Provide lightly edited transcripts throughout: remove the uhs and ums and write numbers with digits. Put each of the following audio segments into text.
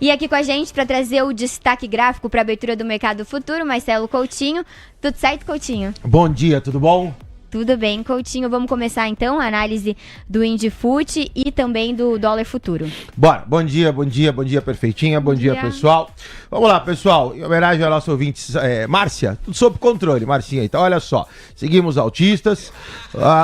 E aqui com a gente para trazer o destaque gráfico para a abertura do mercado futuro, Marcelo Coutinho. Tudo certo, Coutinho? Bom dia, tudo bom? Tudo bem, Coutinho. Vamos começar então a análise do Indifut e também do dólar futuro. Bora, bom dia, perfeitinha, bom dia pessoal. Vamos lá, pessoal, em homenagem ao nosso ouvinte, Márcia, tudo sob controle, Marcinha. Então, olha só, seguimos altistas,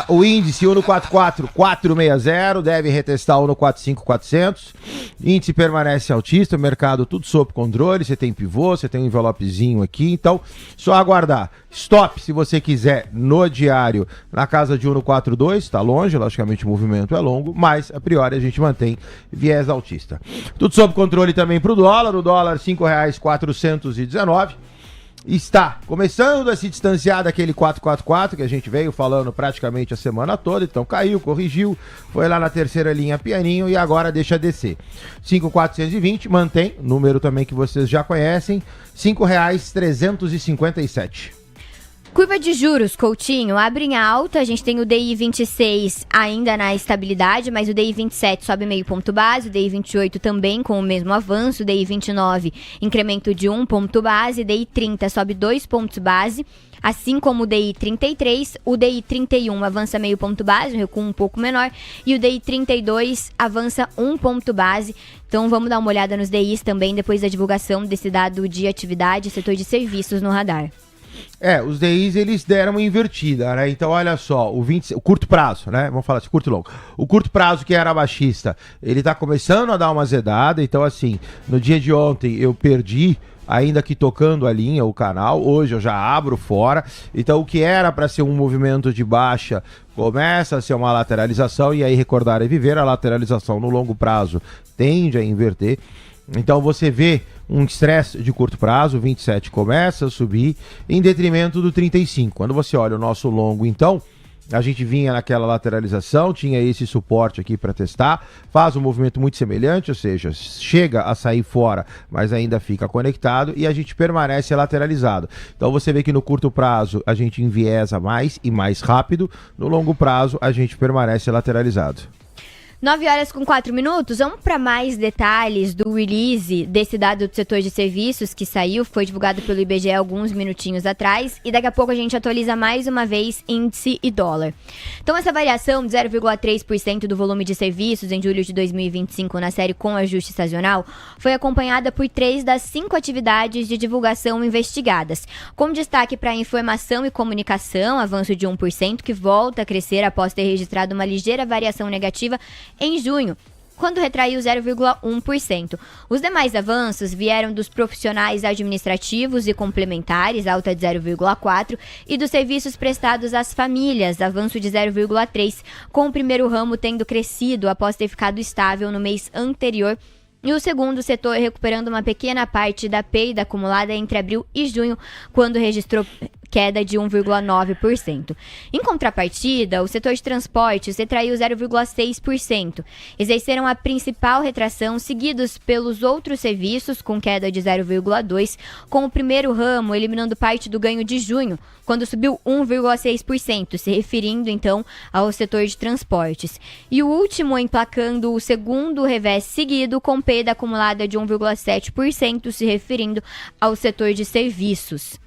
o índice 1,44460, deve retestar 1,45400, índice permanece altista, o mercado tudo sob controle, você tem pivô, você tem um envelopezinho aqui, então, só aguardar. Stop, se você quiser, no diário, na casa de 1,42, tá longe, logicamente o movimento é longo, mas a priori a gente mantém viés altista. Tudo sob controle também para o dólar R$ 5,419. Está começando a se distanciar daquele 444 que a gente veio falando praticamente a semana toda, então caiu, corrigiu, foi lá na terceira linha pianinho e agora deixa descer. 5,420, mantém, número também que vocês já conhecem, R$ 5,357. Curva de juros, Coutinho, abre em alta, a gente tem o DI 26 ainda na estabilidade, mas o DI 27 sobe meio ponto base, o DI 28 também com o mesmo avanço, o DI 29 incremento de 1 ponto base, o DI 30 sobe 2 pontos base, assim como o DI 33, o DI 31 avança meio ponto base, um recuo um pouco menor, e o DI 32 avança 1 ponto base. Então vamos dar uma olhada nos DIs também depois da divulgação desse dado de atividade, setor de serviços no radar. Os DIs, eles deram uma invertida, né? Então, olha só, o curto prazo, né? Vamos falar assim, curto e longo. O curto prazo, que era baixista, ele tá começando a dar uma azedada. Então, assim, no dia de ontem eu perdi, ainda que tocando a linha, o canal. Hoje eu já abro fora. Então, o que era para ser um movimento de baixa começa a ser uma lateralização. E aí, recordar é viver, a lateralização no longo prazo tende a inverter. Então você vê um estresse de curto prazo, o 27 começa a subir, em detrimento do 35. Quando você olha o nosso longo, então, a gente vinha naquela lateralização, tinha esse suporte aqui para testar, faz um movimento muito semelhante, ou seja, chega a sair fora, mas ainda fica conectado e a gente permanece lateralizado. Então você vê que no curto prazo a gente enviesa mais e mais rápido, no longo prazo a gente permanece lateralizado. 9h04, vamos para mais detalhes do release desse dado do setor de serviços que saiu, foi divulgado pelo IBGE alguns minutinhos atrás, e daqui a pouco a gente atualiza mais uma vez índice e dólar. Então essa variação de 0,3% do volume de serviços em julho de 2025 na série com ajuste sazonal foi acompanhada por 3 das 5 atividades de divulgação investigadas, com destaque para informação e comunicação, avanço de 1%, que volta a crescer após ter registrado uma ligeira variação negativa em junho, quando retraiu 0,1%. Os demais avanços vieram dos profissionais administrativos e complementares, alta de 0,4%, e dos serviços prestados às famílias, avanço de 0,3%, com o primeiro ramo tendo crescido após ter ficado estável no mês anterior, e o segundo setor recuperando uma pequena parte da perda acumulada entre abril e junho, quando registrou queda de 1,9%. Em contrapartida, o setor de transportes retraiu 0,6%. Exerceram a principal retração, seguidos pelos outros serviços, com queda de 0,2%, com o primeiro ramo eliminando parte do ganho de junho, quando subiu 1,6%, se referindo então ao setor de transportes. E o último emplacando o segundo revés seguido, com perda acumulada de 1,7%, se referindo ao setor de serviços.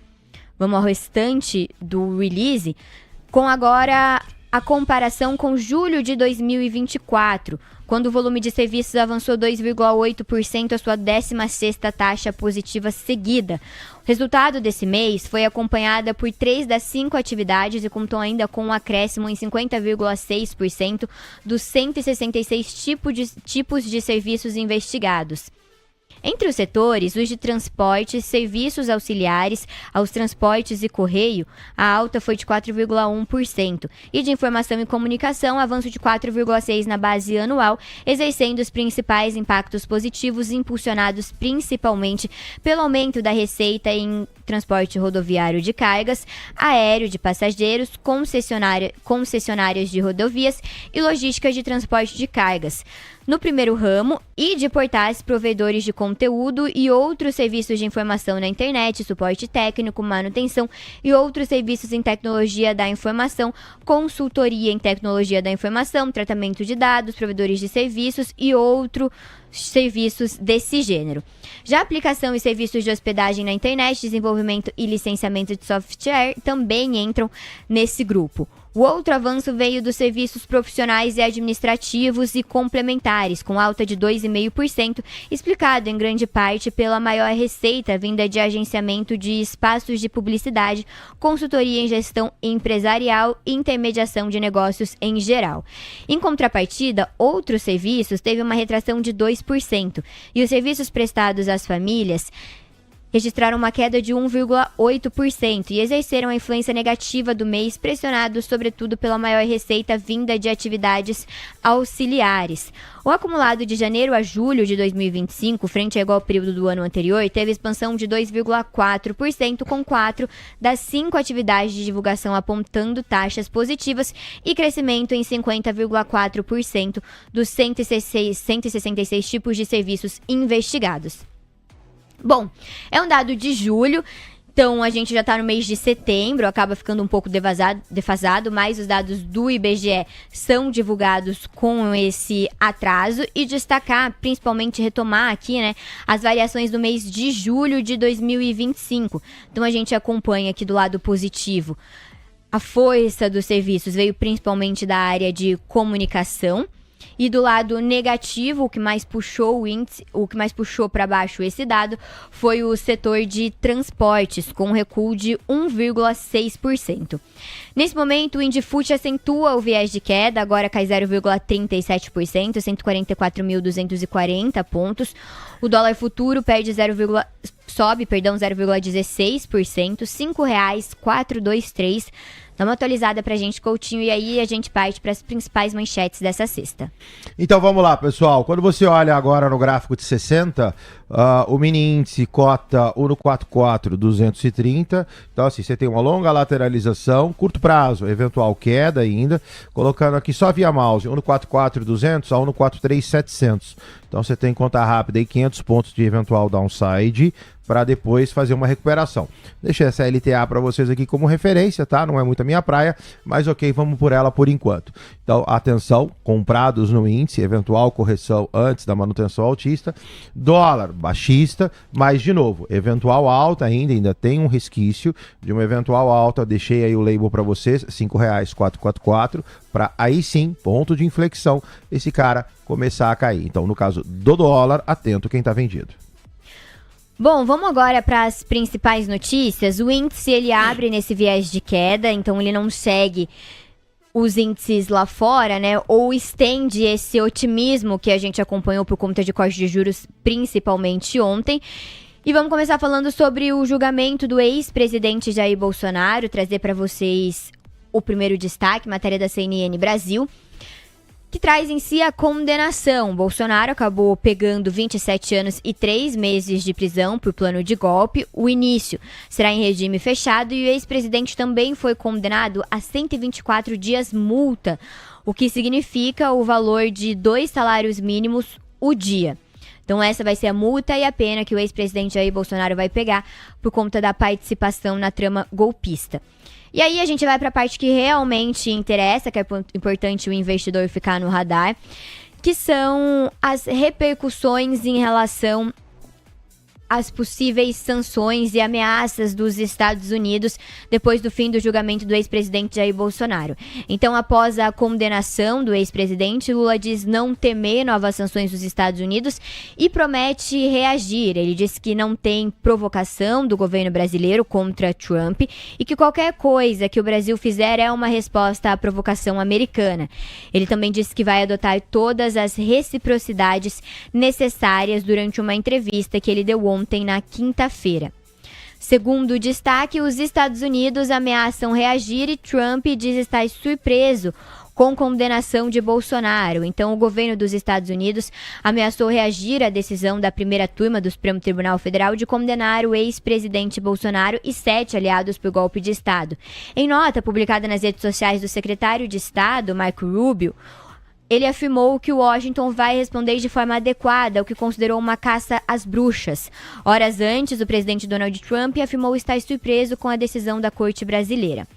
Vamos ao restante do release, com agora a comparação com julho de 2024, quando o volume de serviços avançou 2,8%, a sua 16ª taxa positiva seguida. O resultado desse mês foi acompanhada por 3 das 5 atividades e contou ainda com um acréscimo em 50,6% dos 166 tipos de serviços investigados. Entre os setores, os de transportes, serviços auxiliares aos transportes e correio, a alta foi de 4,1%, e de informação e comunicação, avanço de 4,6% na base anual, exercendo os principais impactos positivos, impulsionados principalmente pelo aumento da receita em transporte rodoviário de cargas, aéreo de passageiros, concessionárias de rodovias e logística de transporte de cargas. No primeiro ramo, e de portais, provedores de conteúdo e outros serviços de informação na internet, suporte técnico, manutenção e outros serviços em tecnologia da informação, consultoria em tecnologia da informação, tratamento de dados, provedores de serviços e outros serviços desse gênero. Já a aplicação e serviços de hospedagem na internet, desenvolvimento e licenciamento de software também entram nesse grupo. O outro avanço veio dos serviços profissionais e administrativos e complementares, com alta de 2,5%, explicado em grande parte pela maior receita vinda de agenciamento de espaços de publicidade, consultoria em gestão empresarial e intermediação de negócios em geral. Em contrapartida, outros serviços teve uma retração de 2%, e os serviços prestados às famílias registraram uma queda de 1,8% e exerceram a influência negativa do mês, pressionados sobretudo pela maior receita vinda de atividades auxiliares. O acumulado de janeiro a julho de 2025, frente ao igual período do ano anterior, teve expansão de 2,4%, com 4 das 5 atividades de divulgação apontando taxas positivas e crescimento em 50,4% dos 166 tipos de serviços investigados. Bom, é um dado de julho, então a gente já está no mês de setembro, acaba ficando um pouco defasado, mas os dados do IBGE são divulgados com esse atraso, e destacar, principalmente retomar aqui, né, as variações do mês de julho de 2025. Então a gente acompanha aqui do lado positivo. A força dos serviços veio principalmente da área de comunicação. E do lado negativo, o que mais puxou o índice, o que mais puxou para baixo esse dado foi o setor de transportes, com um recuo de 1,6%. Nesse momento, o Indifut acentua o viés de queda, agora cai 0,37%, 144.240 pontos. O dólar futuro sobe 0,16%, R$ 5,423. Dá uma atualizada pra gente, Coutinho, e aí a gente parte para as principais manchetes dessa sexta. Então vamos lá, pessoal. Quando você olha agora no gráfico de 60, o mini índice cota 1,44,230. Então assim, você tem uma longa lateralização, curto prazo, eventual queda ainda. Colocando aqui só via mouse, 1,44,200 a 1,43,700. Então você tem conta rápida aí, 500 pontos de eventual downside, para depois fazer uma recuperação. Deixei essa LTA para vocês aqui como referência, tá? Não é muito a minha praia, mas ok, vamos por ela por enquanto. Então, atenção, comprados no índice, eventual correção antes da manutenção altista. Dólar baixista, mas de novo, eventual alta ainda tem um resquício de uma eventual alta. Deixei aí o label para vocês, R$ 5,444, para aí sim, ponto de inflexão, esse cara começar a cair. Então, no caso do dólar, atento quem está vendido. Bom, vamos agora para as principais notícias. O índice, ele abre nesse viés de queda, então ele não segue os índices lá fora, né? Ou estende esse otimismo que a gente acompanhou por conta de corte de juros, principalmente ontem. E vamos começar falando sobre o julgamento do ex-presidente Jair Bolsonaro, trazer para vocês o primeiro destaque, matéria da CNN Brasil, que traz em si a condenação. Bolsonaro acabou pegando 27 anos e 3 meses de prisão por plano de golpe. O início será em regime fechado e o ex-presidente também foi condenado a 124 dias multa, o que significa o valor de 2 salários mínimos o dia. Então essa vai ser a multa e a pena que o ex-presidente Jair Bolsonaro vai pegar por conta da participação na trama golpista. E aí a gente vai para a parte que realmente interessa, que é importante o investidor ficar no radar, que são as repercussões em relação às possíveis sanções e ameaças dos Estados Unidos depois do fim do julgamento do ex-presidente Jair Bolsonaro. Então, após a condenação do ex-presidente, Lula diz não temer novas sanções dos Estados Unidos e promete reagir. Ele disse que não tem provocação do governo brasileiro contra Trump e que qualquer coisa que o Brasil fizer é uma resposta à provocação americana. Ele também disse que vai adotar todas as reciprocidades necessárias durante uma entrevista que ele deu ontem, na quinta-feira. Segundo o destaque, os Estados Unidos ameaçam reagir e Trump diz estar surpreso com condenação de Bolsonaro. Então, o governo dos Estados Unidos ameaçou reagir à decisão da primeira turma do Supremo Tribunal Federal de condenar o ex-presidente Bolsonaro e 7 aliados por golpe de Estado. Em nota publicada nas redes sociais do secretário de Estado, Marco Rubio, ele afirmou que Washington vai responder de forma adequada ao que considerou uma caça às bruxas. Horas antes, o presidente Donald Trump afirmou estar surpreso com a decisão da corte brasileira.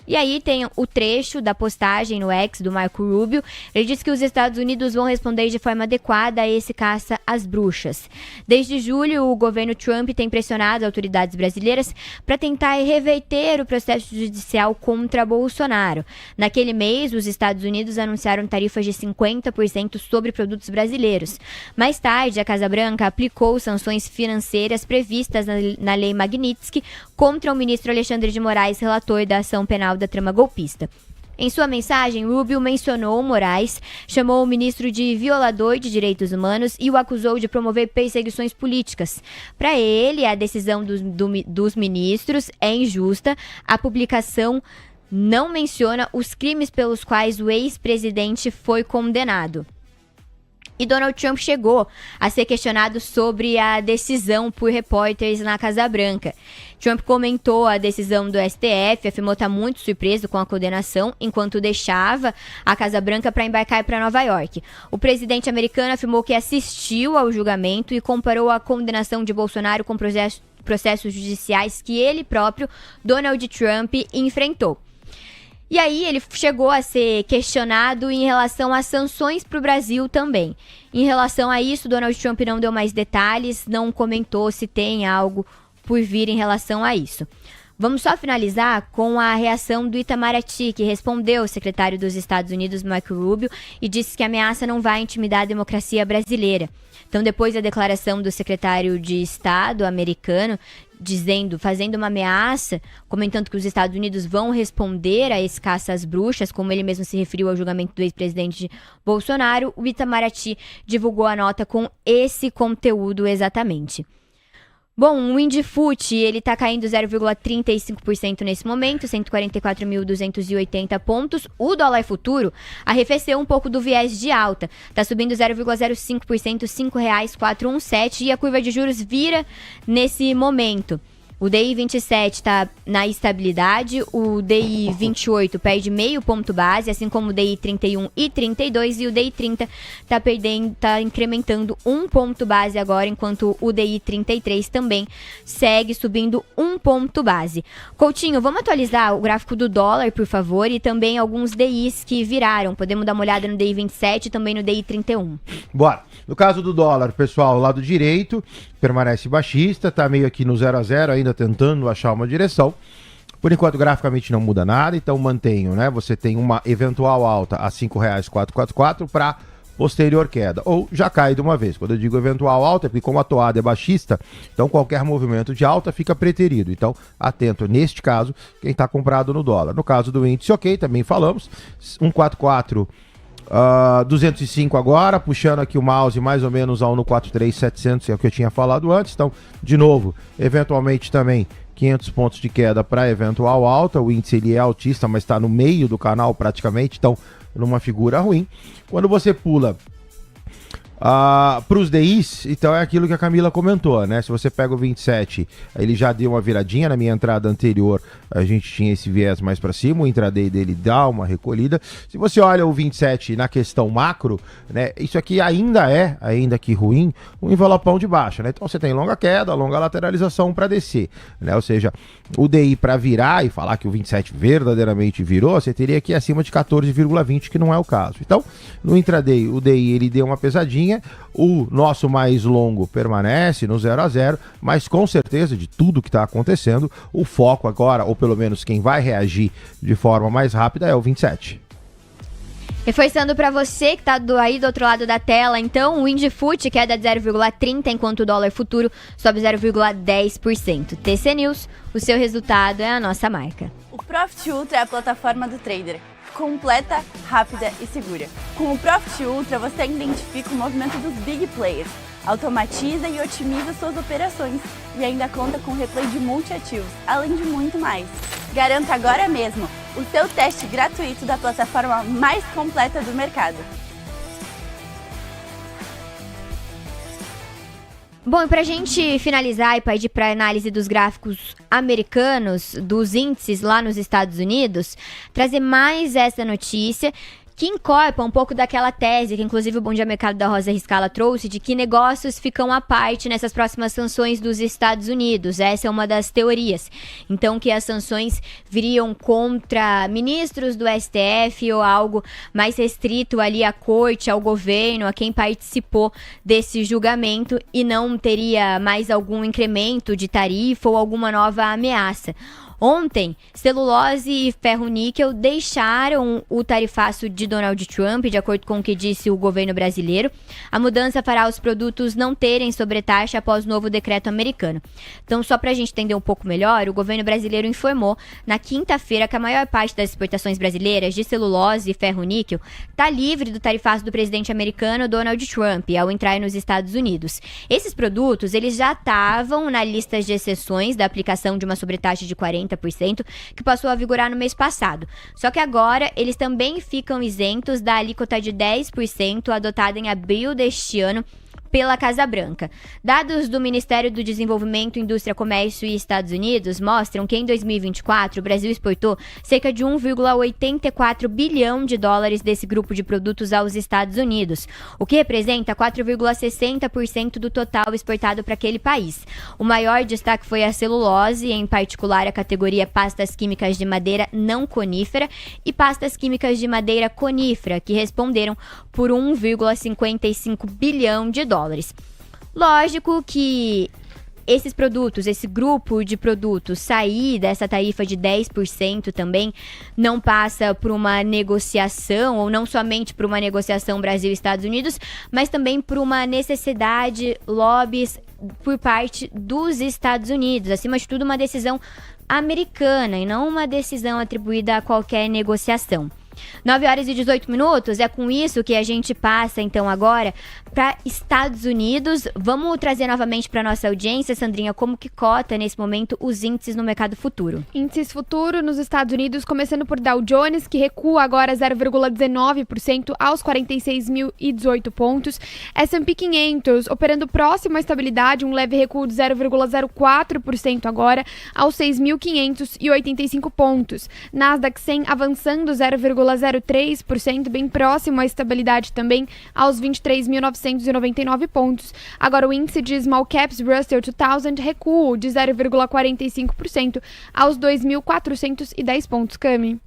E aí tem o trecho da postagem no X do Marco Rubio. Ele diz que os Estados Unidos vão responder de forma adequada a esse caça às bruxas. Desde julho, o governo Trump tem pressionado autoridades brasileiras para tentar reverter o processo judicial contra Bolsonaro. Naquele mês, os Estados Unidos anunciaram tarifas de 50% sobre produtos brasileiros. Mais tarde, a Casa Branca aplicou sanções financeiras previstas na Lei Magnitsky contra o ministro Alexandre de Moraes, relator da ação penal da trama golpista. Em sua mensagem, Rubio mencionou Moraes, chamou o ministro de violador de direitos humanos e o acusou de promover perseguições políticas. Para ele, a decisão dos ministros é injusta. A publicação não menciona os crimes pelos quais o ex-presidente foi condenado. E Donald Trump chegou a ser questionado sobre a decisão por repórteres na Casa Branca. Trump comentou a decisão do STF, afirmou estar muito surpreso com a condenação, enquanto deixava a Casa Branca para embarcar para Nova York. O presidente americano afirmou que assistiu ao julgamento e comparou a condenação de Bolsonaro com processos judiciais que ele próprio, Donald Trump, enfrentou. E aí ele chegou a ser questionado em relação às sanções para o Brasil também. Em relação a isso, Donald Trump não deu mais detalhes, não comentou se tem algo por vir em relação a isso. Vamos só finalizar com a reação do Itamaraty, que respondeu ao secretário dos Estados Unidos, Marco Rubio, e disse que a ameaça não vai intimidar a democracia brasileira. Então, depois da declaração do secretário de Estado americano, fazendo uma ameaça, comentando que os Estados Unidos vão responder a esse caça às bruxas, como ele mesmo se referiu ao julgamento do ex-presidente Bolsonaro, o Itamaraty divulgou a nota com esse conteúdo exatamente. Bom, o Indifut, ele tá caindo 0,35% nesse momento, 144.280 pontos. O dólar futuro arrefeceu um pouco do viés de alta, tá subindo 0,05%, R$ 5,417, e a curva de juros vira nesse momento. O DI 27 está na estabilidade, o DI 28 perde meio ponto base, assim como o DI 31 e 32, e o DI 30 tá incrementando um ponto base agora, enquanto o DI 33 também segue subindo um ponto base. Coutinho, vamos atualizar o gráfico do dólar, por favor, e também alguns DIs que viraram. Podemos dar uma olhada no DI 27 e também no DI 31. Bora. No caso do dólar, pessoal, o lado direito permanece baixista, tá meio aqui no 0 a 0, ainda tentando achar uma direção. Por enquanto, graficamente não muda nada, então mantenho, né? Você tem uma eventual alta a R$ 5,444 para posterior queda, ou já cai de uma vez. Quando eu digo eventual alta, é porque como a toada é baixista, então qualquer movimento de alta fica preterido. Então, atento, neste caso, quem está comprado no dólar. No caso do índice, ok, também falamos, 144 205 agora, puxando aqui o mouse mais ou menos ao 143,700, é o que eu tinha falado antes. Então, de novo, eventualmente também 500 pontos de queda para eventual alta. O índice ele é altista, mas está no meio do canal praticamente, então numa figura ruim. Quando você pula para os DIs, então é aquilo que a Camila comentou, né? Se você pega o 27, ele já deu uma viradinha. Na minha entrada anterior, a gente tinha esse viés mais para cima, o intraday dele dá uma recolhida. Se você olha o 27 na questão macro, né? Isso aqui ainda que ruim, um envelopão de baixa, né? Então você tem longa queda, longa lateralização para descer, né? Ou seja, o DI para virar e falar que o 27 verdadeiramente virou, você teria aqui acima de 14,20, que não é o caso. Então, no intraday, o DI ele deu uma pesadinha. O nosso mais longo permanece no 0 a 0, mas com certeza de tudo que está acontecendo, o foco agora, ou pelo menos quem vai reagir de forma mais rápida, é o 27. Reforçando para você que tá aí do outro lado da tela, então, o Indifut queda de 0,30, enquanto o dólar futuro sobe 0,10%. TC News, o seu resultado é a nossa marca. O Profit Ultra é a plataforma do trader, completa, rápida e segura. Com o Profit Ultra, você identifica o movimento dos big players, automatiza e otimiza suas operações e ainda conta com replay de multiativos, além de muito mais. Garanta agora mesmo o seu teste gratuito da plataforma mais completa do mercado. Bom, e pra gente finalizar e partir pra análise dos gráficos americanos, dos índices lá nos Estados Unidos, trazer mais essa notícia que incorpora um pouco daquela tese que inclusive o Bom Dia Mercado da Rosa Riscala trouxe, de que negócios ficam à parte nessas próximas sanções dos Estados Unidos. Essa é uma das teorias. Então, que as sanções viriam contra ministros do STF ou algo mais restrito ali à corte, ao governo, a quem participou desse julgamento, e não teria mais algum incremento de tarifa ou alguma nova ameaça. Ontem, celulose e ferro-níquel deixaram o tarifaço de Donald Trump, de acordo com o que disse o governo brasileiro. A mudança fará os produtos não terem sobretaxa após o novo decreto americano. Então, só para a gente entender um pouco melhor, o governo brasileiro informou na quinta-feira que a maior parte das exportações brasileiras de celulose e ferro-níquel está livre do tarifaço do presidente americano Donald Trump ao entrar nos Estados Unidos. Esses produtos, eles já estavam na lista de exceções da aplicação de uma sobretaxa de 40%, que passou a vigorar no mês passado. Só que agora eles também ficam isentos da alíquota de 10% adotada em abril deste ano pela Casa Branca. Dados do Ministério do Desenvolvimento, Indústria, Comércio e Estados Unidos mostram que em 2024 o Brasil exportou cerca de 1,84 bilhão de dólares desse grupo de produtos aos Estados Unidos, o que representa 4,60% do total exportado para aquele país. O maior destaque foi a celulose, em particular a categoria pastas químicas de madeira não conífera e pastas químicas de madeira conífera, que responderam por 1,55 bilhão de dólares. Lógico que esses produtos, esse grupo de produtos sair dessa tarifa de 10% também não passa por uma negociação, ou não somente por uma negociação Brasil e Estados Unidos, mas também por uma necessidade, lobbies por parte dos Estados Unidos. Acima de tudo, uma decisão americana e não uma decisão atribuída a qualquer negociação. 9h18, é com isso que a gente passa então agora para Estados Unidos. Vamos trazer novamente para nossa audiência, Sandrinha, como que cota nesse momento os índices no mercado futuro. Índices futuro nos Estados Unidos, começando por Dow Jones, que recua agora 0,19% aos 46.018 pontos. S&P 500 operando próximo à estabilidade, um leve recuo de 0,04% agora aos 6.585 pontos. Nasdaq 100 avançando 0,03%, bem próximo à estabilidade também, aos 23.999 pontos. Agora o índice de Small Caps Russell 2000 recua de 0,45% aos 2.410 pontos, Cami.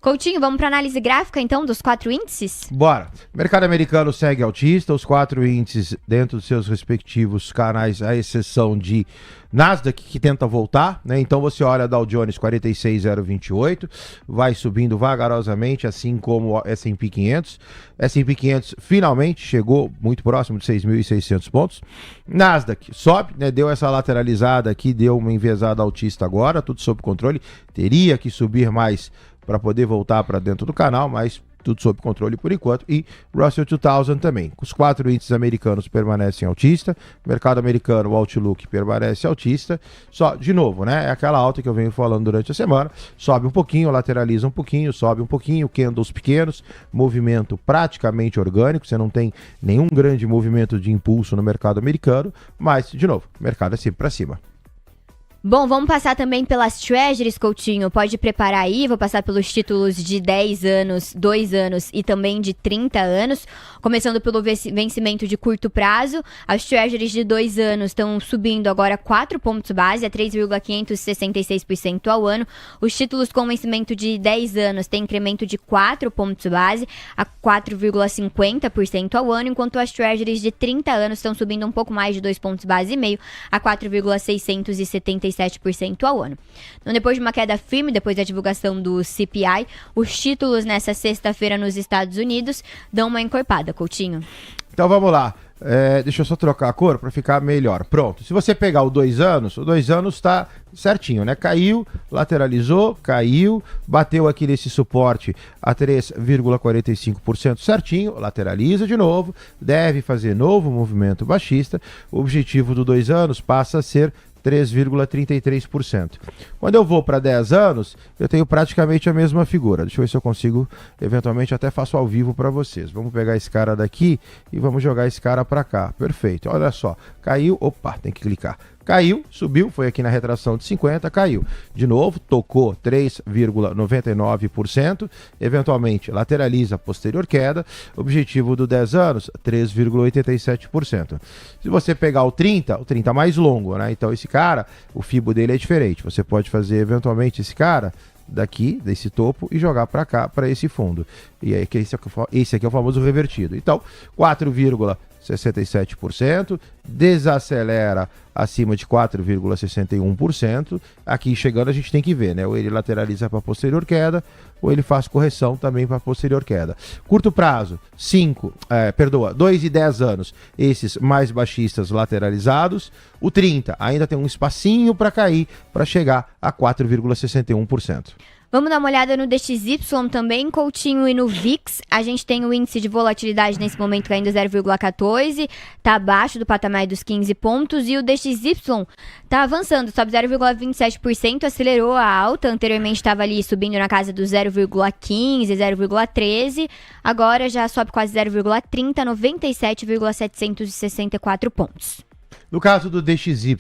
Coutinho, vamos para análise gráfica então dos 4 índices? Bora. O mercado americano segue altista, os 4 índices dentro dos seus respectivos canais, à exceção de Nasdaq, que tenta voltar, né? Então você olha Dow Jones 46.028, vai subindo vagarosamente, assim como o S&P 500. S&P 500 finalmente chegou muito próximo de 6.600 pontos. Nasdaq sobe, né? Deu essa lateralizada aqui, deu uma enviesada altista agora, tudo sob controle. Teria que subir mais para poder voltar para dentro do canal, mas tudo sob controle por enquanto. E Russell 2000 também. Os 4 índices americanos permanecem altista. Mercado americano, o Outlook permanece altista. Só, de novo, né? É aquela alta que eu venho falando durante a semana. Sobe um pouquinho, lateraliza um pouquinho, sobe um pouquinho, candles pequenos, movimento praticamente orgânico. Você não tem nenhum grande movimento de impulso no mercado americano, mas, de novo, mercado é sempre para cima. Bom, vamos passar também pelas Treasuries, Coutinho. Pode preparar aí, vou passar pelos títulos de 10 anos, 2 anos e também de 30 anos. Começando pelo vencimento de curto prazo, as Treasuries de 2 anos estão subindo agora 4 pontos base, a 3,566% ao ano. Os títulos com vencimento de 10 anos têm incremento de 4 pontos base, a 4,50% ao ano, enquanto as Treasuries de 30 anos estão subindo um pouco mais de 2 pontos base e meio, a 4,677% ao ano. Então, depois de uma queda firme, depois da divulgação do CPI, os títulos nessa sexta-feira nos Estados Unidos dão uma encorpada, Coutinho. Então vamos lá. Deixa eu só trocar a cor para ficar melhor. Pronto. Se você pegar o 2 anos, o 2 anos está certinho, né? Caiu, lateralizou, caiu, bateu aqui nesse suporte a 3,45% certinho, lateraliza de novo, deve fazer novo movimento baixista. O objetivo do 2 anos passa a ser 3,33%. Quando eu vou para 10 anos, eu tenho praticamente a mesma figura. Deixa eu ver se eu consigo, eventualmente até faço ao vivo para vocês. Vamos pegar esse cara daqui e vamos jogar esse cara para cá. Perfeito. Olha só, caiu, opa, tem que clicar. Caiu, subiu, foi aqui na retração de 50, caiu. De novo, tocou 3,99%, eventualmente lateraliza a posterior queda, objetivo do 10 anos, 3,87%. Se você pegar o 30 mais longo, né? Então esse cara, o FIBO dele é diferente. Você pode fazer eventualmente esse cara daqui, desse topo, e jogar para cá, para esse fundo. E aí esse aqui é o famoso revertido. Então, 4,67%, desacelera acima de 4,61%. Aqui chegando a gente tem que ver, né? Ou ele lateraliza para posterior queda, ou ele faz correção também para posterior queda. Curto prazo, 2 e 10 anos, esses mais baixistas lateralizados. O 30 ainda tem um espacinho para cair, para chegar a 4,61%. Vamos dar uma olhada no DXY também, Coutinho, e no VIX. A gente tem o índice de volatilidade nesse momento caindo 0,14, tá abaixo do patamar dos 15 pontos, e o DXY tá avançando, sobe 0,27%, acelerou a alta, anteriormente estava ali subindo na casa do 0,15, 0,13, agora já sobe quase 0,30, 97,764 pontos. No caso do DXY,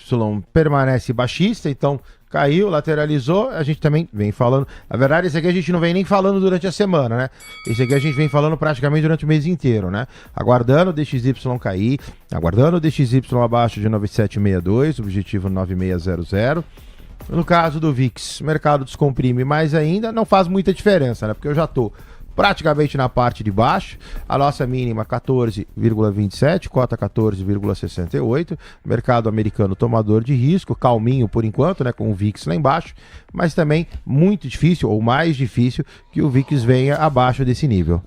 permanece baixista, então caiu, lateralizou, a gente também vem falando. Na verdade, esse aqui a gente não vem nem falando durante a semana, né? Esse aqui a gente vem falando praticamente durante o mês inteiro, né? Aguardando o DXY cair, aguardando o DXY abaixo de 9762, objetivo 9600. No caso do VIX, o mercado descomprime mais ainda, não faz muita diferença, né? Porque eu já tô praticamente na parte de baixo, a nossa mínima 14,27, cota 14,68, mercado americano tomador de risco, calminho por enquanto, né, com o VIX lá embaixo, mas também muito difícil, ou mais difícil, que o VIX venha abaixo desse nível.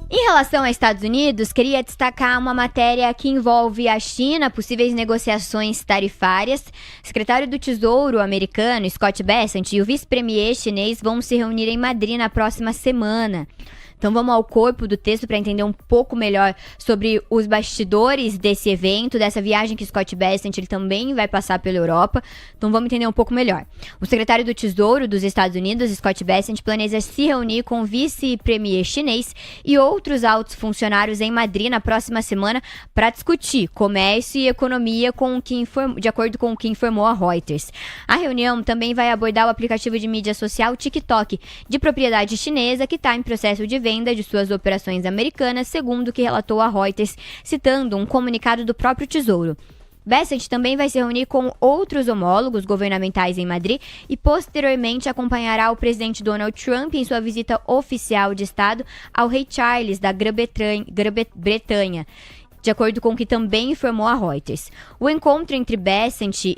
Em relação aos Estados Unidos, queria destacar uma matéria que envolve a China, possíveis negociações tarifárias. O secretário do Tesouro americano, Scott Bessent, e o vice-premier chinês vão se reunir em Madrid na próxima semana. Então vamos ao corpo do texto para entender um pouco melhor sobre os bastidores desse evento, dessa viagem que Scott Bessent ele também vai passar pela Europa. Então vamos entender um pouco melhor. O secretário do Tesouro dos Estados Unidos, Scott Bessent, planeja se reunir com o vice-premier chinês e outros altos funcionários em Madrid na próxima semana para discutir comércio e economia de acordo com o que informou a Reuters. A reunião também vai abordar o aplicativo de mídia social TikTok, de propriedade chinesa, que está em processo de venda de suas operações americanas, segundo o que relatou a Reuters, citando um comunicado do próprio Tesouro. Bessent também vai se reunir com outros homólogos governamentais em Madrid e posteriormente acompanhará o presidente Donald Trump em sua visita oficial de Estado ao rei Charles da Grã-Bretanha, de acordo com o que também informou a Reuters. O encontro entre Bessent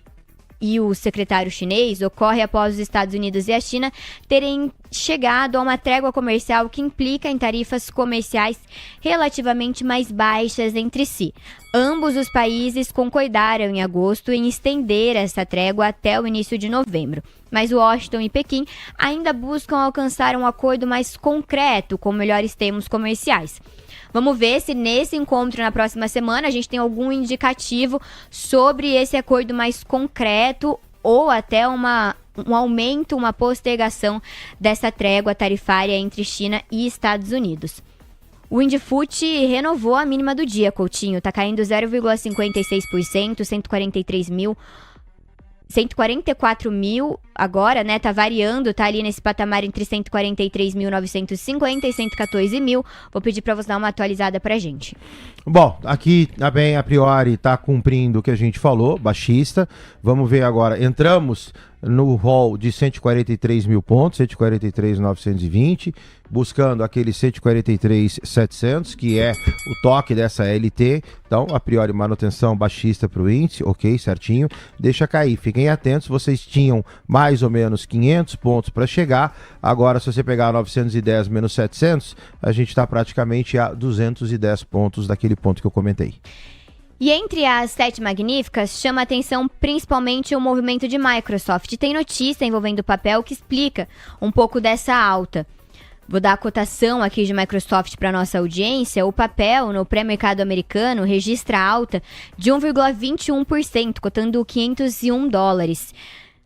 e o secretário chinês ocorre após os Estados Unidos e a China terem chegado a uma trégua comercial que implica em tarifas comerciais relativamente mais baixas entre si. Ambos os países concordaram em agosto em estender essa trégua até o início de novembro. Mas Washington e Pequim ainda buscam alcançar um acordo mais concreto com melhores termos comerciais. Vamos ver se nesse encontro na próxima semana a gente tem algum indicativo sobre esse acordo mais concreto ou até um aumento, uma postergação dessa trégua tarifária entre China e Estados Unidos. O Indifut renovou a mínima do dia, Coutinho, está caindo 0,56%, 144 mil agora, né? Tá variando, tá ali nesse patamar entre 143.950 e 114 mil. Vou pedir para você dar uma atualizada pra gente. Bom, aqui também a priori tá cumprindo o que a gente falou, baixista. Vamos ver agora, entramos no hall de 143 mil pontos, 143.920, buscando aquele 143.700, que é o toque dessa LT. Então, a priori, manutenção baixista para o índice, ok, certinho. Deixa cair, fiquem atentos, vocês tinham mais ou menos 500 pontos para chegar. Agora, se você pegar 910 menos 700, a gente está praticamente a 210 pontos daquele ponto que eu comentei. E entre as 7 magníficas, chama a atenção principalmente o movimento de Microsoft. Tem notícia envolvendo o papel que explica um pouco dessa alta. Vou dar a cotação aqui de Microsoft para nossa audiência. O papel no pré-mercado americano registra alta de 1,21%, cotando $501.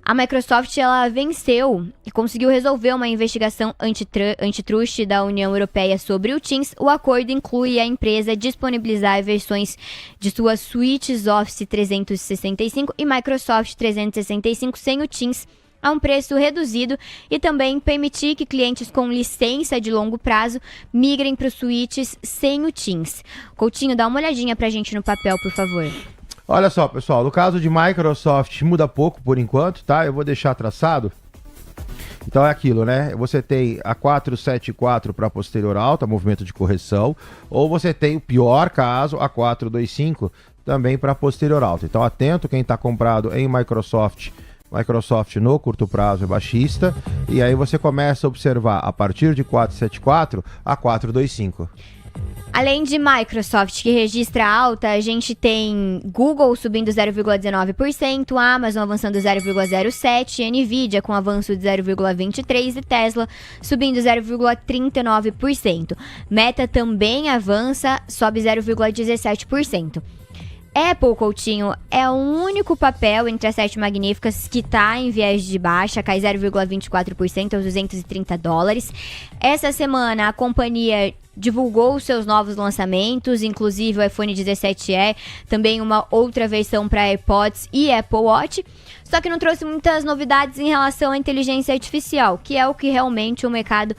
A Microsoft ela venceu e conseguiu resolver uma investigação antitrust da União Europeia sobre o Teams. O acordo inclui a empresa disponibilizar versões de suas suítes Office 365 e Microsoft 365 sem o Teams a um preço reduzido e também permitir que clientes com licença de longo prazo migrem para os suítes sem o Teams. Coutinho, dá uma olhadinha pra gente no papel, por favor. Olha só, pessoal, no caso de Microsoft muda pouco por enquanto, tá? Eu vou deixar traçado. Então é aquilo, né? Você tem a 474 para posterior alta, movimento de correção, ou você tem o pior caso, a 425, também para posterior alta. Então atento quem está comprado em Microsoft no curto prazo é baixista, e aí você começa a observar a partir de 474 a 425. Além de Microsoft, que registra alta, a gente tem Google subindo 0,19%, Amazon avançando 0,07%, Nvidia com avanço de 0,23% e Tesla subindo 0,39%. Meta também avança, sobe 0,17%. Apple, Coutinho, é o único papel entre as 7 magníficas que está em viés de baixa, cai 0,24% aos $230. Essa semana a companhia divulgou os seus novos lançamentos, inclusive o iPhone 17e, também uma outra versão para AirPods e Apple Watch, só que não trouxe muitas novidades em relação à inteligência artificial, que é o que realmente o mercado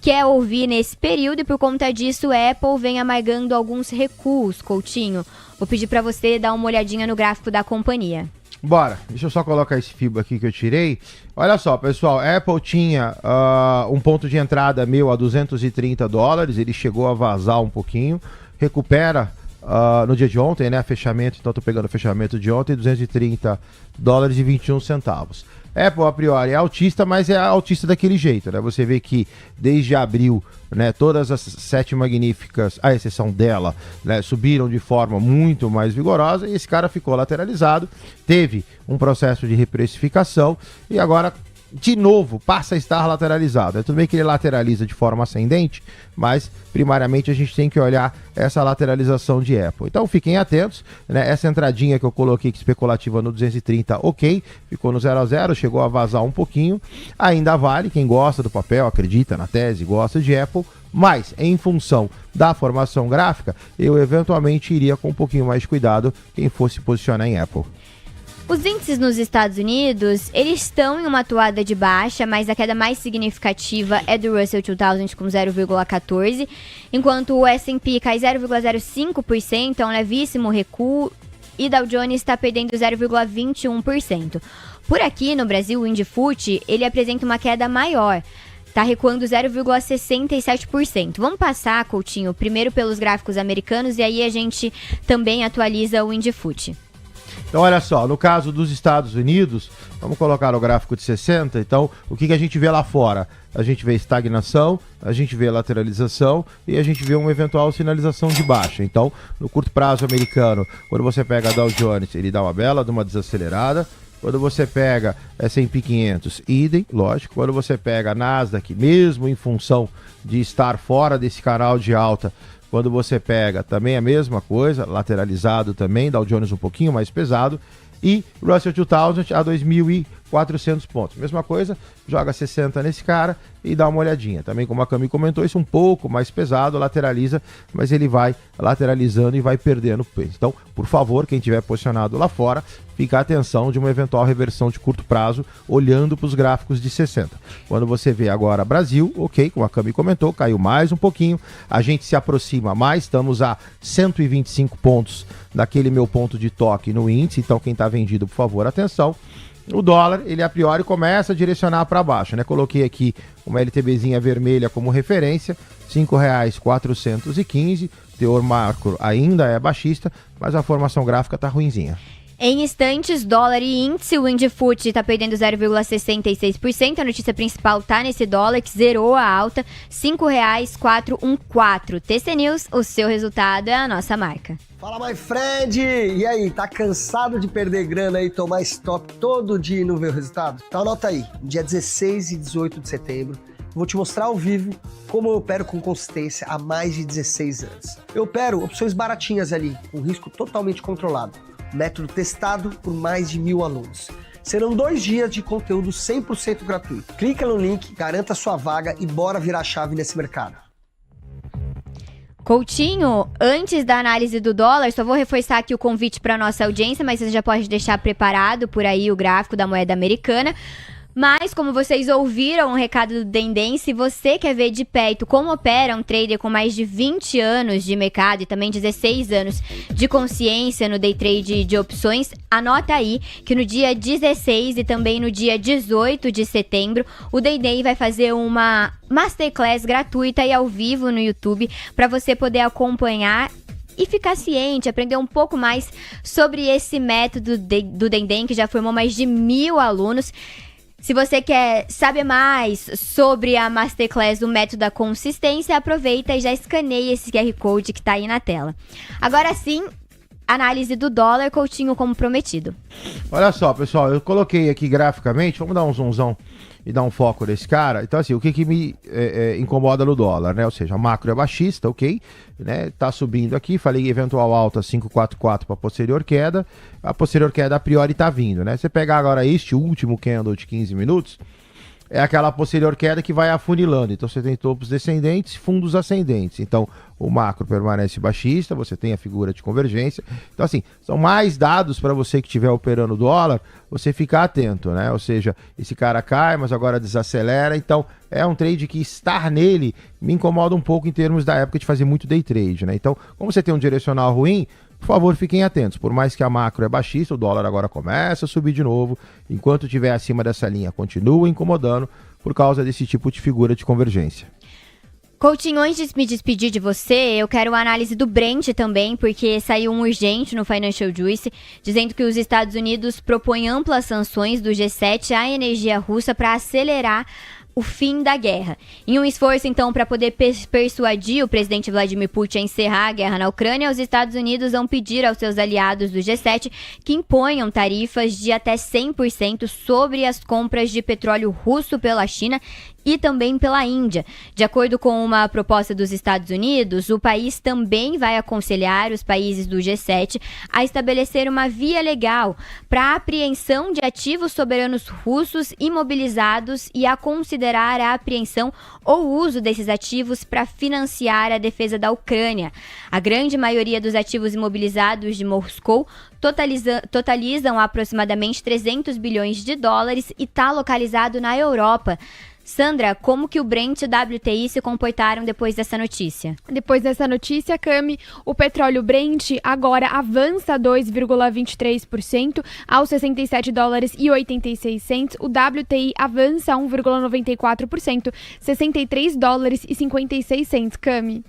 quer ouvir nesse período, e por conta disso a Apple vem amargando alguns recuos, Coutinho. Vou pedir para você dar uma olhadinha no gráfico da companhia. Bora, deixa eu só colocar esse FIBO aqui que eu tirei. Olha só, pessoal, a Apple tinha um ponto de entrada meu a $230, ele chegou a vazar um pouquinho, recupera no dia de ontem, né, fechamento, então tô pegando o fechamento de ontem, $230,21. Apple, a priori, é altista, mas é altista daquele jeito, né? Você vê que desde abril, né, todas as 7 magníficas, à exceção dela, né, subiram de forma muito mais vigorosa, e esse cara ficou lateralizado, teve um processo de reprecificação e agora, de novo, passa a estar lateralizado. É tudo bem que ele lateraliza de forma ascendente, mas primariamente a gente tem que olhar essa lateralização de Apple. Então fiquem atentos, né? Essa entradinha que eu coloquei especulativa no 230, ok, ficou no 0 a 0, chegou a vazar um pouquinho, ainda vale, quem gosta do papel, acredita na tese, gosta de Apple, mas em função da formação gráfica, eu eventualmente iria com um pouquinho mais de cuidado quem fosse posicionar em Apple. Os índices nos Estados Unidos, eles estão em uma atuada de baixa, mas a queda mais significativa é do Russell 2000 com 0,14%, enquanto o S&P cai 0,05%, é um levíssimo recuo, e Dow Jones está perdendo 0,21%. Por aqui no Brasil, o IndiFoot, ele apresenta uma queda maior, está recuando 0,67%. Vamos passar, Coutinho, primeiro pelos gráficos americanos, e aí a gente também atualiza o IndiFoot. Então, olha só, no caso dos Estados Unidos, vamos colocar o gráfico de 60, então, o que a gente vê lá fora? A gente vê estagnação, a gente vê lateralização e a gente vê uma eventual sinalização de baixa. Então, no curto prazo americano, quando você pega a Dow Jones, ele dá uma bela de uma desacelerada. Quando você pega S&P 500, idem, lógico. Quando você pega a Nasdaq, mesmo em função de estar fora desse canal de alta, quando você pega também a mesma coisa, lateralizado também, Dow Jones um pouquinho mais pesado, e Russell 2000 a 2.400 pontos. Mesma coisa, joga 60 nesse cara e dá uma olhadinha. Também, como a Cami comentou, isso um pouco mais pesado, lateraliza, mas ele vai lateralizando e vai perdendo peso. Então, por favor, quem tiver posicionado lá fora, fica a atenção de uma eventual reversão de curto prazo, olhando para os gráficos de 60. Quando você vê agora Brasil, ok, como a Cami comentou, caiu mais um pouquinho, a gente se aproxima mais, estamos a 125 pontos daquele meu ponto de toque no índice, então quem está vendido, por favor, atenção. O dólar, ele a priori começa a direcionar para baixo, né? Coloquei aqui uma LTBzinha vermelha como referência, R$ 5,415, teor macro ainda é baixista, mas a formação gráfica tá ruinzinha. Em instantes, dólar e índice, o IndiFoot está perdendo 0,66%. A notícia principal tá nesse dólar que zerou a alta, R$ 5,414. TC News, o seu resultado é a nossa marca. Fala, my friend! E aí, tá cansado de perder grana e tomar stop todo dia e não ver o resultado? Então anota aí, dia 16 e 18 de setembro, vou te mostrar ao vivo como eu opero com consistência há mais de 16 anos. Eu opero opções baratinhas ali, com risco totalmente controlado. Método testado por mais de 1.000 alunos. Serão 2 dias de conteúdo 100% gratuito. Clica no link, garanta sua vaga e bora virar chave nesse mercado. Coutinho, antes da análise do dólar, só vou reforçar aqui o convite para nossa audiência, mas você já pode deixar preparado por aí o gráfico da moeda americana. Mas, como vocês ouviram o recado do Dendem, se você quer ver de perto como opera um trader com mais de 20 anos de mercado e também 16 anos de consciência no day trade de opções, anota aí que no dia 16 e também no dia 18 de setembro, o Dendem vai fazer uma masterclass gratuita e ao vivo no YouTube para você poder acompanhar e ficar ciente, aprender um pouco mais sobre esse método do Dendem, que já formou mais de 1.000 alunos. Se você quer saber mais sobre a Masterclass do método da consistência, aproveita e já escaneia esse QR Code que está aí na tela. Agora sim, análise do dólar, Coutinho, como prometido. Olha só, pessoal, eu coloquei aqui graficamente, vamos dar um zoomzão e dar um foco nesse cara. Então, assim, o que me incomoda no dólar, né? Ou seja, a macro é baixista, ok? Né? Tá subindo aqui, falei eventual alta 544 para posterior queda. A posterior queda a priori tá vindo, né? Você pegar agora este último candle de 15 minutos, é aquela posterior queda que vai afunilando. Então você tem topos descendentes, fundos ascendentes. Então o macro permanece baixista, você tem a figura de convergência. Então assim, são mais dados para você que estiver operando dólar, você ficar atento, né? Ou seja, esse cara cai, mas agora desacelera. Então é um trade que estar nele me incomoda um pouco em termos da época de fazer muito day trade, né? Então, como você tem um direcional ruim, por favor, fiquem atentos. Por mais que a macro é baixista, o dólar agora começa a subir de novo. Enquanto estiver acima dessa linha, continua incomodando por causa desse tipo de figura de convergência. Coutinho, antes de me despedir de você, eu quero uma análise do Brent também, porque saiu um urgente no Financial Juice, dizendo que os Estados Unidos propõem amplas sanções do G7 à energia russa para acelerar o fim da guerra. Em um esforço, então, para poder persuadir o presidente Vladimir Putin a encerrar a guerra na Ucrânia, os Estados Unidos vão pedir aos seus aliados do G7 que imponham tarifas de até 100% sobre as compras de petróleo russo pela China e também pela Índia. De acordo com uma proposta dos Estados Unidos, o país também vai aconselhar os países do G7 a estabelecer uma via legal para a apreensão de ativos soberanos russos imobilizados e a considerar a apreensão ou uso desses ativos para financiar a defesa da Ucrânia. A grande maioria dos ativos imobilizados de Moscou totalizam aproximadamente 300 bilhões de dólares e está localizado na Europa. Sandra, como que o Brent e o WTI se comportaram depois dessa notícia? Depois dessa notícia, Cami, o petróleo Brent agora avança 2,23% aos 67 dólares e 86 cents. O WTI avança 1,94%, 63 dólares e 56 cents, Cami.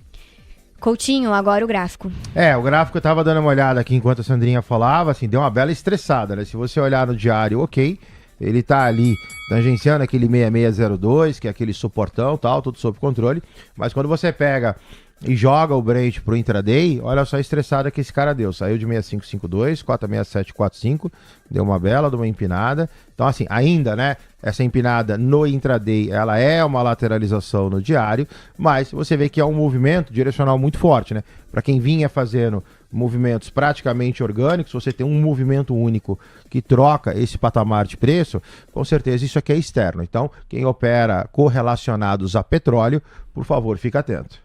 Coutinho, agora o gráfico. O gráfico eu tava dando uma olhada aqui enquanto a Sandrinha falava, assim, deu uma bela estressada, né? Se você olhar no diário, ok, ele tá ali tangenciando aquele 6602, que é aquele suportão, tal, tudo sob controle, mas quando você pega e joga o Brent pro intraday, olha só a estressada que esse cara deu, saiu de 6552, 46745, deu uma bela de uma empinada. Então assim, ainda, né, essa empinada no intraday, ela é uma lateralização no diário, mas você vê que é um movimento direcional muito forte, né? Para quem vinha fazendo movimentos praticamente orgânicos, você tem um movimento único que troca esse patamar de preço, com certeza isso aqui é externo. Então, quem opera correlacionados a petróleo, por favor, fica atento.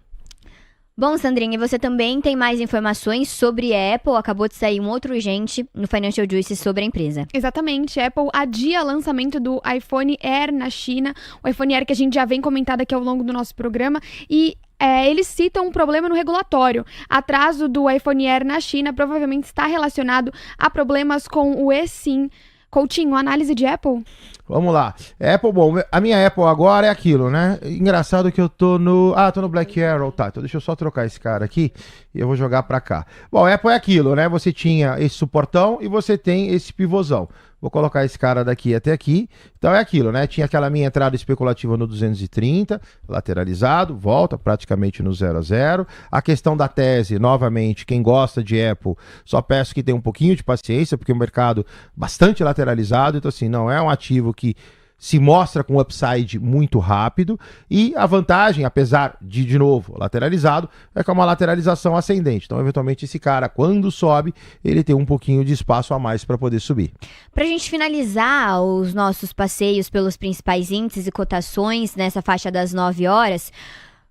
Bom, Sandrinha, você também tem mais informações sobre a Apple. Acabou de sair um outro urgente no Financial Juice sobre a empresa. Exatamente. A Apple adia o lançamento do iPhone Air na China. O iPhone Air que a gente já vem comentando aqui ao longo do nosso programa. E eles citam um problema no regulatório. Atraso do iPhone Air na China provavelmente está relacionado a problemas com o eSIM. Coutinho, análise de Apple? Vamos lá. Apple, bom, a minha Apple agora é aquilo, né? Engraçado que eu tô no... tô no Black Arrow, tá. Então deixa eu só trocar esse cara aqui e eu vou jogar pra cá. Bom, Apple é aquilo, né? Você tinha esse suportão e você tem esse pivôzão. Vou colocar esse cara daqui até aqui. Então é aquilo, né? Tinha aquela minha entrada especulativa no 230, lateralizado, volta praticamente no 0 a 0. A questão da tese, novamente, quem gosta de Apple, só peço que tenha um pouquinho de paciência, porque o mercado bastante lateralizado, então assim, não é um ativo que se mostra com upside muito rápido, e a vantagem, apesar de novo, lateralizado, é que é uma lateralização ascendente. Então, eventualmente, esse cara, quando sobe, ele tem um pouquinho de espaço a mais para poder subir. Para a gente finalizar os nossos passeios pelos principais índices e cotações nessa faixa das 9 horas,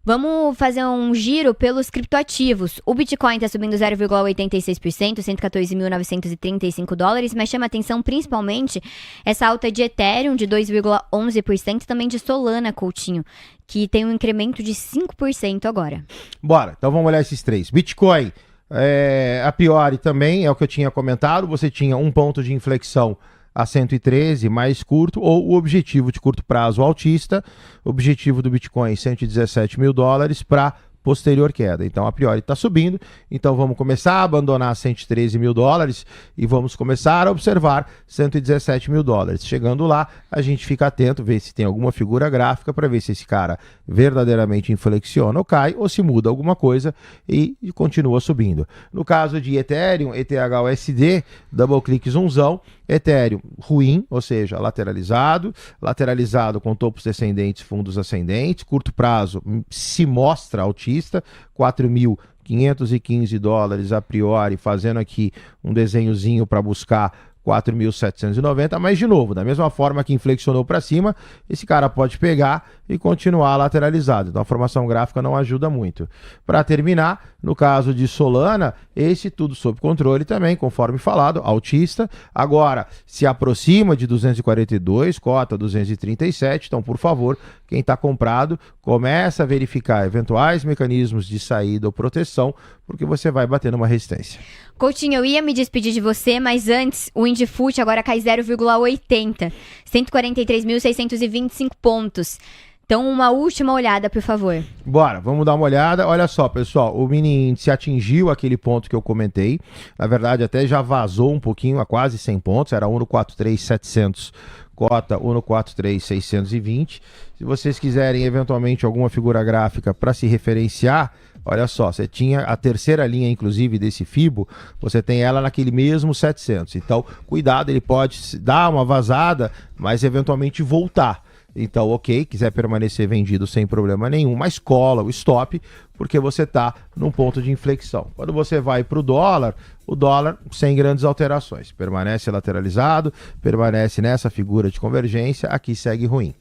vamos fazer um giro pelos criptoativos. O Bitcoin está subindo 0,86%, 114.935 dólares, mas chama atenção principalmente essa alta de Ethereum de 2,11% e também de Solana, Coutinho, que tem um incremento de 5% agora. Bora, então vamos olhar esses três. Bitcoin, a priori também, é o que eu tinha comentado, você tinha um ponto de inflexão a 113 mais curto, ou o objetivo de curto prazo altista, objetivo do Bitcoin 117 mil dólares para posterior queda. Então, a priori está subindo, então vamos começar a abandonar 113 mil dólares e vamos começar a observar 117 mil dólares. Chegando lá, a gente fica atento, ver se tem alguma figura gráfica para ver se esse cara verdadeiramente inflexiona ou cai, ou se muda alguma coisa e continua subindo. No caso de Ethereum, ETHUSD, double clique zoomzão, Ethereum ruim, ou seja, lateralizado com topos descendentes, fundos ascendentes, curto prazo se mostra altista, 4.515 dólares a priori, fazendo aqui um desenhozinho para buscar 4.790, mas de novo, da mesma forma que inflexionou para cima, esse cara pode pegar e continuar lateralizado. Então a formação gráfica não ajuda muito. Para terminar, no caso de Solana, esse tudo sob controle também, conforme falado, altista. Agora se aproxima de 242, cota 237, então por favor, quem está comprado, começa a verificar eventuais mecanismos de saída ou proteção, porque você vai bater numa resistência. Coutinho, eu ia me despedir de você, mas antes, o Indifut agora cai 0,80, 143.625 pontos. Então, uma última olhada, por favor. Bora, vamos dar uma olhada. Olha só, pessoal, o mini índice atingiu aquele ponto que eu comentei. Na verdade, até já vazou um pouquinho, a quase 100 pontos, era 1,43,700. Cota 1,43,620. Se vocês quiserem, eventualmente, alguma figura gráfica para se referenciar, olha só, você tinha a terceira linha, inclusive, desse FIBO, você tem ela naquele mesmo 700. Então, cuidado, ele pode dar uma vazada, mas eventualmente voltar. Então, ok, quiser permanecer vendido sem problema nenhum, mas cola o stop, porque você está num ponto de inflexão. Quando você vai para o dólar sem grandes alterações. Permanece lateralizado, permanece nessa figura de convergência, aqui segue ruim.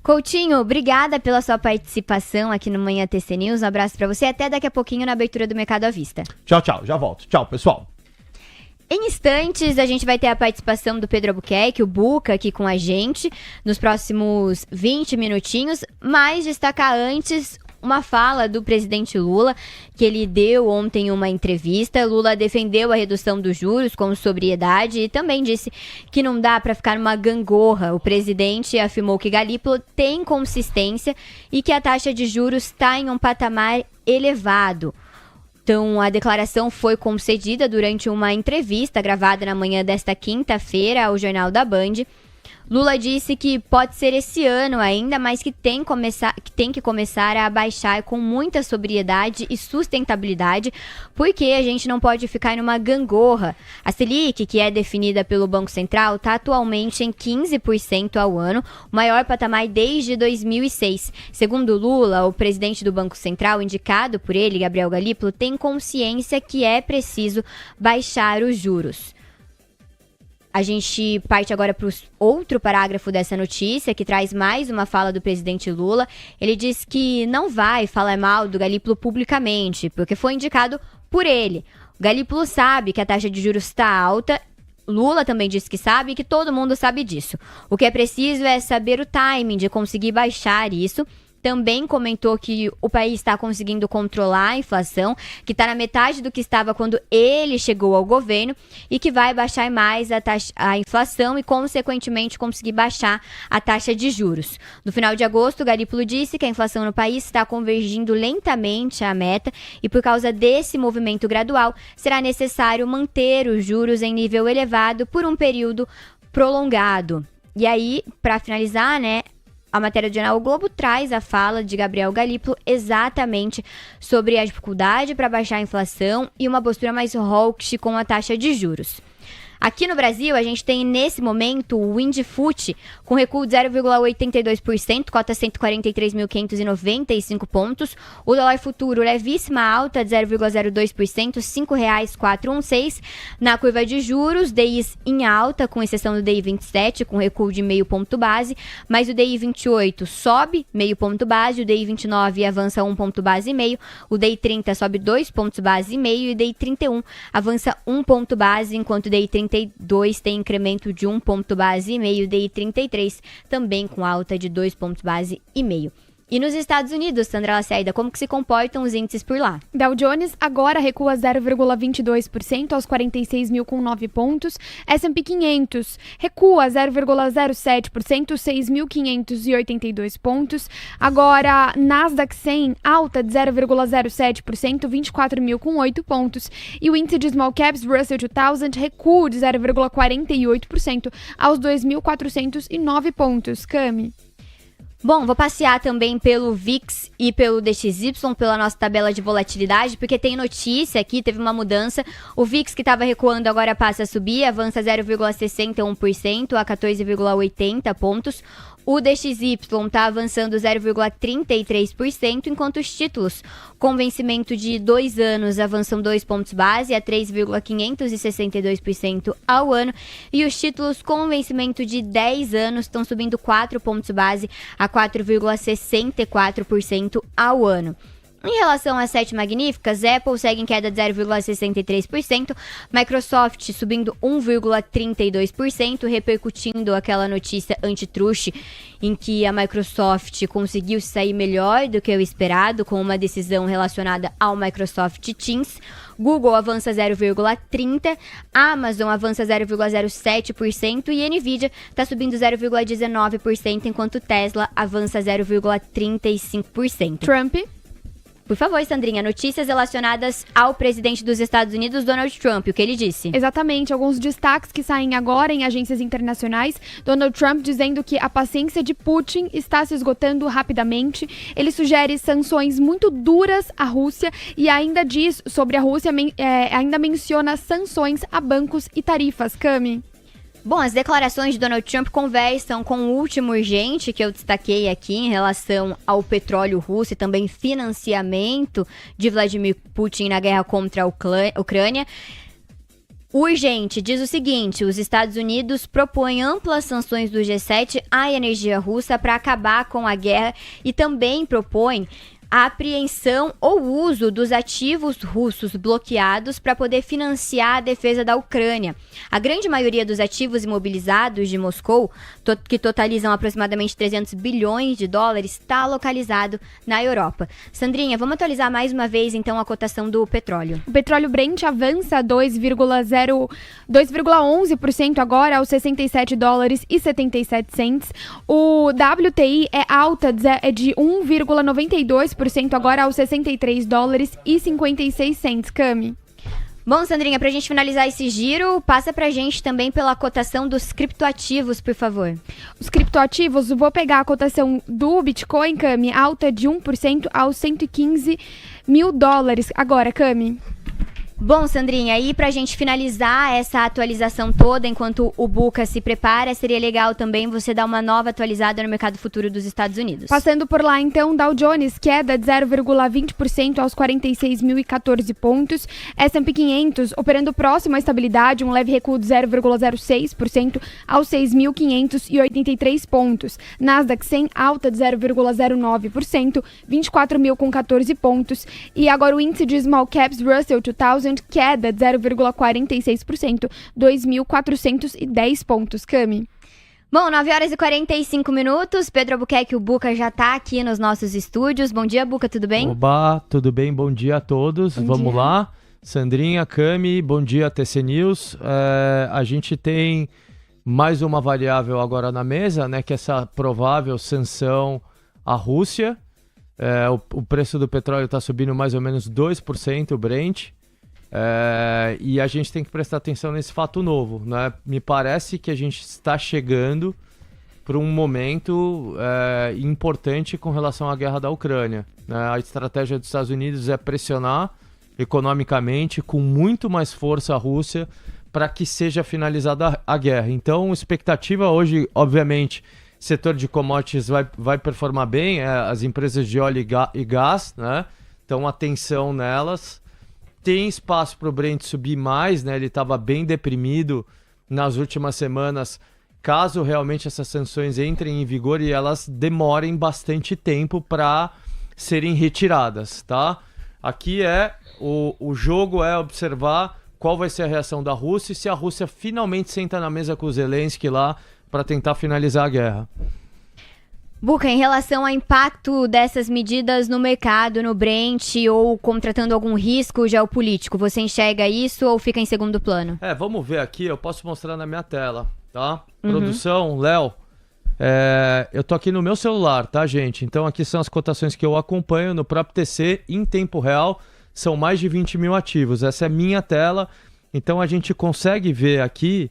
Coutinho, obrigada pela sua participação aqui no Manhã TC News. Um abraço para você, até daqui a pouquinho na abertura do Mercado à Vista. Tchau, já volto. Tchau, pessoal. Em instantes, a gente vai ter a participação do Pedro Albuquerque, o Buca, aqui com a gente, nos próximos 20 minutinhos, mas destacar antes uma fala do presidente Lula, que ele deu ontem uma entrevista. Lula defendeu a redução dos juros com sobriedade e também disse que não dá para ficar numa gangorra. O presidente afirmou que Galípolo tem consistência e que a taxa de juros está em um patamar elevado. Então, a declaração foi concedida durante uma entrevista gravada na manhã desta quinta-feira ao Jornal da Band. Lula disse que pode ser esse ano ainda, mas que tem que começar a baixar com muita sobriedade e sustentabilidade, porque a gente não pode ficar numa gangorra. A Selic, que é definida pelo Banco Central, está atualmente em 15% ao ano, o maior patamar desde 2006. Segundo Lula, o presidente do Banco Central, indicado por ele, Gabriel Galípolo, tem consciência que é preciso baixar os juros. A gente parte agora para o outro parágrafo dessa notícia, que traz mais uma fala do presidente Lula. Ele diz que não vai falar mal do Galípolo publicamente, porque foi indicado por ele. O Galípolo sabe que a taxa de juros está alta. Lula também disse que sabe e que todo mundo sabe disso. O que é preciso é saber o timing de conseguir baixar isso. Também comentou que o país está conseguindo controlar a inflação, que está na metade do que estava quando ele chegou ao governo e que vai baixar mais a inflação e, consequentemente, conseguir baixar a taxa de juros. No final de agosto, Galípolo disse que a inflação no país está convergindo lentamente à meta e, por causa desse movimento gradual, será necessário manter os juros em nível elevado por um período prolongado. E aí, para finalizar, a matéria do jornal O Globo traz a fala de Gabriel Galípolo exatamente sobre a dificuldade para baixar a inflação e uma postura mais hawkish com a taxa de juros. Aqui no Brasil, a gente tem nesse momento o Indifut com recuo de 0,82%, cota 143.595 pontos. O dólar futuro, levíssima alta de 0,02%, R$ 5,416. Na curva de juros, DIs em alta, com exceção do DI 27, com recuo de meio ponto base, mas o DI 28 sobe meio ponto base, o DI 29 avança 1 ponto base e meio, o DI 30 sobe 2 pontos base e meio e o DI 31 avança 1 ponto base, enquanto o DI 32 tem incremento de 1 ponto base e meio, o DI 33 também com alta de 2 pontos base e meio. E nos Estados Unidos, Sandra Lacerda, como que se comportam os índices por lá? Dow Jones agora recua 0,22% aos 46.009 pontos. S&P 500 recua 0,07%, 6.582 pontos. Agora, Nasdaq 100 alta de 0,07%, 24.008 pontos. E o índice de Small Caps Russell 2000 recua de 0,48% aos 2.409 pontos. Cami. Bom, vou passear também pelo VIX e pelo DXY, pela nossa tabela de volatilidade, porque tem notícia aqui, teve uma mudança. O VIX, que estava recuando, agora passa a subir, avança 0,61% a 14,80 pontos. O DXY está avançando 0,33%, enquanto os títulos com vencimento de 2 anos avançam 2 pontos base a 3,562% ao ano. E os títulos com vencimento de 10 anos estão subindo 4 pontos base a 4,64% ao ano. Em relação às 7 magníficas, Apple segue em queda de 0,63%, Microsoft subindo 1,32%, repercutindo aquela notícia antitruste em que a Microsoft conseguiu sair melhor do que o esperado com uma decisão relacionada ao Microsoft Teams. Google avança 0,30%, Amazon avança 0,07% e Nvidia está subindo 0,19%, enquanto Tesla avança 0,35%. Trump. Por favor, Sandrinha, notícias relacionadas ao presidente dos Estados Unidos, Donald Trump, o que ele disse? Exatamente, alguns destaques que saem agora em agências internacionais. Donald Trump dizendo que a paciência de Putin está se esgotando rapidamente. Ele sugere sanções muito duras à Rússia e ainda diz sobre a Rússia, ainda menciona sanções a bancos e tarifas. Cami. Bom, as declarações de Donald Trump conversam com o último urgente que eu destaquei aqui em relação ao petróleo russo e também financiamento de Vladimir Putin na guerra contra a Ucrânia. O urgente diz o seguinte: os Estados Unidos propõem amplas sanções do G7 à energia russa para acabar com a guerra e também propõem a apreensão ou uso dos ativos russos bloqueados para poder financiar a defesa da Ucrânia. A grande maioria dos ativos imobilizados de Moscou, que totalizam aproximadamente 300 bilhões de dólares, está localizado na Europa. Sandrinha, vamos atualizar mais uma vez então a cotação do petróleo. O petróleo Brent avança 2,11% agora aos $67,77. O WTI é alta de 1,92% agora aos $63,56. Cami. Bom, Sandrinha, pra gente finalizar esse giro, passa pra gente também pela cotação dos criptoativos, por favor. Os criptoativos, vou pegar a cotação do Bitcoin, Cami, alta de 1% aos $115 mil. Agora, Cami. Bom, Sandrinha, aí pra gente finalizar essa atualização toda, enquanto o Buca se prepara, seria legal também você dar uma nova atualizada no mercado futuro dos Estados Unidos. Passando por lá, então, Dow Jones, queda de 0,20% aos 46.014 pontos. S&P 500, operando próximo à estabilidade, um leve recuo de 0,06% aos 6.583 pontos. Nasdaq 100, alta de 0,09%, 24.014 pontos. E agora o índice de Small Caps Russell 2000, queda de 0,46%, 2.410 pontos. Cami. Bom, 9h45, Pedro Albuquerque, o Buca já tá aqui nos nossos estúdios. Bom dia, Buca, tudo bem? Oba, tudo bem? Bom dia a todos. Vamos lá. Sandrinha, Cami, bom dia, TC News. A gente tem mais uma variável agora na mesa, né, que é essa provável sanção à Rússia. O preço do petróleo está subindo mais ou menos 2%, o Brent. E a gente tem que prestar atenção nesse fato novo, né? Me parece que a gente está chegando para um momento importante com relação à guerra da Ucrânia, né? A estratégia dos Estados Unidos é pressionar economicamente com muito mais força a Rússia para que seja finalizada a guerra. Então, expectativa hoje, obviamente, setor de commodities vai performar bem, as empresas de óleo e gás, né? Então, atenção nelas. Tem espaço para o Brent subir mais, né? Ele estava bem deprimido nas últimas semanas, caso realmente essas sanções entrem em vigor e elas demorem bastante tempo para serem retiradas, tá? Aqui o jogo é observar qual vai ser a reação da Rússia e se a Rússia finalmente senta na mesa com o Zelensky lá para tentar finalizar a guerra. Buca, em relação ao impacto dessas medidas no mercado, no Brent, ou contratando algum risco geopolítico, você enxerga isso ou fica em segundo plano? Vamos ver aqui, eu posso mostrar na minha tela, tá? Produção, Léo, eu tô aqui no meu celular, tá, gente? Então aqui são as cotações que eu acompanho no próprio TC em tempo real, são mais de 20 mil ativos, essa é minha tela, então a gente consegue ver aqui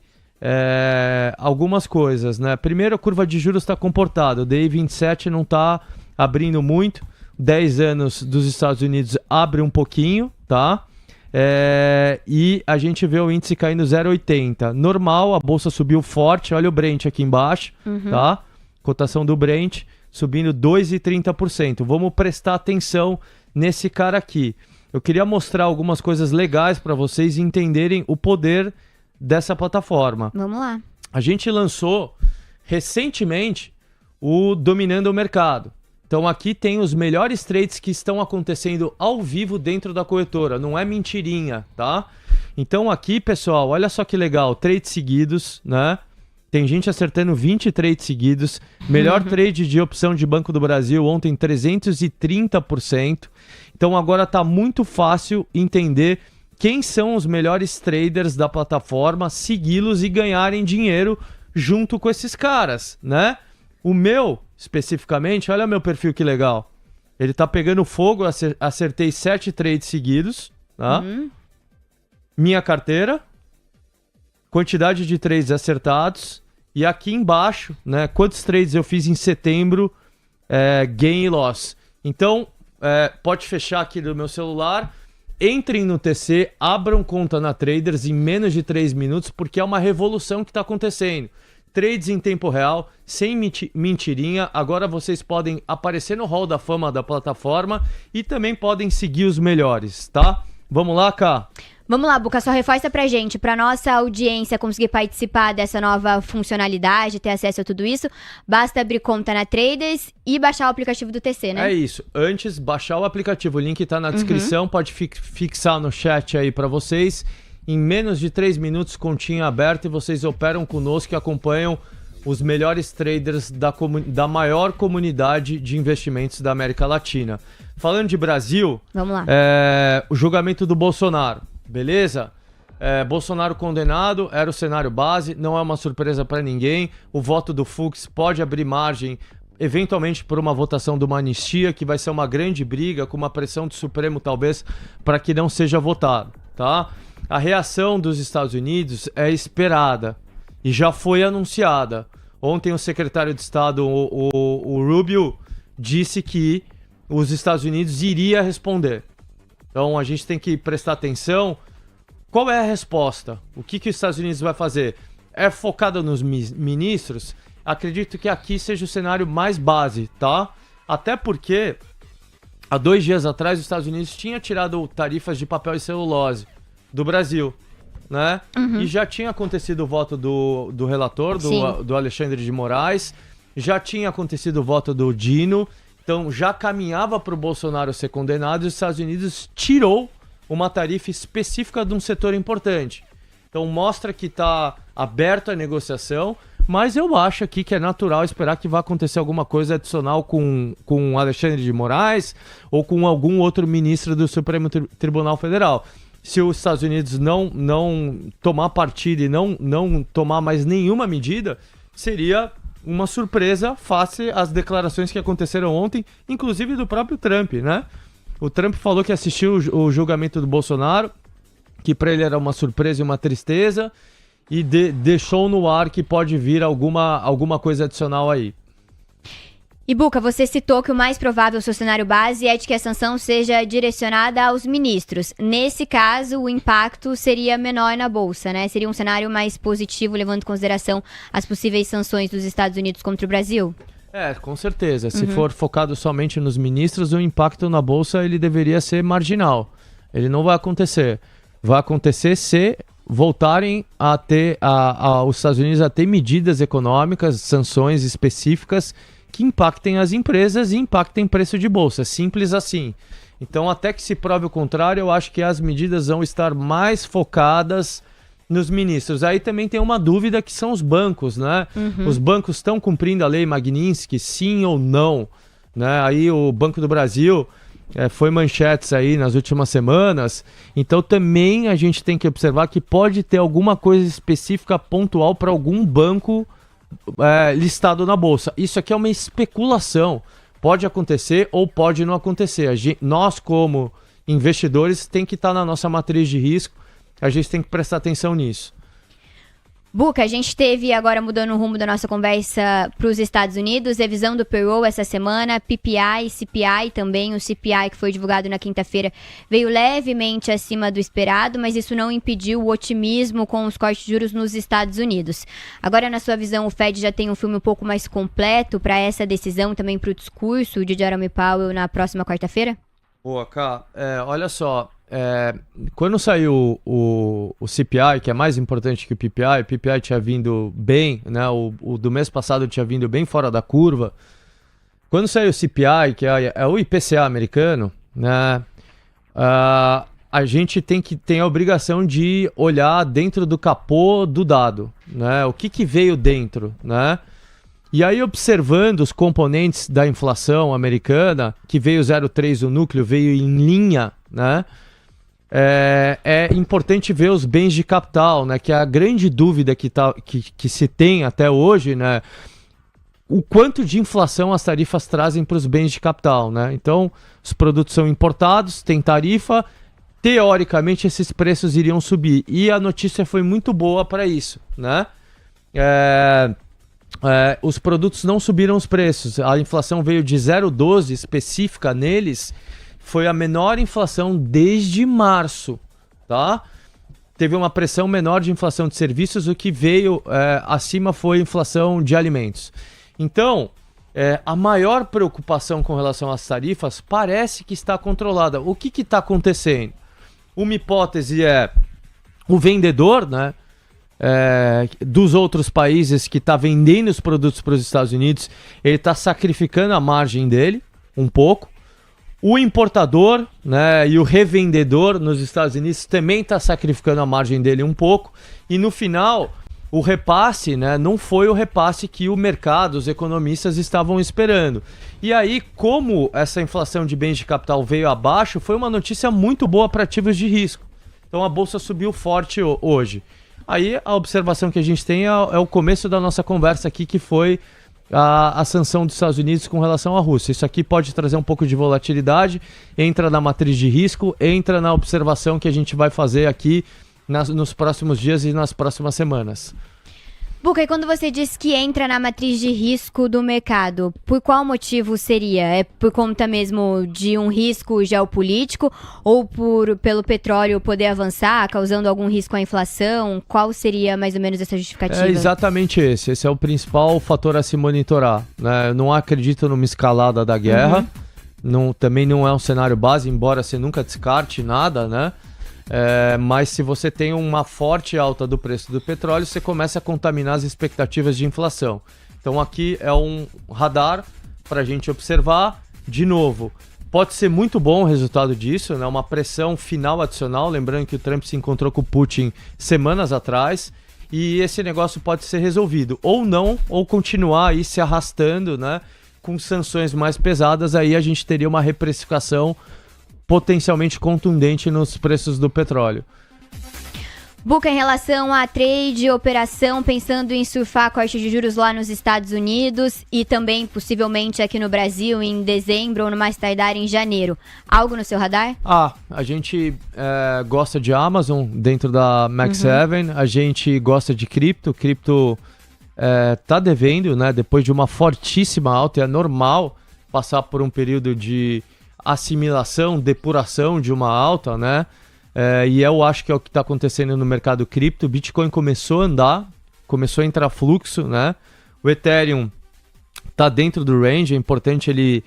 algumas coisas, né? Primeiro, a curva de juros está comportada, o DI 27 não está abrindo muito, 10 anos dos Estados Unidos abre um pouquinho, tá? E a gente vê o índice caindo 0,80. Normal, a bolsa subiu forte, olha o Brent aqui embaixo, tá? Cotação do Brent subindo 2,30%. Vamos prestar atenção nesse cara aqui. Eu queria mostrar algumas coisas legais para vocês entenderem o poder dessa plataforma. Vamos lá. A gente lançou recentemente o Dominando o Mercado. Então aqui tem os melhores trades que estão acontecendo ao vivo dentro da corretora, não é mentirinha, tá? Então aqui, pessoal, olha só que legal, trades seguidos, né? Tem gente acertando 20 trades seguidos. Melhor trade de opção de Banco do Brasil ontem, 330%. Então agora tá muito fácil entender quem são os melhores traders da plataforma, segui-los e ganharem dinheiro junto com esses caras, né? O meu, especificamente, olha meu perfil que legal. Ele tá pegando fogo, acertei 7 trades seguidos, tá? Minha carteira, quantidade de trades acertados, e aqui embaixo, né, quantos trades eu fiz em setembro, gain e loss. Então, pode fechar aqui do meu celular. Entrem no TC, abram conta na Traders em menos de 3 minutos, porque é uma revolução que está acontecendo. Trades em tempo real, sem mentirinha. Agora vocês podem aparecer no hall da fama da plataforma e também podem seguir os melhores, tá? Vamos lá, Ká? Vamos lá, Buca, só reforça pra gente, pra nossa audiência conseguir participar dessa nova funcionalidade, ter acesso a tudo isso, basta abrir conta na Traders e baixar o aplicativo do TC, né? É isso. Antes, baixar o aplicativo, o link tá na descrição, pode fixar no chat aí pra vocês. Em menos de 3 minutos, continha aberta, e vocês operam conosco e acompanham os melhores traders da maior comunidade de investimentos da América Latina. Falando de Brasil, vamos lá. O julgamento do Bolsonaro. Beleza? Bolsonaro condenado, era o cenário base, não é uma surpresa para ninguém. O voto do Fux pode abrir margem, eventualmente, por uma votação de uma anistia, que vai ser uma grande briga, com uma pressão do Supremo, talvez, para que não seja votado, tá? A reação dos Estados Unidos é esperada e já foi anunciada. Ontem o secretário de Estado, o Rubio, disse que os Estados Unidos iria responder. Então a gente tem que prestar atenção. Qual é a resposta? O que os Estados Unidos vai fazer? É focado nos ministros? Acredito que aqui seja o cenário mais base, tá? Até porque há 2 dias atrás os Estados Unidos tinha tirado tarifas de papel e celulose do Brasil, né? E já tinha acontecido o voto do relator, do Alexandre de Moraes, já tinha acontecido o voto do Dino. Então já caminhava para o Bolsonaro ser condenado e os Estados Unidos tirou uma tarifa específica de um setor importante. Então mostra que está aberto a negociação, mas eu acho aqui que é natural esperar que vai acontecer alguma coisa adicional com Alexandre de Moraes ou com algum outro ministro do Supremo Tribunal Federal. Se os Estados Unidos não tomar partido e não tomar mais nenhuma medida, seria uma surpresa face às declarações que aconteceram ontem, inclusive do próprio Trump, né? O Trump falou que assistiu o julgamento do Bolsonaro, que para ele era uma surpresa e uma tristeza, e deixou no ar que pode vir alguma coisa adicional aí. E Buca, você citou que o mais provável seu cenário base é de que a sanção seja direcionada aos ministros. Nesse caso, o impacto seria menor na Bolsa, né? Seria um cenário mais positivo, levando em consideração as possíveis sanções dos Estados Unidos contra o Brasil? Com certeza. Se for focado somente nos ministros, o impacto na Bolsa ele deveria ser marginal. Ele não vai acontecer. Vai acontecer se voltarem a ter os Estados Unidos a ter medidas econômicas, sanções específicas que impactem as empresas e impactem preço de bolsa. Simples assim. Então, até que se prove o contrário, eu acho que as medidas vão estar mais focadas nos ministros. Aí também tem uma dúvida que são os bancos, né? Os bancos estão cumprindo a lei Magnitsky, sim ou não? Né? Aí o Banco do Brasil foi manchetes aí nas últimas semanas. Então também a gente tem que observar que pode ter alguma coisa específica pontual para algum banco listado na Bolsa. Isso aqui é uma especulação. Pode acontecer ou pode não acontecer. Nós, como investidores, tem que estar na nossa matriz de risco. A gente tem que prestar atenção nisso. Buca, a gente teve, agora mudando o rumo da nossa conversa para os Estados Unidos, revisão do payroll essa semana, PPI, CPI também. O CPI, que foi divulgado na quinta-feira, veio levemente acima do esperado, mas isso não impediu o otimismo com os cortes de juros nos Estados Unidos. Agora, na sua visão, o Fed já tem um filme um pouco mais completo para essa decisão, também para o discurso de Jerome Powell na próxima quarta-feira? Boa, Cá. Olha só. Quando saiu o CPI, que é mais importante que o PPI tinha vindo bem, né? O do mês passado tinha vindo bem fora da curva. Quando saiu o CPI, que é o IPCA americano, né? A gente tem a obrigação de olhar dentro do capô do dado, né? O que veio dentro, né? E aí, observando os componentes da inflação americana, que veio 0,3, o núcleo veio em linha, né? É importante ver os bens de capital, né? Que é a grande dúvida que se tem até hoje, né? O quanto de inflação as tarifas trazem para os bens de capital, né? Então, os produtos são importados, tem tarifa, teoricamente esses preços iriam subir. E a notícia foi muito boa para isso, né? Os produtos não subiram os preços, a inflação veio de 0,12 específica neles, foi a menor inflação desde março, tá? Teve uma pressão menor de inflação de serviços, o que veio acima foi inflação de alimentos. Então, a maior preocupação com relação às tarifas parece que está controlada. O que está acontecendo? Uma hipótese é o vendedor, né? Dos outros países que está vendendo os produtos para os Estados Unidos, ele está sacrificando a margem dele um pouco. O importador, né, e o revendedor nos Estados Unidos também está sacrificando a margem dele um pouco. E no final, o repasse, né, não foi o repasse que o mercado, os economistas estavam esperando. E aí, como essa inflação de bens de capital veio abaixo, foi uma notícia muito boa para ativos de risco. Então a Bolsa subiu forte hoje. Aí a observação que a gente tem é o começo da nossa conversa aqui, que foi a sanção dos Estados Unidos com relação à Rússia. Isso aqui pode trazer um pouco de volatilidade, entra na matriz de risco, entra na observação que a gente vai fazer aqui nos próximos dias e nas próximas semanas. Buca, e quando você diz que entra na matriz de risco do mercado, por qual motivo seria? É por conta mesmo de um risco geopolítico ou pelo petróleo poder avançar, causando algum risco à inflação? Qual seria mais ou menos essa justificativa? É exatamente esse. Esse é o principal fator a se monitorar, né? Eu não acredito numa escalada da guerra. Também não é um cenário base, embora você nunca descarte nada, né? Mas se você tem uma forte alta do preço do petróleo, você começa a contaminar as expectativas de inflação. Então aqui é um radar para a gente observar. De novo, pode ser muito bom o resultado disso, né? Uma pressão final adicional, lembrando que o Trump se encontrou com o Putin semanas atrás, e esse negócio pode ser resolvido, ou não, ou continuar aí se arrastando, né? Com sanções mais pesadas, aí a gente teria uma reprecificação potencialmente contundente nos preços do petróleo. Buca, em relação a trade, operação, pensando em surfar corte de juros lá nos Estados Unidos e também possivelmente aqui no Brasil em dezembro ou no mais tardar em janeiro. Algo no seu radar? A gente gosta de Amazon dentro da Mag 7, a gente gosta de cripto. Cripto tá devendo, né? Depois de uma fortíssima alta, e é normal passar por um período de assimilação, depuração de uma alta, né? E eu acho que é o que está acontecendo no mercado cripto. O Bitcoin começou a andar, começou a entrar fluxo, né? O Ethereum está dentro do range, é importante ele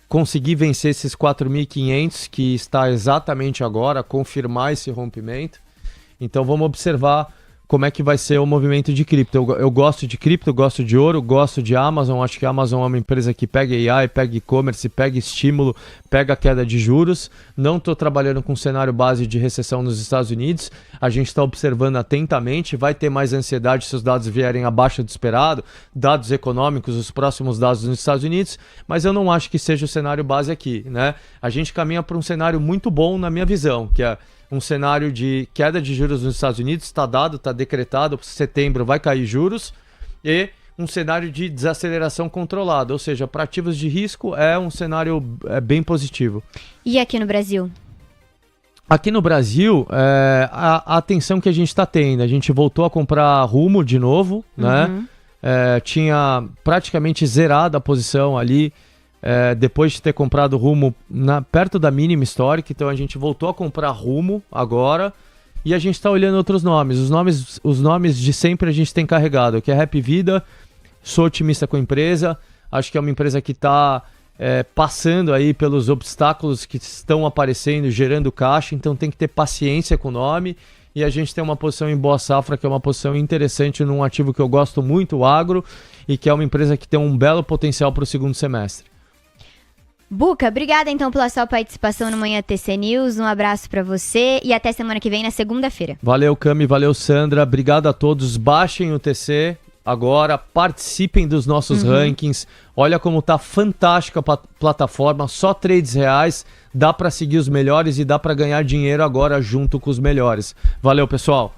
conseguir vencer esses 4.500, que está exatamente agora, confirmar esse rompimento. Então vamos observar como é que vai ser o movimento de cripto. Eu gosto de cripto, gosto de ouro, gosto de Amazon. Acho que a Amazon é uma empresa que pega AI, pega e-commerce, pega estímulo, pega queda de juros. Não estou trabalhando com cenário base de recessão nos Estados Unidos. A gente está observando atentamente. Vai ter mais ansiedade se os dados vierem abaixo do esperado, dados econômicos, os próximos dados nos Estados Unidos. Mas eu não acho que seja o cenário base aqui, né? A gente caminha para um cenário muito bom na minha visão, que é um cenário de queda de juros nos Estados Unidos, está dado, está decretado, setembro vai cair juros, e um cenário de desaceleração controlada, ou seja, para ativos de risco é um cenário bem positivo. E aqui no Brasil? Aqui no Brasil, a atenção que a gente está tendo, a gente voltou a comprar Rumo de novo, né? Tinha praticamente zerado a posição ali, depois de ter comprado Rumo perto da mínima histórica, então a gente voltou a comprar Rumo agora e a gente está olhando outros nomes. Os nomes de sempre a gente tem carregado, que é Rap Vida. Sou otimista com a empresa, acho que é uma empresa que está passando aí pelos obstáculos que estão aparecendo, gerando caixa, então tem que ter paciência com o nome. E a gente tem uma posição em Boa Safra, que é uma posição interessante num ativo que eu gosto muito, o agro, e que é uma empresa que tem um belo potencial para o segundo semestre. Buca, obrigada então pela sua participação no Manhã TC News, um abraço pra você e até semana que vem na segunda-feira. Valeu, Cami, valeu, Sandra, obrigado a todos, baixem o TC agora, participem dos nossos rankings, olha como tá fantástica a plataforma, só trades reais, dá pra seguir os melhores e dá pra ganhar dinheiro agora junto com os melhores. Valeu, pessoal.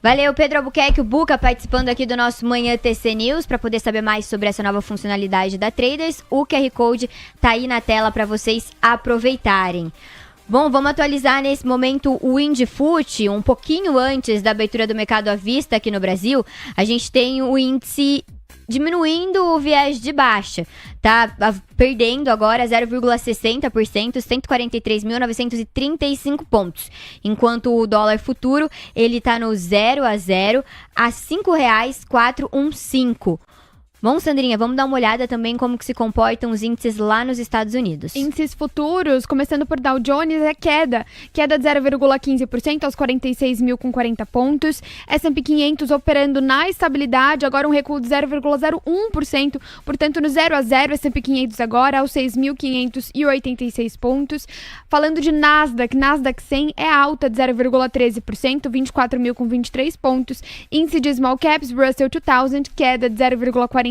Valeu, Pedro Albuquerque, o Buca, participando aqui do nosso Manhã TC News. Para poder saber mais sobre essa nova funcionalidade da Traders, o QR Code tá aí na tela para vocês aproveitarem. Bom, vamos atualizar nesse momento o Indifut, um pouquinho antes da abertura do mercado à vista aqui no Brasil. A gente tem o índice diminuindo o viés de baixa, tá perdendo agora 0,60%, 143.935 pontos, enquanto o dólar futuro, ele tá no 0 a R$ 5,415. Bom, Sandrinha, vamos dar uma olhada também como que se comportam os índices lá nos Estados Unidos. Índices futuros, começando por Dow Jones, queda de 0,15% aos 46.040 pontos. S&P 500 operando na estabilidade, agora um recuo de 0,01%, portanto no 0 a 0, S&P 500 agora aos 6.586 pontos. Falando de Nasdaq 100 é alta de 0,13%, 24.023 pontos. Índice de Small Caps, Russell 2000, queda de 0,41%,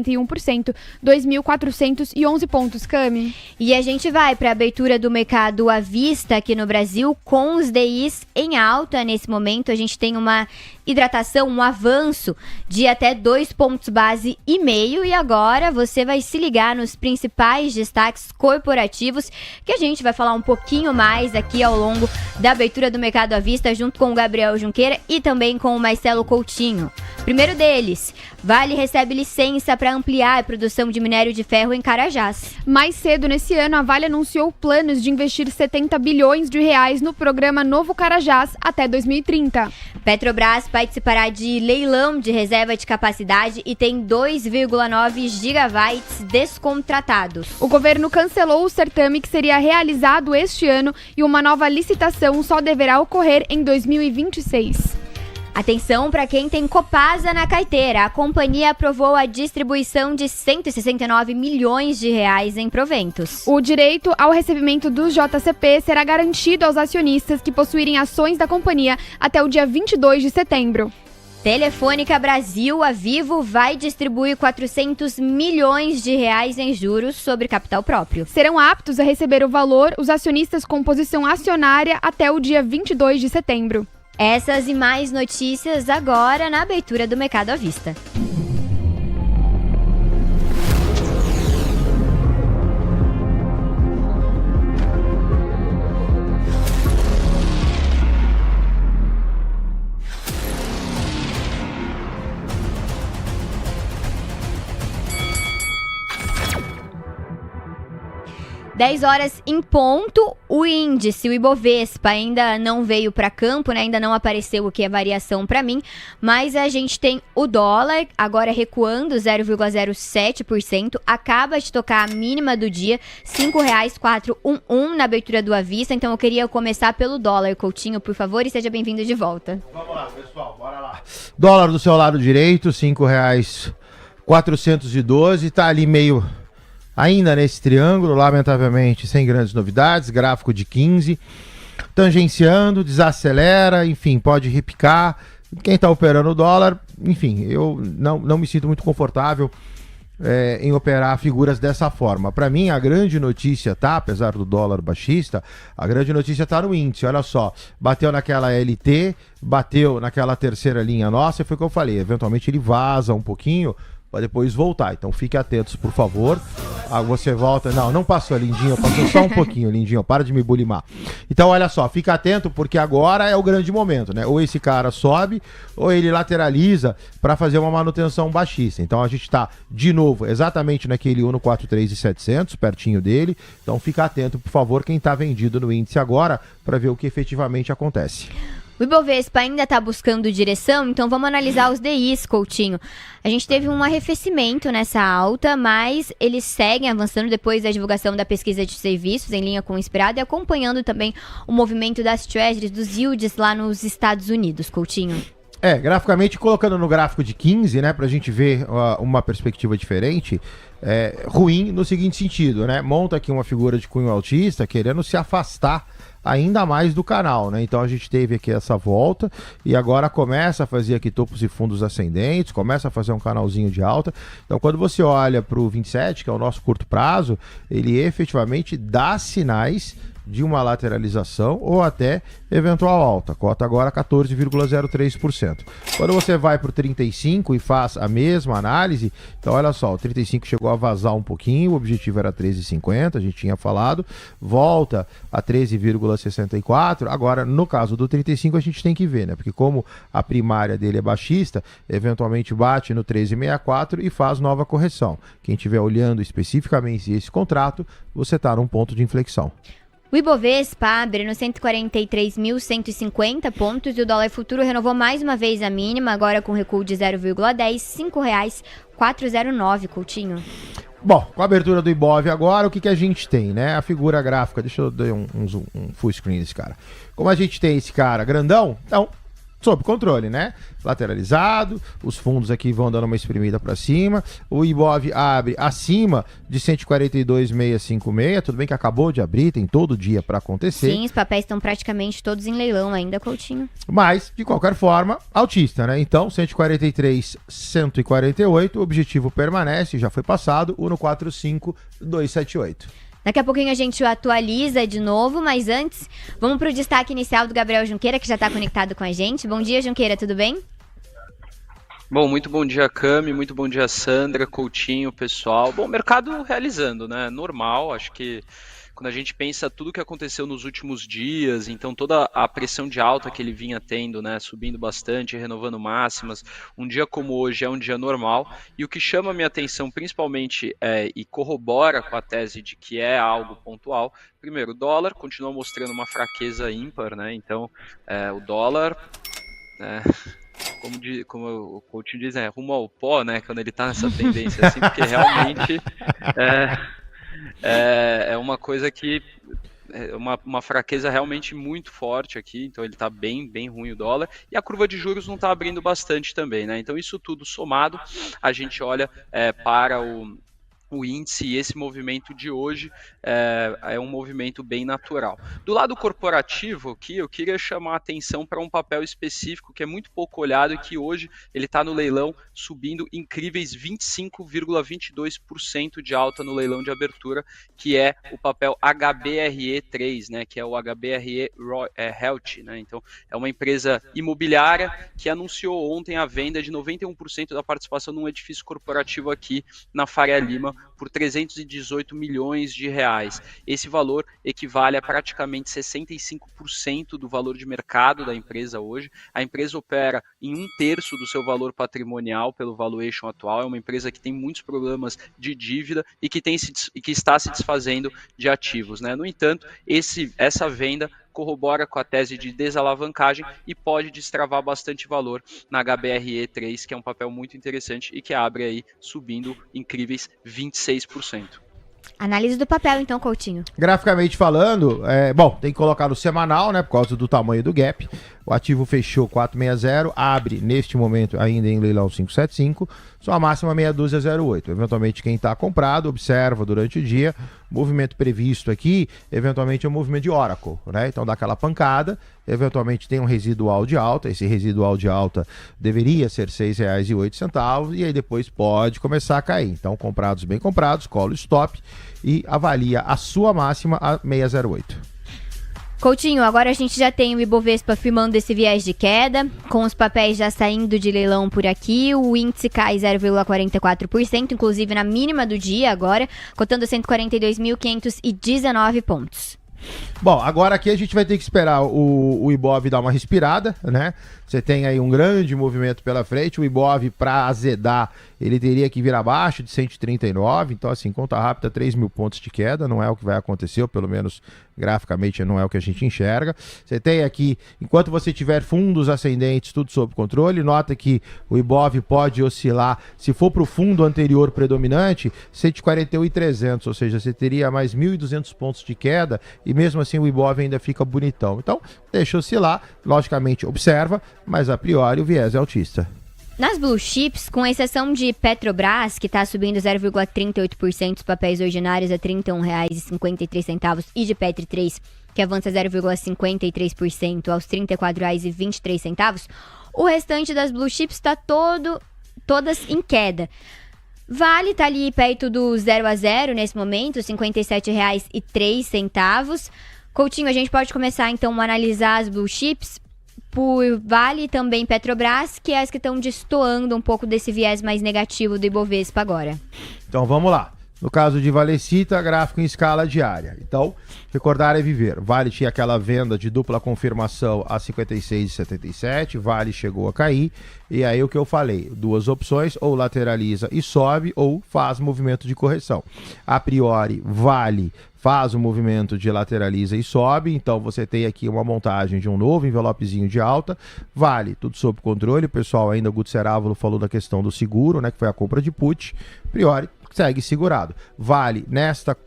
2.411 pontos, Cami. E a gente vai para a abertura do mercado à vista aqui no Brasil com os DIs em alta nesse momento. A gente tem uma hidratação, um avanço de até 2 pontos base e meio. E agora você vai se ligar nos principais destaques corporativos que a gente vai falar um pouquinho mais aqui ao longo da abertura do mercado à vista junto com o Gabriel Junqueira e também com o Marcelo Coutinho. Primeiro deles, Vale recebe licença para ampliar a produção de minério de ferro em Carajás. Mais cedo nesse ano, a Vale anunciou planos de investir 70 bilhões de reais no programa Novo Carajás até 2030. Petrobras participará de leilão de reserva de capacidade e tem 2,9 gigabytes descontratados. O governo cancelou o certame que seria realizado este ano e uma nova licitação só deverá ocorrer em 2026. Atenção para quem tem Copasa na carteira. A companhia aprovou a distribuição de 169 milhões de reais em proventos. O direito ao recebimento do JCP será garantido aos acionistas que possuírem ações da companhia até o dia 22 de setembro. Telefônica Brasil, a Vivo, vai distribuir 400 milhões de reais em juros sobre capital próprio. Serão aptos a receber o valor os acionistas com posição acionária até o dia 22 de setembro. Essas e mais notícias agora na abertura do mercado à vista. 10 horas em ponto, o índice, o Ibovespa, ainda não veio para campo, né? Ainda não apareceu o que é variação para mim, mas a gente tem o dólar agora recuando 0,07%, acaba de tocar a mínima do dia, R$ 5,411 na abertura do à vista, então eu queria começar pelo dólar, Coutinho, por favor, e seja bem-vindo de volta. Vamos lá, pessoal, bora lá. Dólar do seu lado direito, R$ 5,412, tá ali meio... Ainda nesse triângulo, lamentavelmente, sem grandes novidades, gráfico de 15, tangenciando, desacelera, enfim, pode repicar. Quem está operando o dólar, enfim, eu não me sinto muito confortável em operar figuras dessa forma. Para mim, a grande notícia tá, apesar do dólar baixista, a grande notícia tá no índice. Olha só, bateu naquela LT, bateu naquela terceira linha nossa, e foi o que eu falei, eventualmente ele vaza um pouquinho, para depois voltar, então fique atentos, por favor. Você volta, não passou, Lindinho, passou só um pouquinho, Lindinho, para de me bulimar. Então olha só, fica atento, porque agora é o grande momento, né? Ou esse cara sobe, ou ele lateraliza para fazer uma manutenção baixista. Então a gente tá, de novo, exatamente naquele 1,43,700, pertinho dele. Então fica atento, por favor, quem tá vendido no índice agora, para ver o que efetivamente acontece. O Ibovespa ainda está buscando direção, então vamos analisar os DIs, Coutinho. A gente teve um arrefecimento nessa alta, mas eles seguem avançando depois da divulgação da pesquisa de serviços, em linha com o esperado, e acompanhando também o movimento das treasuries, dos yields lá nos Estados Unidos, Coutinho. Graficamente, colocando no gráfico de 15, né, pra gente ver uma perspectiva diferente, ruim no seguinte sentido, né? Monta aqui uma figura de cunho altista, querendo se afastar ainda mais do canal, né? Então a gente teve aqui essa volta e agora começa a fazer aqui topos e fundos ascendentes, começa a fazer um canalzinho de alta. Então quando você olha para o 27, que é o nosso curto prazo, ele efetivamente dá sinais de uma lateralização ou até eventual alta. Cota agora 14,03%. Quando você vai para o 35 e faz a mesma análise, então olha só, o 35 chegou a vazar um pouquinho, o objetivo era 13,50, a gente tinha falado, volta a 13,64. Agora, no caso do 35, a gente tem que ver, né? Porque como a primária dele é baixista, eventualmente bate no 13,64 e faz nova correção. Quem estiver olhando especificamente esse contrato, você está num ponto de inflexão. O Ibovespa abre nos 143.150 pontos e o dólar futuro renovou mais uma vez a mínima, agora com recuo de 0,10, R$ 5,409, Coutinho. Bom, com a abertura do Ibov agora, o que a gente tem, né? A figura gráfica, deixa eu dar um full screen desse cara. Como a gente tem esse cara grandão, então, sob controle, né? Lateralizado, os fundos aqui vão dando uma espremida para cima, o Ibov abre acima de 142,656, tudo bem que acabou de abrir, tem todo dia para acontecer. Sim, os papéis estão praticamente todos em leilão ainda, Coutinho. Mas, de qualquer forma, altista, né? Então, 143,148, o objetivo permanece, já foi passado, 1,45,278. Daqui a pouquinho a gente o atualiza de novo, mas antes, vamos para o destaque inicial do Gabriel Junqueira, que já está conectado com a gente. Bom dia, Junqueira, tudo bem? Bom, muito bom dia, Cami, muito bom dia, Sandra, Coutinho, pessoal. Bom, mercado realizando, né? Normal, acho que quando a gente pensa tudo que aconteceu nos últimos dias, então toda a pressão de alta que ele vinha tendo, né, subindo bastante, renovando máximas, um dia como hoje é um dia normal, e o que chama a minha atenção principalmente e corrobora com a tese de que é algo pontual, primeiro, o dólar continua mostrando uma fraqueza ímpar, né, então o dólar... Como o Coutinho diz, rumo ao pó, né, quando ele tá nessa tendência assim, porque realmente é uma coisa que é uma fraqueza realmente muito forte aqui, então ele está bem ruim o dólar, e a curva de juros não está abrindo bastante também, né? Então isso tudo somado, a gente olha para o índice, e esse movimento de hoje é um movimento bem natural. Do lado corporativo aqui, eu queria chamar a atenção para um papel específico que é muito pouco olhado e que hoje ele está no leilão subindo incríveis 25,22% de alta no leilão de abertura, que é o papel HBRE3, né, que é o HBRE Health, né? Então é uma empresa imobiliária que anunciou ontem a venda de 91% da participação num edifício corporativo aqui na Faria Lima, por 318 milhões de reais. Esse valor equivale a praticamente 65% do valor de mercado da empresa hoje. A empresa opera em 1/3 do seu valor patrimonial pelo valuation atual. É uma empresa que tem muitos problemas de dívida e que está se desfazendo de ativos, né? No entanto, essa venda corrobora com a tese de desalavancagem e pode destravar bastante valor na HBRE3, que é um papel muito interessante e que abre aí subindo incríveis 26%. Análise do papel, então, Coutinho. Graficamente falando, bom, tem que colocar no semanal, né, por causa do tamanho do gap. O ativo fechou 460, abre neste momento ainda em leilão 575, sua máxima 6208. Eventualmente quem está comprado observa durante o dia, movimento previsto aqui, eventualmente é um movimento de Oracle, né? Então dá aquela pancada, eventualmente tem um residual de alta, esse residual de alta deveria ser R$ 6,08 e aí depois pode começar a cair. Então comprados bem comprados, cola o stop e avalia a sua máxima a 608. Coutinho, agora a gente já tem o Ibovespa firmando esse viés de queda, com os papéis já saindo de leilão por aqui, o índice cai 0,44%, inclusive na mínima do dia agora, cotando 142.519 pontos. Bom, agora aqui a gente vai ter que esperar o Ibov dar uma respirada, né? Você tem aí um grande movimento pela frente, o Ibov para azedar, ele teria que vir abaixo de 139, então assim, conta rápida, 3.000 pontos de queda, não é o que vai acontecer, ou pelo menos graficamente não é o que a gente enxerga. Você tem aqui, enquanto você tiver fundos ascendentes, tudo sob controle, nota que o Ibov pode oscilar, se for para o fundo anterior predominante, 141.300, ou seja, você teria mais 1.200 pontos de queda, e mesmo assim o Ibov ainda fica bonitão. Então, deixa oscilar, logicamente observa, mas a priori o viés é altista. Nas blue chips, com exceção de Petrobras, que está subindo 0,38%, os papéis ordinários a R$ 31,53, e de Petri 3, que avança 0,53% aos R$ 34,23, o restante das blue chips está todas em queda. Vale tá ali perto do 0 a 0 nesse momento, R$ 57,03. Coutinho, a gente pode começar então a analisar as blue chips por Vale e também Petrobras, que é as que estão destoando um pouco desse viés mais negativo do Ibovespa agora. Então vamos lá. No caso de Valecita, gráfico em escala diária. Então, recordar é viver. Vale tinha aquela venda de dupla confirmação a 56,77. Vale chegou a cair. E aí o que eu falei, duas opções, ou lateraliza e sobe, ou faz movimento de correção. A priori, Vale faz o movimento de lateraliza e sobe, então você tem aqui uma montagem de um novo envelopezinho de alta. Vale, tudo sob controle. O pessoal ainda, o Guto Cerávulo falou da questão do seguro, né, que foi a compra de put. A priori, segue segurado. Vale, nesta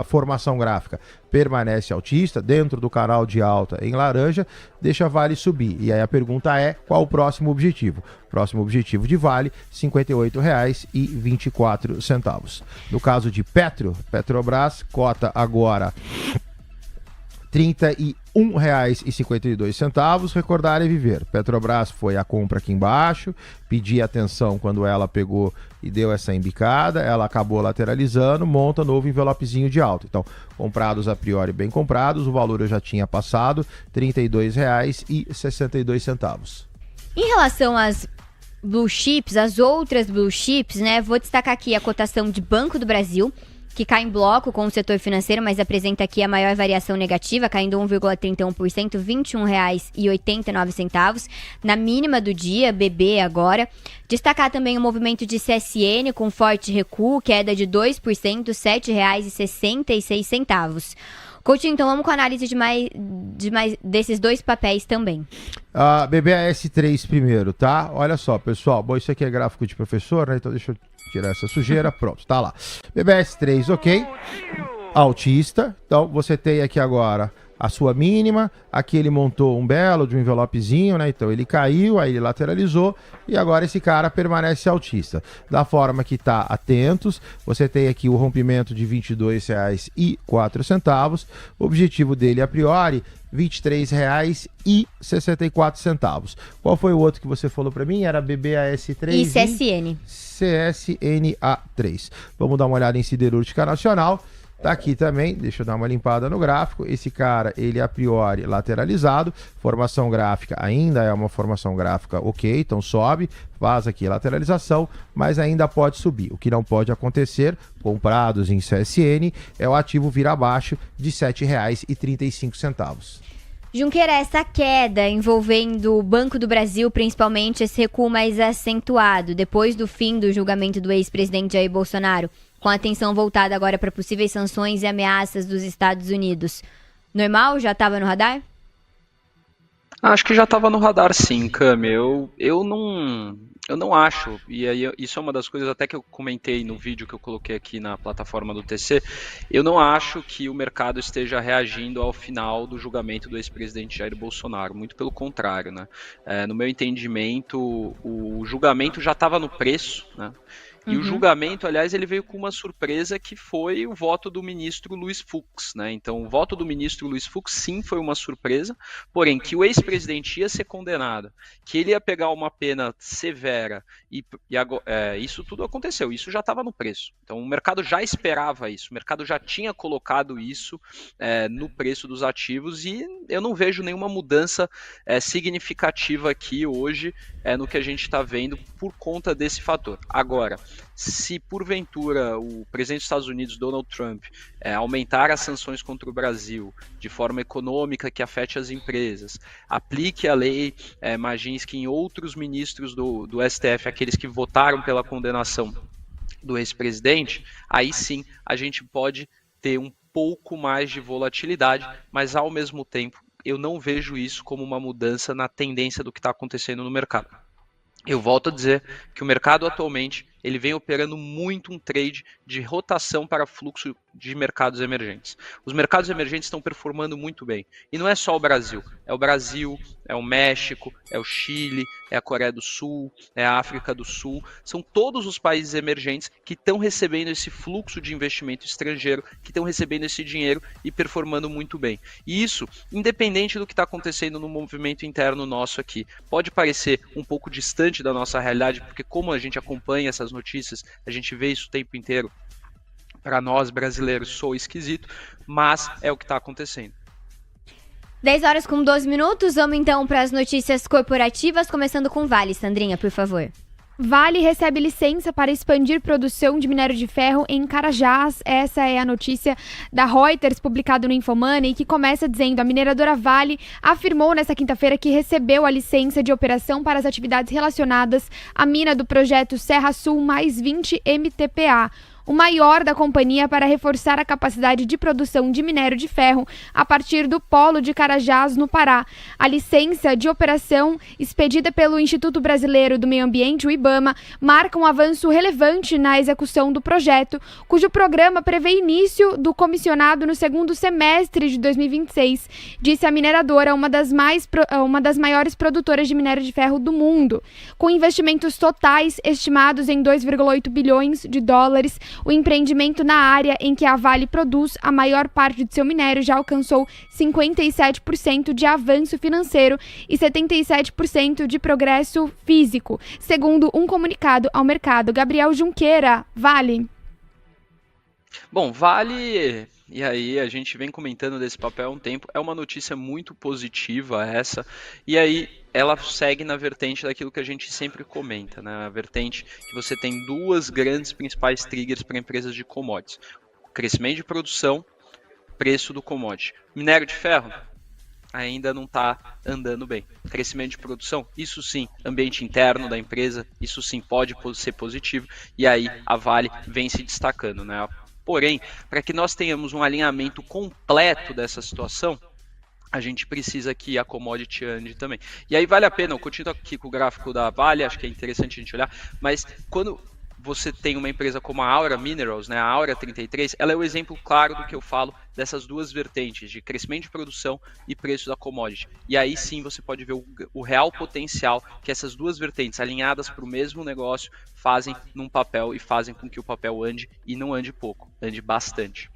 formação gráfica, permanece altista, dentro do canal de alta em laranja, deixa Vale subir. E aí a pergunta é, qual o próximo objetivo? O próximo objetivo de Vale, R$ 58,24. No caso de Petrobras, cota agora R$ 31,52. Recordar é viver. Petrobras foi a compra aqui embaixo, pedi atenção quando ela pegou e deu essa embicada, ela acabou lateralizando, monta novo envelopezinho de alta. Então, comprados a priori bem comprados, o valor eu já tinha passado, R$ 32,62. Em relação às blue chips, as outras blue chips, né, vou destacar aqui a cotação de Banco do Brasil, que cai em bloco com o setor financeiro, mas apresenta aqui a maior variação negativa, caindo 1,31%, R$ 21,89. Na mínima do dia, BB agora. Destacar também o movimento de CSN com forte recuo, queda de 2%, R$ 7,66. Coutinho, então vamos com a análise de mais desses dois papéis também. BBAS3 primeiro, tá? Olha só, pessoal. Bom, isso aqui é gráfico de professor, né? Então deixa eu tirar essa sujeira. Pronto, tá lá. BBAS3, ok. Altista. Então você tem aqui agora a sua mínima. Aqui ele montou um belo de um envelopezinho, né? Então ele caiu, aí ele lateralizou e agora esse cara permanece altista. Da forma que tá, atentos. Você tem aqui o rompimento de R$ 22,04. O objetivo dele, a priori, R$ 23,64. Qual foi o outro que você falou para mim? Era BBAS3 e CSN. CSNA3. Vamos dar uma olhada em siderúrgica nacional. Tá aqui também, deixa eu dar uma limpada no gráfico. Esse cara, ele a priori lateralizado, formação gráfica ainda é uma formação gráfica ok, então sobe, faz aqui lateralização, mas ainda pode subir. O que não pode acontecer, comprados em CSN, é o ativo vir abaixo de R$ 7,35. Junqueira, essa queda envolvendo o Banco do Brasil, principalmente esse recuo mais acentuado, depois do fim do julgamento do ex-presidente Jair Bolsonaro, com a atenção voltada agora para possíveis sanções e ameaças dos Estados Unidos. Normal? Já estava no radar? Acho que já estava no radar sim, Cami. Eu não acho, e aí isso é uma das coisas até que eu comentei no vídeo que eu coloquei aqui na plataforma do TC, eu não acho que o mercado esteja reagindo ao final do julgamento do ex-presidente Jair Bolsonaro, muito pelo contrário, né? No meu entendimento, o julgamento já estava no preço, né? E o julgamento, aliás, ele veio com uma surpresa que foi o voto do ministro Luiz Fux, né? Então, o voto do ministro Luiz Fux, sim, foi uma surpresa, porém, que o ex-presidente ia ser condenado, que ele ia pegar uma pena severa, isso tudo aconteceu, isso já estava no preço. Então, o mercado já esperava isso, o mercado já tinha colocado isso no preço dos ativos e eu não vejo nenhuma mudança significativa aqui hoje no que a gente está vendo por conta desse fator. Agora, se porventura o presidente dos Estados Unidos, Donald Trump, aumentar as sanções contra o Brasil de forma econômica que afete as empresas, aplique a lei Maginski em outros ministros do STF, aqueles que votaram pela condenação do ex-presidente, aí sim a gente pode ter um pouco mais de volatilidade, mas ao mesmo tempo eu não vejo isso como uma mudança na tendência do que está acontecendo no mercado. Eu volto a dizer que o mercado atualmente ele vem operando muito um trade de rotação para fluxo de mercados emergentes. Os mercados emergentes estão performando muito bem. E não é só o Brasil, é o México, é o Chile, é a Coreia do Sul, é a África do Sul. São todos os países emergentes que estão recebendo esse fluxo de investimento estrangeiro, que estão recebendo esse dinheiro e performando muito bem. E isso, independente do que está acontecendo no movimento interno nosso aqui, pode parecer um pouco distante da nossa realidade, porque como a gente acompanha essas notícias, a gente vê isso o tempo inteiro, para nós brasileiros soa esquisito, mas é o que está acontecendo. 10h com 12 minutos, vamos então para as notícias corporativas, começando com Vale. Sandrinha, por favor. Vale recebe licença para expandir produção de minério de ferro em Carajás. Essa é a notícia da Reuters, publicada no Infomoney, que começa dizendo: a mineradora Vale afirmou nesta quinta-feira que recebeu a licença de operação para as atividades relacionadas à mina do projeto Serra Sul mais 20 MTPA, o maior da companhia, para reforçar a capacidade de produção de minério de ferro a partir do polo de Carajás, no Pará. A licença de operação, expedida pelo Instituto Brasileiro do Meio Ambiente, o IBAMA, marca um avanço relevante na execução do projeto, cujo programa prevê início do comissionado no segundo semestre de 2026, disse a mineradora, uma das maiores produtoras de minério de ferro do mundo. Com investimentos totais estimados em 2,8 bilhões de dólares, o empreendimento na área em que a Vale produz a maior parte de seu minério já alcançou 57% de avanço financeiro e 77% de progresso físico, segundo um comunicado ao mercado. Gabriel Junqueira, Vale. Bom, Vale, e aí a gente vem comentando desse papel há um tempo, é uma notícia muito positiva essa, e aí ela segue na vertente daquilo que a gente sempre comenta, né? A vertente que você tem duas grandes principais triggers para empresas de commodities: crescimento de produção, preço do commodity. Minério de ferro ainda não está andando bem. Crescimento de produção, isso sim, ambiente interno da empresa, isso sim pode ser positivo, e aí a Vale vem se destacando, né? Porém, para que nós tenhamos um alinhamento completo dessa situação, a gente precisa que a commodity ande também. E aí vale a pena, eu continuo aqui com o gráfico da Vale, acho que é interessante a gente olhar, mas quando você tem uma empresa como a Aura Minerals, né, a Aura 33, ela é o exemplo claro do que eu falo dessas duas vertentes, de crescimento de produção e preço da commodity. E aí sim você pode ver o real potencial que essas duas vertentes, alinhadas para o mesmo negócio, fazem num papel e fazem com que o papel ande, e não ande pouco, ande bastante.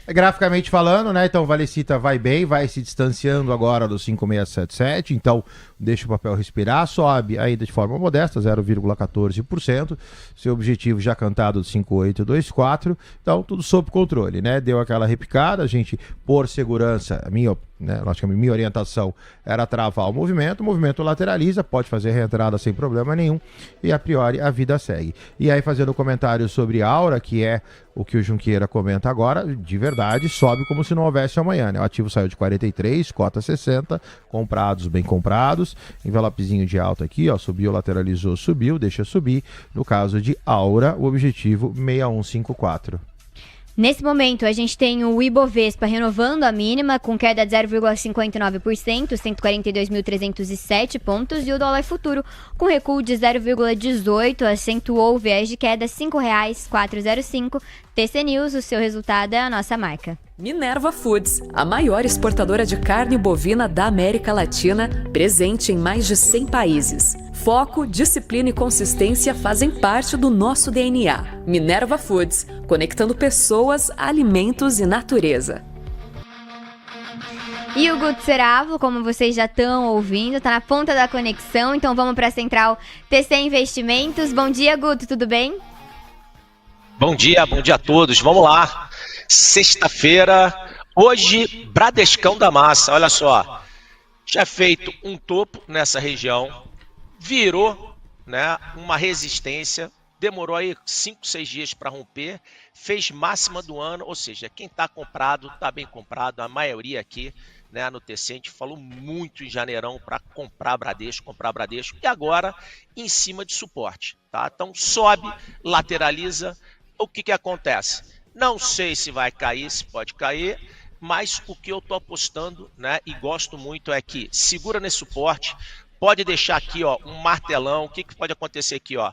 Graficamente falando, né? Então o Valecita vai bem, vai se distanciando agora do 5,677. Então deixa o papel respirar, sobe ainda de forma modesta, 0,14%. Seu objetivo já cantado de 5,824. Então tudo sob controle, né? Deu aquela repicada, a gente, por segurança, logicamente, minha orientação era travar o movimento lateraliza, pode fazer reentrada sem problema nenhum e a priori a vida segue. E aí fazendo comentário sobre Aura, que é o que o Junqueira comenta agora, de verdade, sobe como se não houvesse amanhã, né? O ativo saiu de 43, cota 60, comprados, bem comprados, envelopezinho de alta aqui, ó, subiu, lateralizou, subiu, deixa subir. No caso de Aura, o objetivo 6154. Nesse momento, a gente tem o Ibovespa renovando a mínima, com queda de 0,59%, 142.307 pontos, e o dólar futuro com recuo de 0,18%, acentuou o viés de queda, R$ 5,405. TC News, o seu resultado é a nossa marca. Minerva Foods, a maior exportadora de carne bovina da América Latina, presente em mais de 100 países. Foco, disciplina e consistência fazem parte do nosso DNA. Minerva Foods, conectando pessoas, alimentos e natureza. E o Guto Seravo, como vocês já estão ouvindo, está na ponta da conexão, então vamos para a Central TC Investimentos. Bom dia, Guto, tudo bem? Bom dia a todos. Vamos lá. Sexta-feira, hoje, Bradescão da Massa. Olha só, tinha feito um topo nessa região, virou, né, uma resistência, demorou aí 5, 6 dias para romper, fez máxima do ano, ou seja, quem está comprado, está bem comprado, a maioria aqui, né, no TC, a gente falou muito em janeirão para comprar Bradesco, e agora em cima de suporte, tá? Então sobe, lateraliza, o que acontece? Não sei se vai cair, se pode cair, mas o que eu estou apostando, né, e gosto muito é que segura nesse suporte, pode deixar aqui, ó, um martelão. O que pode acontecer aqui, ó?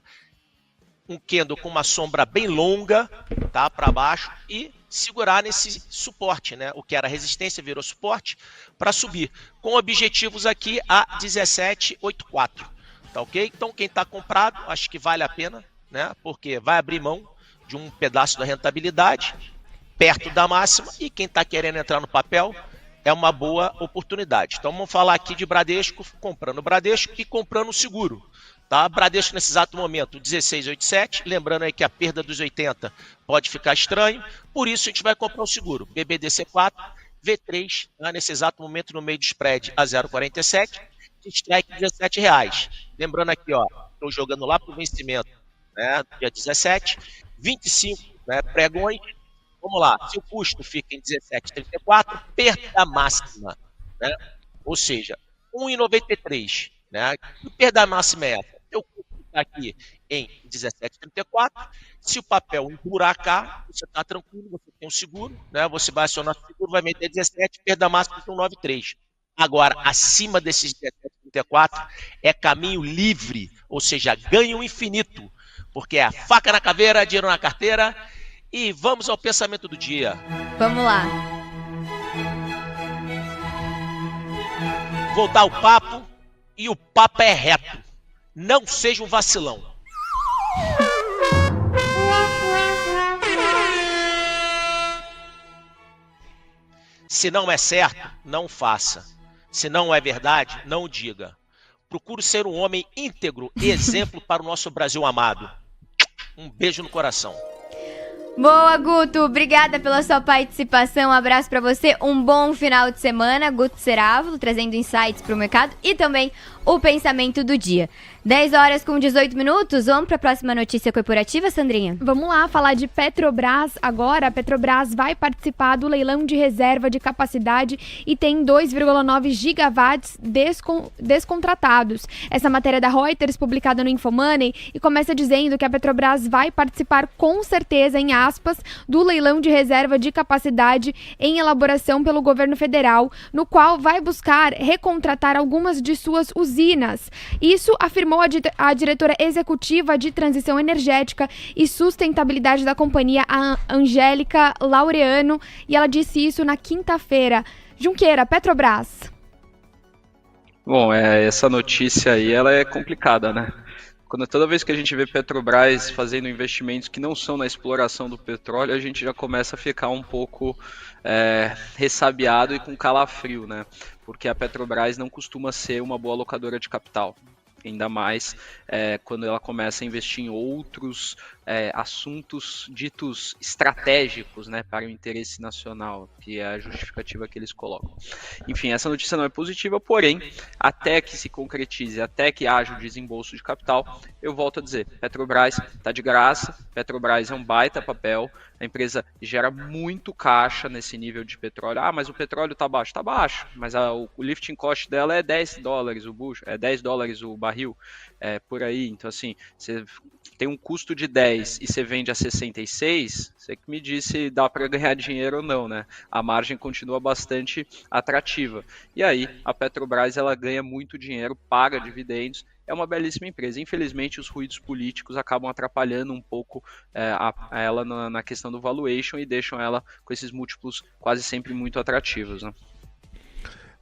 Um candle com uma sombra bem longa, tá, para baixo e segurar nesse suporte, né? O que era resistência virou suporte para subir, com objetivos aqui a 17,84, tá ok? Então quem está comprado, acho que vale a pena, né? Porque vai abrir mão de um pedaço da rentabilidade perto da máxima e quem está querendo entrar no papel é uma boa oportunidade. Então vamos falar aqui de Bradesco, comprando Bradesco e comprando o seguro. Tá? Bradesco nesse exato momento, 16,87. Lembrando aí que a perda dos 80 pode ficar estranho, por isso a gente vai comprar o seguro. BBDC4, V3, tá? Nesse exato momento no meio do spread a 0,47, strike R$17. Lembrando aqui, ó, estou jogando lá para o vencimento, né, dia 17, 25, né, pregões. Vamos lá, se o custo fica em 17,34, perda máxima, né? Ou seja, 1,93, né? Que perda máxima é essa? O custo está aqui em 17,34, se o papel emburacar, você está tranquilo, você tem um seguro, né? Você vai acionar o seguro, vai meter 17, perda máxima de 1,93. Agora, acima desses 17,34 é caminho livre, ou seja, ganho infinito, porque é a faca na caveira, dinheiro na carteira. E vamos ao pensamento do dia. Vamos lá. Vou dar o papo e o papo é reto. Não seja um vacilão. Se não é certo, não faça. Se não é verdade, não diga. Procure ser um homem íntegro e exemplo para o nosso Brasil amado. Um beijo no coração. Boa, Guto. Obrigada pela sua participação. Um abraço pra você. Um bom final de semana. Guto Cerávulo, trazendo insights pro mercado e também o pensamento do dia. 10h18. Vamos pra próxima notícia corporativa, Sandrinha? Vamos lá, falar de Petrobras agora. A Petrobras vai participar do leilão de reserva de capacidade e tem 2,9 gigawatts descontratados. Essa matéria é da Reuters, publicada no Infomoney, e começa dizendo que a Petrobras vai participar com certeza, em aspas, do leilão de reserva de capacidade em elaboração pelo governo federal, no qual vai buscar recontratar algumas de suas usinas. Isso afirmou a diretora executiva de transição energética e sustentabilidade da companhia, a Angélica Laureano, e ela disse isso na quinta-feira. Junqueira, Petrobras. Bom, essa notícia aí, ela é complicada, né? Toda vez que a gente vê Petrobras fazendo investimentos que não são na exploração do petróleo, a gente já começa a ficar um pouco ressabiado e com calafrio, né? Porque a Petrobras não costuma ser uma boa alocadora de capital. Ainda mais quando ela começa a investir em outros assuntos ditos estratégicos, né, para o interesse nacional, que é a justificativa que eles colocam. Enfim, essa notícia não é positiva, porém, até que se concretize, até que haja o desembolso de capital, eu volto a dizer, Petrobras está de graça, Petrobras é um baita papel, a empresa gera muito caixa nesse nível de petróleo. Ah, mas o petróleo está baixo, mas o lifting cost dela é $10 o bushel, é $10 o barril, por aí. Então, assim, você tem um custo de 10 e você vende a 66, você que me diz se dá para ganhar dinheiro ou não, né? A margem continua bastante atrativa. E aí, a Petrobras, ela ganha muito dinheiro, paga dividendos, é uma belíssima empresa. Infelizmente, os ruídos políticos acabam atrapalhando um pouco a ela na questão do valuation e deixam ela com esses múltiplos quase sempre muito atrativos, né?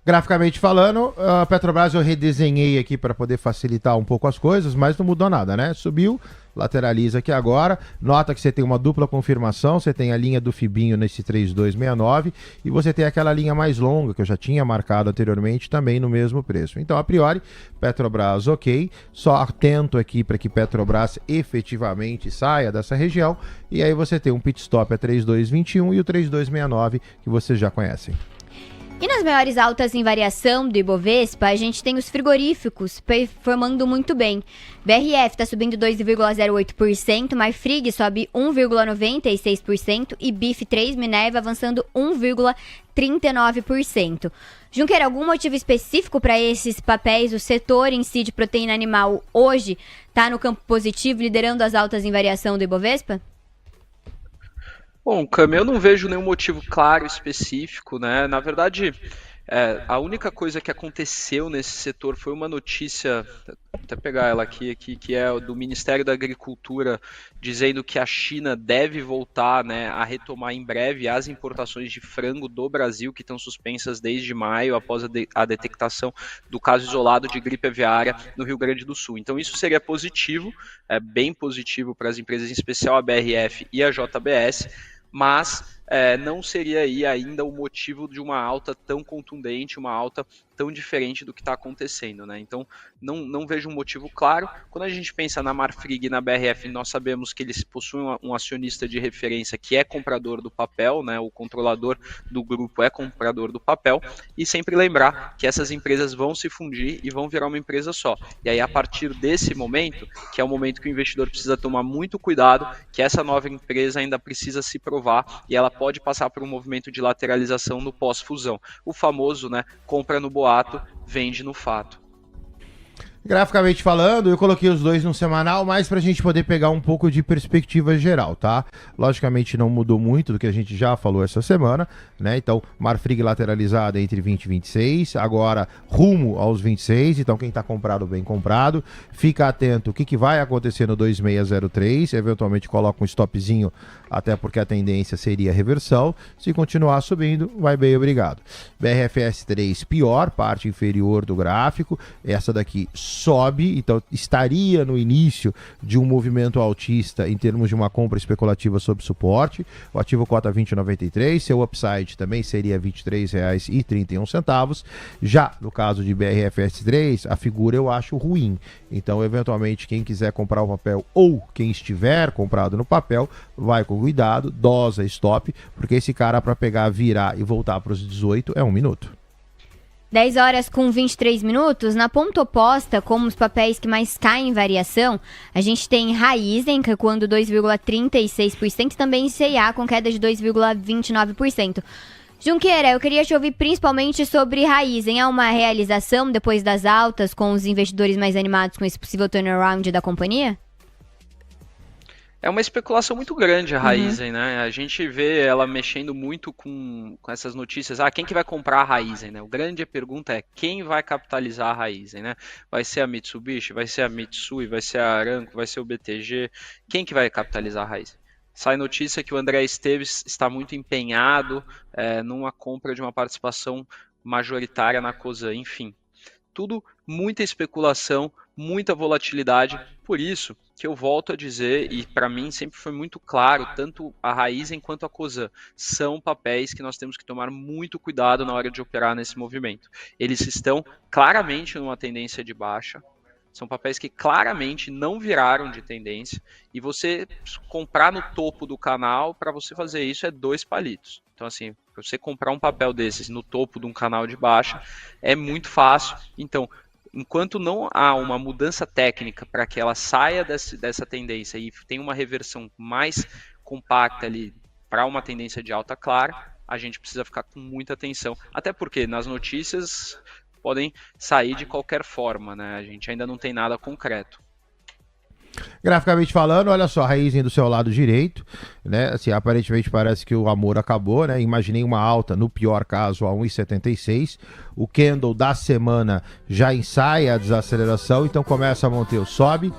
Graficamente falando, a Petrobras eu redesenhei aqui para poder facilitar um pouco as coisas, mas não mudou nada, né? Subiu, lateraliza aqui agora, nota que você tem uma dupla confirmação, você tem a linha do Fibinho nesse 3269 e você tem aquela linha mais longa que eu já tinha marcado anteriormente também no mesmo preço. Então, a priori, Petrobras ok, só atento aqui para que Petrobras efetivamente saia dessa região e aí você tem um pit stop a 3221 e o 3269 que vocês já conhecem. E nas maiores altas em variação do Ibovespa, a gente tem os frigoríficos performando muito bem. BRF está subindo 2,08%, Marfrig sobe 1,96% e BIF 3 Minerva avançando 1,39%. Junqueira, algum motivo específico para esses papéis? O setor em si de proteína animal hoje está no campo positivo, liderando as altas em variação do Ibovespa? Bom, Cami, eu não vejo nenhum motivo claro, específico, né? Na verdade, a única coisa que aconteceu nesse setor foi uma notícia, vou até pegar ela aqui, que é do Ministério da Agricultura, dizendo que a China deve voltar, né, a retomar em breve as importações de frango do Brasil, que estão suspensas desde maio, após a detectação do caso isolado de gripe aviária no Rio Grande do Sul. Então isso seria positivo, bem positivo para as empresas, em especial a BRF e a JBS, mas não seria aí ainda o motivo de uma alta tão contundente, uma alta tão diferente do que está acontecendo, né? Então, não vejo um motivo claro. Quando a gente pensa na Marfrig e na BRF, nós sabemos que eles possuem um acionista de referência que é comprador do papel, né? O controlador do grupo é comprador do papel, e sempre lembrar que essas empresas vão se fundir e vão virar uma empresa só. E aí, a partir desse momento, que é o momento que o investidor precisa tomar muito cuidado, que essa nova empresa ainda precisa se provar e ela pode passar por um movimento de lateralização no pós-fusão. O famoso, né, compra no boato, vende no fato. Graficamente falando, eu coloquei os dois no semanal, mas pra gente poder pegar um pouco de perspectiva geral, tá? Logicamente não mudou muito do que a gente já falou essa semana, né? Então, Marfrig lateralizada entre 20 e 26, agora rumo aos 26, então quem tá comprado, bem comprado. Fica atento o que vai acontecer no 2603, eventualmente coloca um stopzinho, até porque a tendência seria reversão. Se continuar subindo, vai bem, obrigado. BRFS 3 pior, parte inferior do gráfico, essa daqui sobe, então estaria no início de um movimento altista em termos de uma compra especulativa sob suporte. O ativo cota 20,93, seu upside também seria R$ 23,31. Já no caso de BRFS3, a figura eu acho ruim. Então, eventualmente, quem quiser comprar o papel ou quem estiver comprado no papel, vai com cuidado, dosa, stop, porque esse cara para pegar, virar e voltar para os 18 é 1 minuto. 10 horas com 23 minutos, na ponta oposta, como os papéis que mais caem em variação, a gente tem Raízen recuando 2,36% e também C&A com queda de 2,29%. Junqueira, eu queria te ouvir principalmente sobre Raízen. Há uma realização depois das altas com os investidores mais animados com esse possível turnaround da companhia? É uma especulação muito grande a Raízen, né? A gente vê ela mexendo muito com essas notícias. Quem que vai comprar a Raízen, né? A grande pergunta é quem vai capitalizar a Raízen, né? Vai ser a Mitsubishi, vai ser a Mitsui, vai ser a Aramco, vai ser o BTG? Quem que vai capitalizar a Raízen? Sai notícia que o André Esteves está muito empenhado numa compra de uma participação majoritária na Cosan, enfim. Tudo muita especulação, muita volatilidade. Por isso que eu volto a dizer, e para mim sempre foi muito claro, tanto a Raizen quanto a Cosan são papéis que nós temos que tomar muito cuidado na hora de operar nesse movimento. Eles estão claramente numa tendência de baixa, são papéis que claramente não viraram de tendência, e você comprar no topo do canal, para você fazer isso é 2 palitos. Então assim, para você comprar um papel desses no topo de um canal de baixa é muito fácil. Então, enquanto não há uma mudança técnica para que ela saia dessa tendência e tenha uma reversão mais compacta ali para uma tendência de alta clara, a gente precisa ficar com muita atenção. Até porque nas notícias podem sair de qualquer forma, né? A gente ainda não tem nada concreto. Graficamente falando, olha só, a Raizen do seu lado direito, né? Assim, aparentemente parece que o amor acabou, né? Imaginei uma alta, no pior caso, a 1,76. O candle da semana já ensaia a desaceleração, então começa a manter o sobe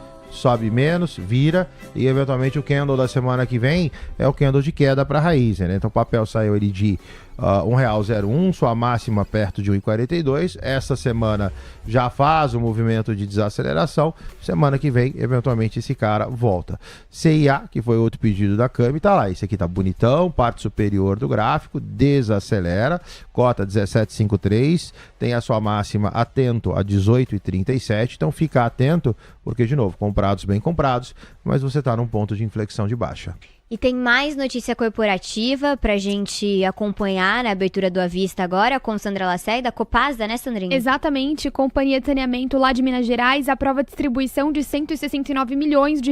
menos, vira, e eventualmente o candle da semana que vem é o candle de queda para a Raizen, né? Então o papel saiu ali de R$1,01, sua máxima perto de 1,42. Essa semana já faz o movimento de desaceleração. Semana que vem, eventualmente, esse cara volta. CIA, que foi outro pedido da Cami, tá lá. Esse aqui tá bonitão, parte superior do gráfico, desacelera, cota 17,53, tem a sua máxima atento a 18,37. Então fica atento, porque, de novo, comprados bem comprados, mas você tá num ponto de inflexão de baixa. E tem mais notícia corporativa pra gente acompanhar na abertura do Avista agora com Sandra Lacerda, Copasa, né, Sandrinha? Exatamente. Companhia de Saneamento lá de Minas Gerais aprova distribuição de R$169 milhões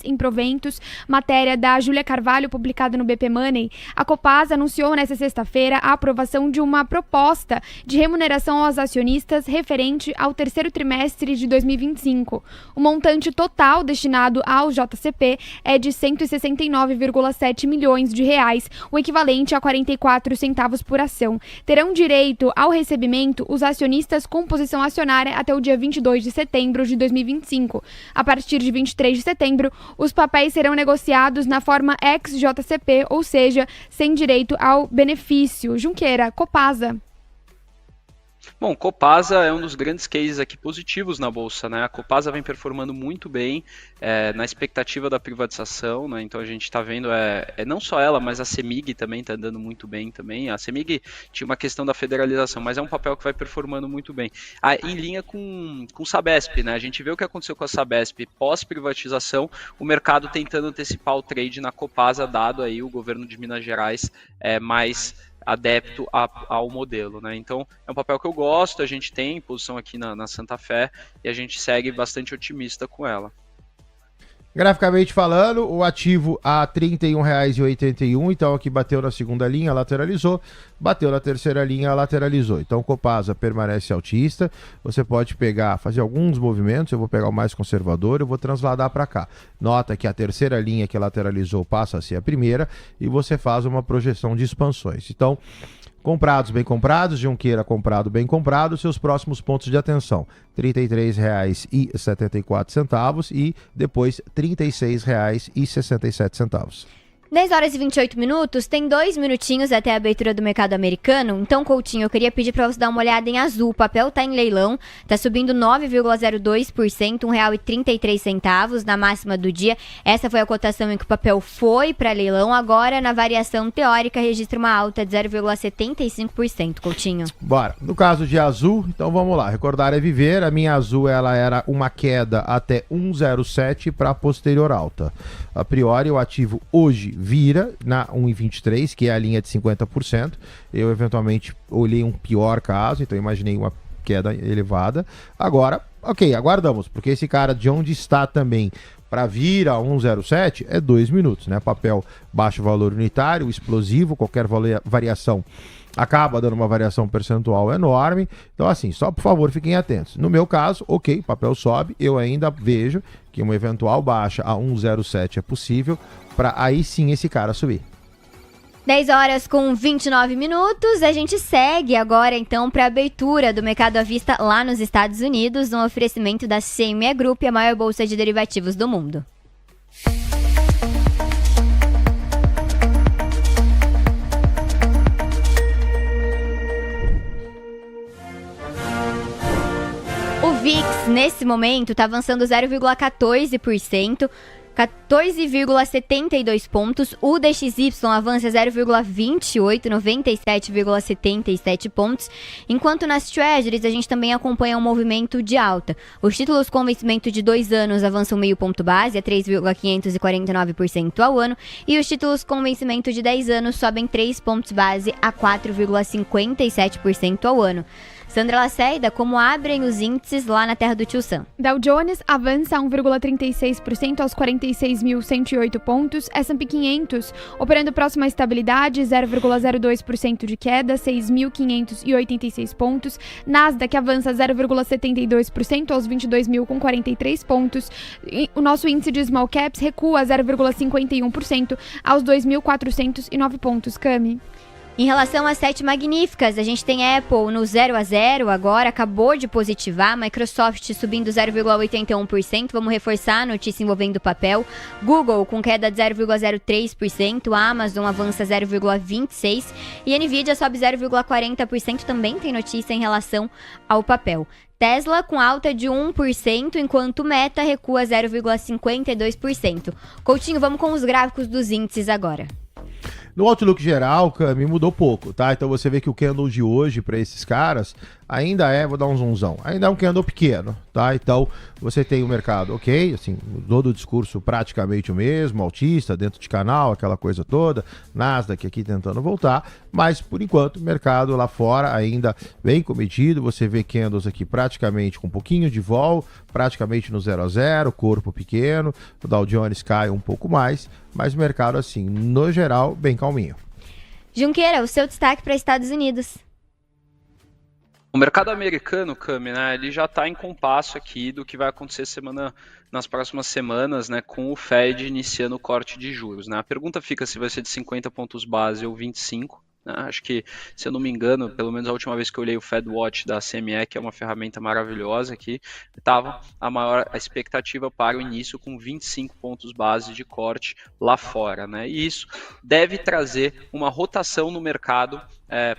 em proventos. Matéria da Júlia Carvalho, publicada no BP Money. A Copasa anunciou nesta sexta-feira a aprovação de uma proposta de remuneração aos acionistas referente ao terceiro trimestre de 2025. O montante total destinado ao JCP é de R$169,7 milhões, o equivalente a 44 centavos por ação. Terão direito ao recebimento os acionistas com posição acionária até o dia 22 de setembro de 2025. A partir de 23 de setembro, os papéis serão negociados na forma ex-JCP, ou seja, sem direito ao benefício. Junqueira, Copasa. Bom, Copasa é um dos grandes cases aqui positivos na Bolsa, né? A Copasa vem performando muito bem na expectativa da privatização, né? Então a gente está vendo, não só ela, mas a CEMIG também está andando muito bem também. A CEMIG tinha uma questão da federalização, mas é um papel que vai performando muito bem. Em linha com o Sabesp, né? A gente vê o que aconteceu com a Sabesp pós-privatização, o mercado tentando antecipar o trade na Copasa, dado aí o governo de Minas Gerais mais adepto ao modelo, né? Então é um papel que eu gosto, a gente tem posição aqui na Santa Fé e a gente segue bastante otimista com ela. Graficamente falando, o ativo a R$ 31,81, então aqui bateu na segunda linha, lateralizou, bateu na terceira linha, lateralizou. Então o Copasa permanece altista, você pode fazer alguns movimentos, eu vou pegar o mais conservador, eu vou transladar para cá. Nota que a terceira linha que lateralizou passa a ser a primeira e você faz uma projeção de expansões. Então, comprados bem comprados, Junqueira comprado bem comprado, seus próximos pontos de atenção, R$ 33,74 e depois R$ 36,67. 10 horas e 28 minutos, tem 2 minutinhos até a abertura do mercado americano. Então, Coutinho, eu queria pedir para você dar uma olhada em Azul. O papel tá em leilão, tá subindo 9,02%, R$ 1,33 na máxima do dia. Essa foi a cotação em que o papel foi para leilão. Agora, na variação teórica, registra uma alta de 0,75%, Coutinho. Bora. No caso de Azul, então vamos lá. Recordar é viver. A minha Azul, ela era uma queda até 1,07 para posterior alta. A priori, o ativo hoje vira na 1,23, que é a linha de 50%. Eu eventualmente olhei um pior caso, então imaginei uma queda elevada. Agora, ok, aguardamos, porque esse cara de onde está também para vir a 1,07 é 2 minutos, né? Papel baixo valor unitário, explosivo, qualquer variação acaba dando uma variação percentual enorme. Então, assim, só por favor fiquem atentos. No meu caso, ok, papel sobe, eu ainda vejo que uma eventual baixa a 1,07 é possível, para aí sim esse cara subir. 10 horas com 29 minutos, a gente segue agora então para a abertura do mercado à vista lá nos Estados Unidos, um oferecimento da CME Group, a maior bolsa de derivativos do mundo. O VIX nesse momento, está avançando 0,14%. 14,72 pontos, o DXY avança 0,28, 97,77 pontos, enquanto nas Treasuries a gente também acompanha um movimento de alta. Os títulos com vencimento de 2 anos avançam meio ponto base, a 3,549% ao ano, e os títulos com vencimento de 10 anos sobem 3 pontos base a 4,57% ao ano. Sandra Lacerda, como abrem os índices lá na terra do Tio Sam? Dow Jones avança 1,36% aos 46.108 pontos. S&P 500 operando próximo à estabilidade, 0,02% de queda, 6.586 pontos. Nasdaq avança 0,72% aos 22.043 pontos. E o nosso índice de Small Caps recua 0,51% aos 2.409 pontos. Cami? Em relação às 7 magníficas, a gente tem Apple no 0 a 0 agora, acabou de positivar, Microsoft subindo 0,81%, vamos reforçar a notícia envolvendo papel, Google com queda de 0,03%, Amazon avança 0,26% e Nvidia sobe 0,40%, também tem notícia em relação ao papel. Tesla com alta de 1%, enquanto Meta recua 0,52%. Coutinho, vamos com os gráficos dos índices agora. No Outlook geral, Cami, mudou pouco, tá? Então você vê que o candle de hoje para esses caras ainda vou dar um zoomzão, ainda é um candle pequeno, tá? Então você tem o mercado, ok, assim, todo o discurso praticamente o mesmo, altista, dentro de canal, aquela coisa toda, Nasdaq aqui tentando voltar, mas por enquanto o mercado lá fora ainda bem cometido, você vê candles aqui praticamente com um pouquinho de vol, praticamente no 0 a 0, corpo pequeno, o Dow Jones cai um pouco mais, mas o mercado assim, no geral, bem calminho. Junqueira, o seu destaque para Estados Unidos. O mercado americano, Cami, né, ele já está em compasso aqui do que vai acontecer nas próximas semanas, né, com o Fed iniciando o corte de juros. Né? A pergunta fica se vai ser de 50 pontos base ou 25. Né? Acho que, se eu não me engano, pelo menos a última vez que eu olhei o Fed Watch da CME, que é uma ferramenta maravilhosa aqui, estava a expectativa para o início com 25 pontos base de corte lá fora. Né? E isso deve trazer uma rotação no mercado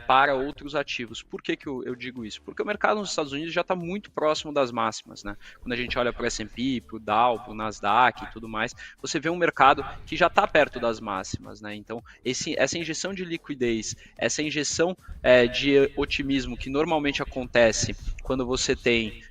para outros ativos. Por que eu digo isso? Porque o mercado nos Estados Unidos já está muito próximo das máximas. Né? Quando a gente olha para o S&P, para o Dow, para o Nasdaq e tudo mais, você vê um mercado que já está perto das máximas. Né? Então, essa injeção de liquidez, essa injeção de otimismo que normalmente acontece quando você tem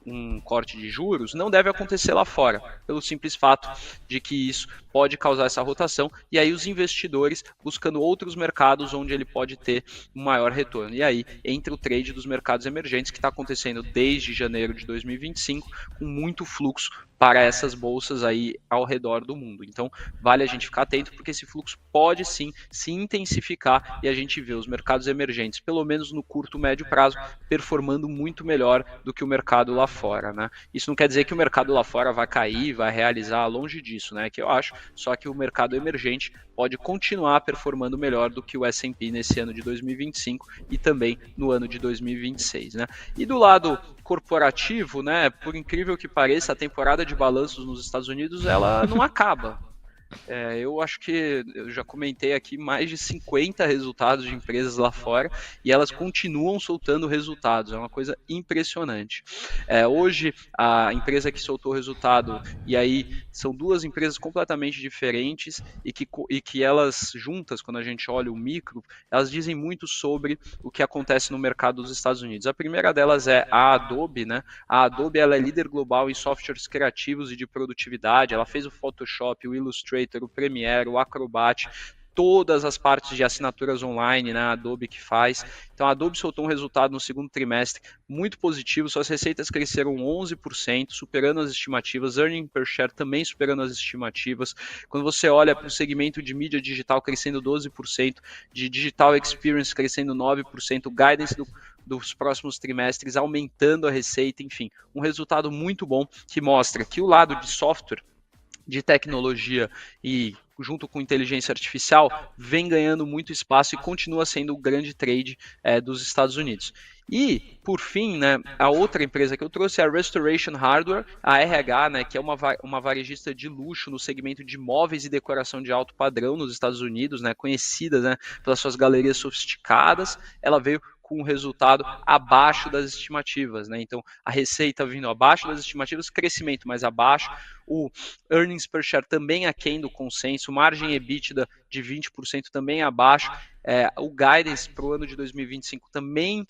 um corte de juros, não deve acontecer lá fora, pelo simples fato de que isso pode causar essa rotação, e aí os investidores buscando outros mercados onde ele pode ter um maior retorno. E aí entra o trade dos mercados emergentes, que está acontecendo desde janeiro de 2025, com muito fluxo para essas bolsas aí ao redor do mundo. Então, vale a gente ficar atento, porque esse fluxo pode sim se intensificar e a gente vê os mercados emergentes, pelo menos no curto, médio prazo, performando muito melhor do que o mercado lá fora. Né? Isso não quer dizer que o mercado lá fora vai cair, vai realizar, longe disso, né? Que eu acho, só que o mercado emergente pode continuar performando melhor do que o S&P nesse ano de 2025 e também no ano de 2026. Né? E do lado corporativo, né, por incrível que pareça, a temporada de balanços nos Estados Unidos ela não acaba. Eu acho que eu já comentei aqui mais de 50 resultados de empresas lá fora e elas continuam soltando resultados, é uma coisa impressionante. Hoje a empresa que soltou o resultado, e aí são duas empresas completamente diferentes e que elas juntas, quando a gente olha o micro, elas dizem muito sobre o que acontece no mercado dos Estados Unidos. A primeira delas é a Adobe, né? A Adobe ela é líder global em softwares criativos e de produtividade, ela fez o Photoshop, o Illustrator, o Premiere, o Acrobat, todas as partes de assinaturas online, né, a Adobe que faz. Então a Adobe soltou um resultado no segundo trimestre muito positivo, suas receitas cresceram 11%, superando as estimativas, earning per share também superando as estimativas. Quando você olha para o segmento de mídia digital crescendo 12%, de digital experience crescendo 9%, guidance dos próximos trimestres aumentando a receita, enfim, um resultado muito bom que mostra que o lado de software, de tecnologia e junto com inteligência artificial, vem ganhando muito espaço e continua sendo o grande trade dos Estados Unidos. E, por fim, né, a outra empresa que eu trouxe é a Restoration Hardware, a RH, né, que é uma varejista de luxo no segmento de móveis e decoração de alto padrão nos Estados Unidos, né, conhecida, né, pelas suas galerias sofisticadas. Ela veio com um resultado abaixo das estimativas, né? Então, a receita vindo abaixo das estimativas, crescimento mais abaixo, o earnings per share também aquém do consenso, margem EBITDA de 20% também abaixo, o guidance para o ano de 2025 também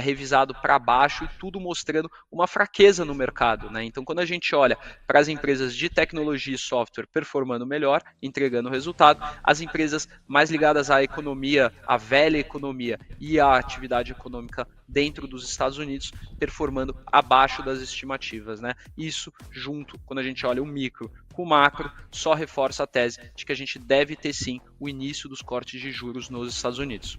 revisado para baixo, e tudo mostrando uma fraqueza no mercado, né? Então, quando a gente olha para as empresas de tecnologia e software performando melhor, entregando resultado, as empresas mais ligadas à economia, à velha economia e à atividade econômica dentro dos Estados Unidos performando abaixo das estimativas, né? Isso junto, quando a gente olha o micro com o macro, só reforça a tese de que a gente deve ter sim o início dos cortes de juros nos Estados Unidos.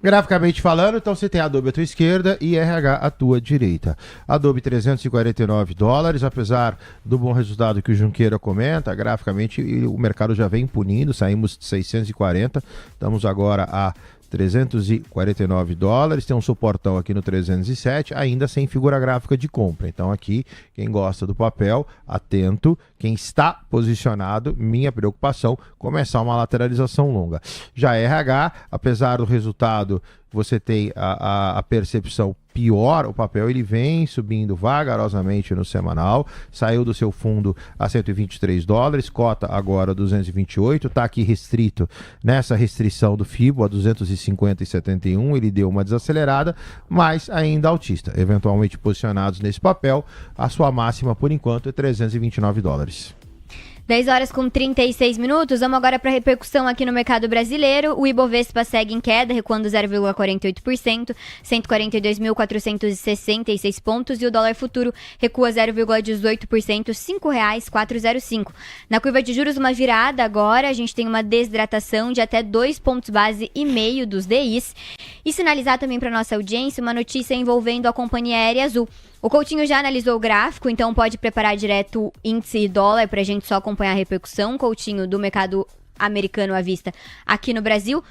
Graficamente falando, então você tem Adobe à tua esquerda e RH à tua direita. Adobe $349, apesar do bom resultado que o Junqueira comenta, graficamente o mercado já vem punindo, saímos de 640, estamos agora a $349, tem um suportão aqui no 307, ainda sem figura gráfica de compra. Então aqui, quem gosta do papel, atento, quem está posicionado, minha preocupação, começar uma lateralização longa. Já RH, apesar do resultado, você tem a percepção pior, o papel ele vem subindo vagarosamente no semanal, saiu do seu fundo a $123, cota agora 228, está aqui restrito nessa restrição do FIBO a 250,71, ele deu uma desacelerada, mas ainda altista, eventualmente posicionados nesse papel, a sua máxima por enquanto é $329. 10 horas com 36 minutos, vamos agora para a repercussão aqui no mercado brasileiro. O Ibovespa segue em queda, recuando 0,48%, 142.466 pontos, e o dólar futuro recua 0,18%, R$ 5,405. Na curva de juros, uma virada agora, a gente tem uma desidratação de até 2 pontos base e meio dos DIs. E sinalizar também para nossa audiência uma notícia envolvendo a companhia aérea Azul. O Coutinho já analisou o gráfico, então pode preparar direto o índice e dólar para a gente só acompanhar a repercussão, Coutinho, do mercado americano à vista aqui no Brasil,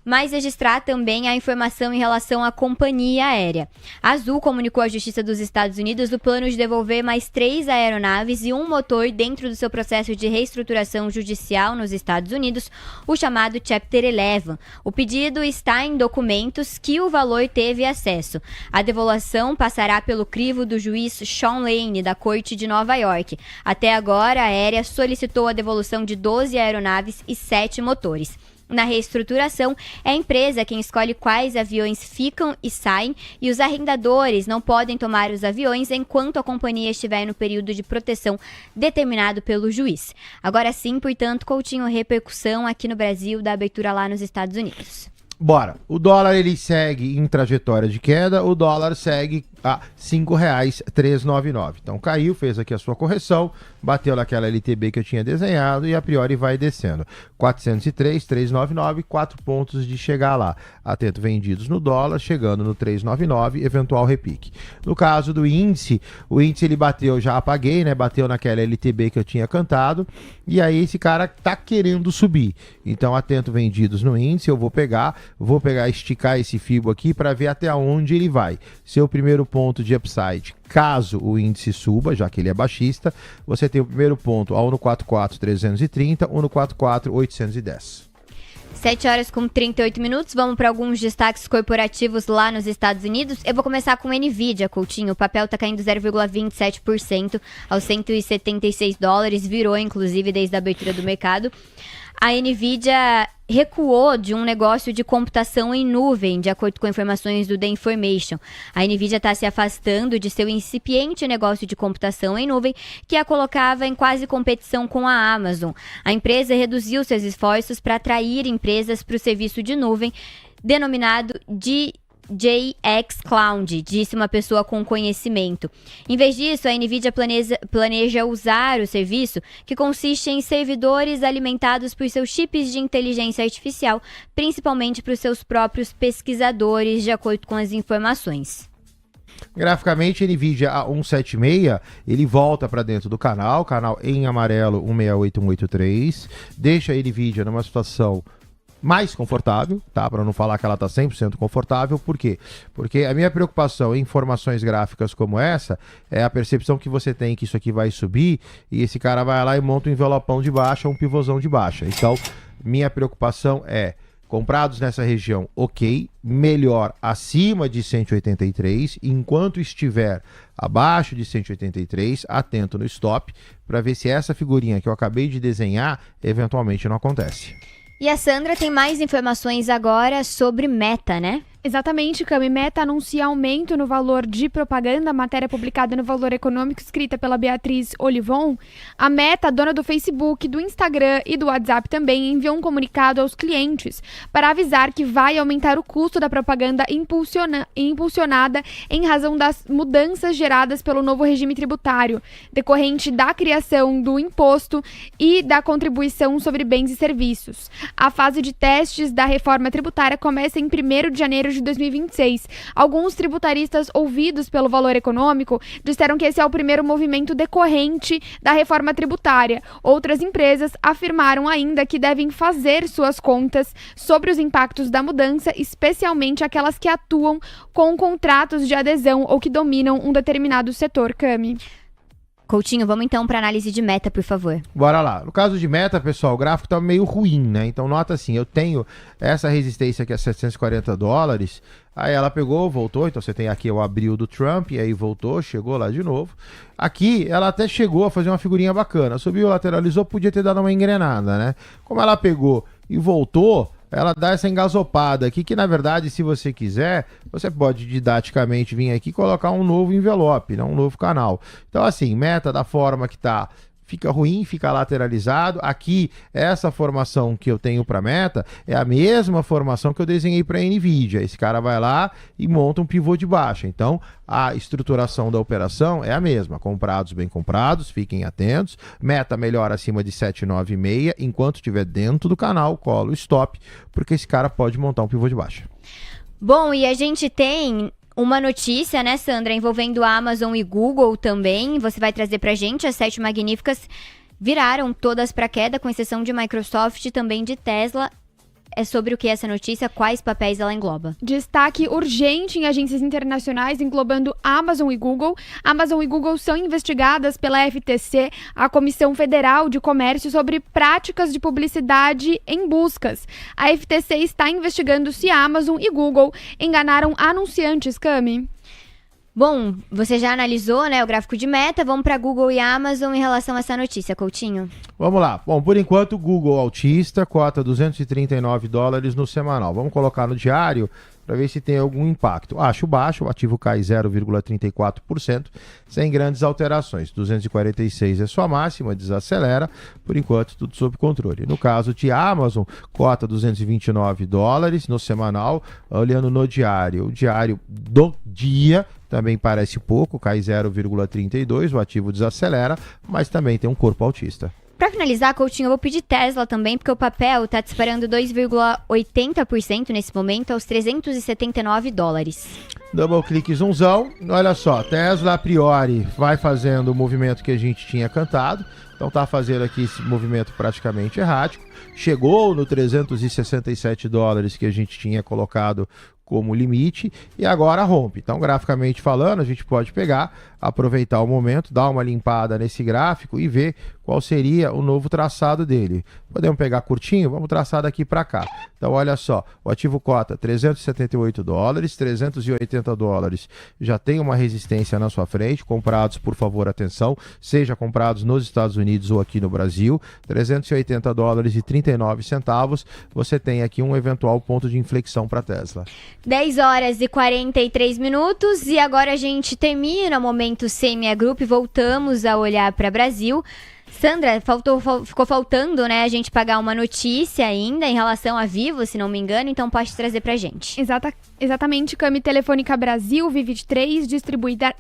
mas registrar também a informação em relação à companhia aérea. A Azul comunicou à Justiça dos Estados Unidos o plano de devolver mais 3 aeronaves e um motor dentro do seu processo de reestruturação judicial nos Estados Unidos, o chamado Chapter 11. O pedido está em documentos que o valor teve acesso. A devolução passará pelo crivo do juiz Sean Lane, da Corte de Nova York. Até agora, a aérea solicitou a devolução de 12 aeronaves e 7 motores. Na reestruturação, é a empresa quem escolhe quais aviões ficam e saem, e os arrendadores não podem tomar os aviões enquanto a companhia estiver no período de proteção determinado pelo juiz. Agora sim, portanto, Coutinho, repercussão aqui no Brasil da abertura lá nos Estados Unidos. Bora, o dólar ele segue em trajetória de queda, o dólar segue a R$ 5,399. Então caiu, fez aqui a sua correção, bateu naquela LTB que eu tinha desenhado e a priori vai descendo. 403,399, 4 pontos de chegar lá. Atento, vendidos no dólar, chegando no 399, eventual repique. No caso do índice, o índice ele bateu, já apaguei, né? Bateu naquela LTB que eu tinha cantado, e aí esse cara tá querendo subir. Então atento, vendidos no índice, eu vou pegar, esticar esse FIBO aqui para ver até onde ele vai. Seu primeiro ponto de upside, caso o índice suba, já que ele é baixista, você tem o primeiro ponto a 1,44,330, 1,44,810. 7 horas com 38 minutos, vamos para alguns destaques corporativos lá nos Estados Unidos. Eu vou começar com Nvidia, Coutinho. O papel está caindo 0,27% aos $176, virou inclusive desde a abertura do mercado. A Nvidia recuou de um negócio de computação em nuvem, de acordo com informações do The Information. A Nvidia está se afastando de seu incipiente negócio de computação em nuvem, que a colocava em quase competição com a Amazon. A empresa reduziu seus esforços para atrair empresas para o serviço de nuvem, denominado de JX Cloud, disse uma pessoa com conhecimento. Em vez disso, a Nvidia planeja usar o serviço, que consiste em servidores alimentados por seus chips de inteligência artificial, principalmente para os seus próprios pesquisadores, de acordo com as informações. Graficamente, Nvidia a 176, ele volta para dentro do canal em amarelo 168183, deixa a Nvidia numa situação mais confortável, tá? Para não falar que ela está 100% confortável. Por quê? Porque a minha preocupação em informações gráficas como essa é a percepção que você tem que isso aqui vai subir e esse cara vai lá e monta um envelopão de baixa, um pivôzão de baixa. Então, minha preocupação é Comprados nessa região, ok. Melhor acima de 183. Enquanto estiver abaixo de 183, atento no stop para ver se essa figurinha que eu acabei de desenhar eventualmente não acontece. E a Sandra tem mais informações agora sobre Meta, né? Exatamente, Cami. Meta anuncia aumento no valor de propaganda, matéria publicada no Valor Econômico, escrita pela Beatriz Olivon. A Meta, dona do Facebook, do Instagram e do WhatsApp também, enviou um comunicado aos clientes para avisar que vai aumentar o custo da propaganda impulsionada em razão das mudanças geradas pelo novo regime tributário, decorrente da criação do imposto e da contribuição sobre bens e serviços. A fase de testes da reforma tributária começa em 1º de janeiro de 2026. Alguns tributaristas ouvidos pelo Valor Econômico disseram que esse é o primeiro movimento decorrente da reforma tributária. Outras empresas afirmaram ainda que devem fazer suas contas sobre os impactos da mudança, especialmente aquelas que atuam com contratos de adesão ou que dominam um determinado setor. Cami. Coutinho, vamos então para análise de Meta, por favor. Bora lá. No caso de Meta, pessoal, o gráfico tá meio ruim, né? Então nota assim, eu tenho essa resistência aqui a $740, aí ela pegou, voltou, então você tem aqui o abril do Trump, e aí voltou, chegou lá de novo. Aqui, ela até chegou a fazer uma figurinha bacana, subiu, lateralizou, podia ter dado uma engrenada, né? Como ela pegou e voltou, ela dá essa engasopada aqui, que na verdade, se você quiser, você pode didaticamente vir aqui e colocar um novo envelope, né? Um novo canal. Então assim, Meta da forma que tá, fica ruim, fica lateralizado. Aqui, essa formação que eu tenho para Meta é a mesma formação que eu desenhei para a NVIDIA. Esse cara vai lá e monta um pivô de baixa. Então, a estruturação da operação é a mesma. Comprados, bem comprados, fiquem atentos. Meta melhor acima de 796. Enquanto estiver dentro do canal, colo stop, porque esse cara pode montar um pivô de baixa. Bom, e a gente tem uma notícia, né, Sandra, envolvendo a Amazon e Google também. Você vai trazer pra gente. As 7 magníficas viraram todas pra queda, com exceção de Microsoft e também de Tesla. É sobre o que essa notícia, quais papéis ela engloba? Destaque urgente em agências internacionais, englobando Amazon e Google. Amazon e Google são investigadas pela FTC, a Comissão Federal de Comércio, sobre práticas de publicidade em buscas. A FTC está investigando se Amazon e Google enganaram anunciantes, Cami. Bom, você já analisou, né, o gráfico de Meta. Vamos para Google e Amazon em relação a essa notícia, Coutinho. Vamos lá. Bom, por enquanto, Google altista, cota $239 no semanal. Vamos colocar no diário para ver se tem algum impacto. Acho baixo, o ativo cai 0,34%, sem grandes alterações. 246 é sua máxima, desacelera, por enquanto tudo sob controle. No caso de Amazon, cota $229 no semanal, olhando no diário. O diário do dia também parece pouco, cai 0,32%, o ativo desacelera, mas também tem um corpo altista. Para finalizar, Coutinho, eu vou pedir Tesla também, porque o papel está disparando 2,80% nesse momento, aos $379. Double clique zoomzão. Olha só, Tesla a priori vai fazendo o movimento que a gente tinha cantado. Então tá fazendo aqui esse movimento praticamente errático. Chegou no $367 que a gente tinha colocado como limite e agora rompe. Então, graficamente falando, a gente pode pegar, aproveitar o momento, dar uma limpada nesse gráfico e ver qual seria o novo traçado dele. Podemos pegar curtinho? Vamos traçar daqui para cá. Então, olha só, o ativo cota $378, $380 já tem uma resistência na sua frente. Comprados, por favor, atenção, seja comprados nos Estados Unidos ou aqui no Brasil, $380,39, você tem aqui um eventual ponto de inflexão para Tesla. 10h43 e agora a gente termina o momento CME Group e voltamos a olhar para Brasil. Sandra, ficou faltando, né, a gente pagar uma notícia ainda em relação a Vivo, se não me engano, então pode trazer pra gente. Exatamente, Cami. Telefônica Brasil, V23,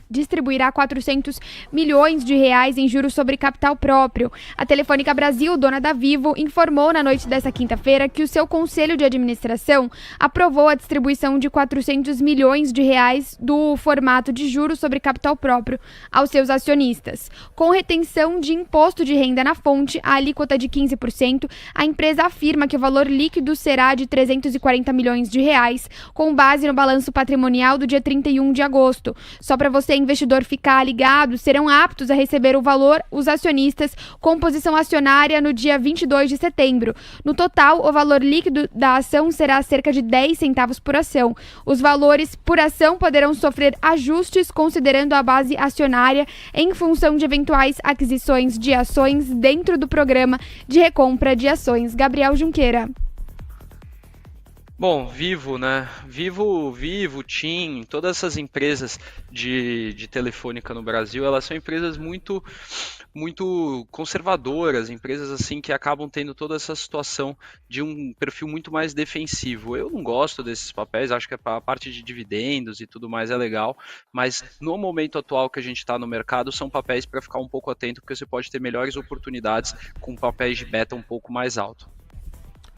distribuirá 400 milhões de reais em juros sobre capital próprio. A Telefônica Brasil, dona da Vivo, informou na noite desta quinta-feira que o seu conselho de administração aprovou a distribuição de 400 milhões de reais do formato de juros sobre capital próprio aos seus acionistas. Com retenção de imposto de renda na fonte, a alíquota de 15%, a empresa afirma que o valor líquido será de 340 milhões de reais, com base base no balanço patrimonial do dia 31 de agosto. Só para você, investidor, ficar ligado, serão aptos a receber o valor os acionistas com posição acionária no dia 22 de setembro. No total, o valor líquido da ação será cerca de 10 centavos por ação. Os valores por ação poderão sofrer ajustes considerando a base acionária em função de eventuais aquisições de ações dentro do programa de recompra de ações. Gabriel Junqueira. Bom, Vivo, né? Vivo, TIM, todas essas empresas de telefônica no Brasil, elas são empresas muito conservadoras, empresas assim que acabam tendo toda essa situação de um perfil muito mais defensivo. Eu não gosto desses papéis, acho que a parte de dividendos e tudo mais é legal, mas no momento atual que a gente está no mercado, são papéis para ficar um pouco atento, porque você pode ter melhores oportunidades com papéis de beta um pouco mais alto.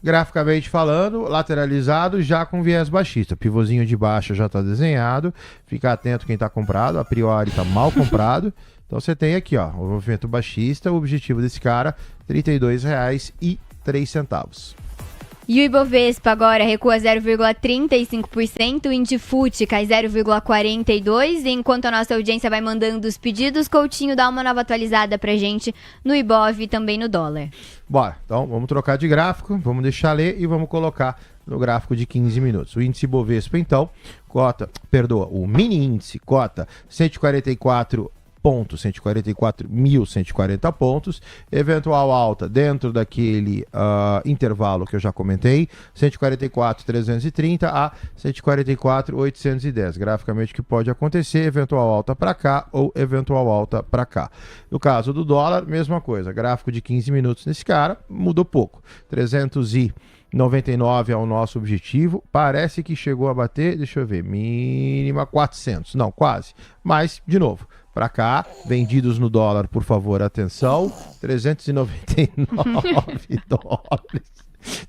Graficamente falando, lateralizado já com viés baixista. Pivôzinho de baixa já está desenhado. Fica atento quem está comprado. A priori está mal comprado. Então você tem aqui, ó, o movimento baixista. O objetivo desse cara, R$ 32,03. E o Ibovespa agora recua 0,35%, o Indifut cai 0,42%, e enquanto a nossa audiência vai mandando os pedidos, Coutinho dá uma nova atualizada pra gente no Ibov e também no dólar. Bora, então vamos trocar de gráfico, vamos deixar ler e vamos colocar no gráfico de 15 minutos. O índice Ibovespa, então, o mini índice cota 144.140 pontos, eventual alta dentro daquele intervalo que eu já comentei, 144.330 a 144.810. Graficamente, o que pode acontecer, eventual alta para cá ou eventual alta para cá. No caso do dólar, mesma coisa, gráfico de 15 minutos nesse cara, mudou pouco, 399 é o nosso objetivo, parece que chegou a bater, deixa eu ver, mínima 400, não, quase, mas, de novo, para cá, vendidos no dólar, por favor, atenção, 399 dólares.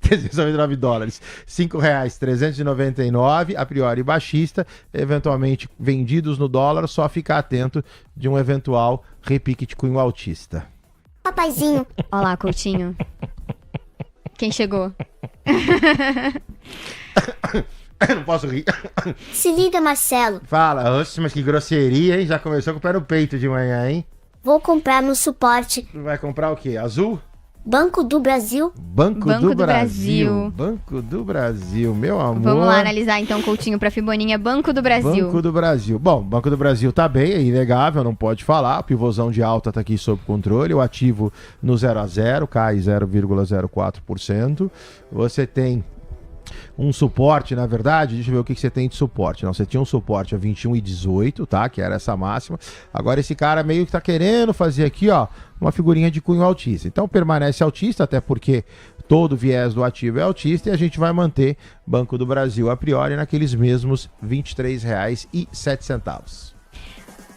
399 dólares, R$ 5,399, a priori baixista, eventualmente vendidos no dólar, só ficar atento de um eventual repique de cunho altista. Papaizinho. Olá, Coutinho. Quem chegou? Não posso rir. Se liga, Marcelo. Fala, oxe, mas que grosseria, hein? Já começou com o pé no peito de manhã, hein? Vou comprar no suporte. Vai comprar o quê? Azul? Banco do Brasil. Banco do Brasil. Banco do Brasil, meu amor. Vamos lá analisar então, Coutinho, para Fiboninha. Banco do Brasil. Banco do Brasil. Bom, Banco do Brasil tá bem, é inegável, não pode falar. O pivôzão de alta tá aqui sob controle. O ativo no 0 a 0, cai 0,04%. Você tem um suporte, na verdade, deixa eu ver o que você tem de suporte. Não, você tinha um suporte a 21,18, tá? Que era essa máxima. Agora esse cara meio que tá querendo fazer aqui, ó, uma figurinha de cunho altista. Então permanece altista, até porque todo viés do ativo é altista, e a gente vai manter Banco do Brasil a priori naqueles mesmos R$ 23,07.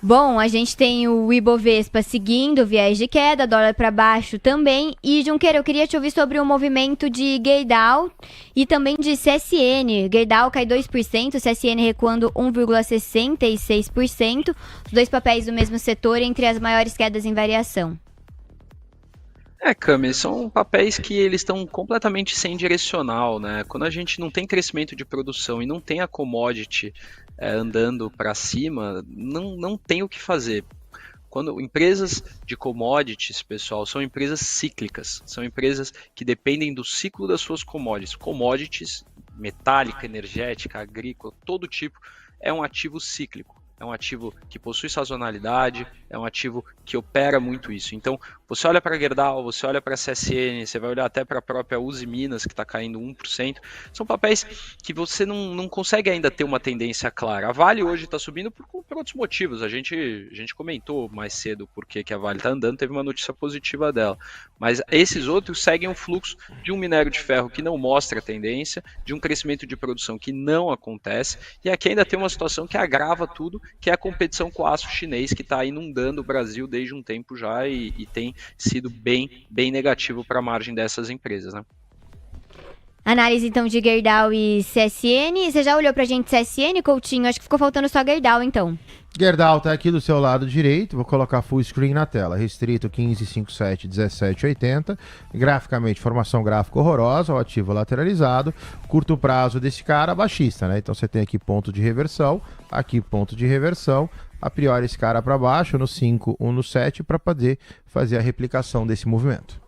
Bom, a gente tem o Ibovespa seguindo o viés de queda, dólar para baixo também. E, Junqueira, eu queria te ouvir sobre o movimento de Gerdau e também de CSN. Gerdau cai 2%, CSN recuando 1,66%. Os dois papéis do mesmo setor entre as maiores quedas em variação. Cami, são papéis que eles estão completamente sem direcional, né? Quando a gente não tem crescimento de produção e não tem a commodity andando para cima, não tem o que fazer. Quando empresas de commodities, pessoal, são empresas cíclicas, são empresas que dependem do ciclo das suas commodities. Commodities, metálica, energética, agrícola, todo tipo, é um ativo cíclico. É um ativo que possui sazonalidade, é um ativo que opera muito isso. Então, você olha para a Gerdau, você olha para a CSN, você vai olhar até para a própria Uzi Minas, que está caindo 1%. São papéis que você não consegue ainda ter uma tendência clara. A Vale hoje está subindo por outros motivos. A gente comentou mais cedo por que a Vale está andando, teve uma notícia positiva dela. Mas esses outros seguem o fluxo de um minério de ferro que não mostra tendência, de um crescimento de produção que não acontece, e aqui ainda tem uma situação que agrava tudo, que é a competição com o aço chinês, que está inundando o Brasil desde um tempo já e tem sido bem negativo para a margem dessas empresas, né? Análise então de Gerdau e CSN. Você já olhou pra gente CSN, Coutinho? Acho que ficou faltando só Gerdau, então. Gerdau tá aqui do seu lado direito, vou colocar full screen na tela, restrito 15,57, 17,80, graficamente formação gráfica horrorosa, o ativo lateralizado, curto prazo desse cara baixista, né? Então você tem aqui ponto de reversão, aqui ponto de reversão, a priori esse cara para baixo, no 5, 1 no 7, para poder fazer a replicação desse movimento.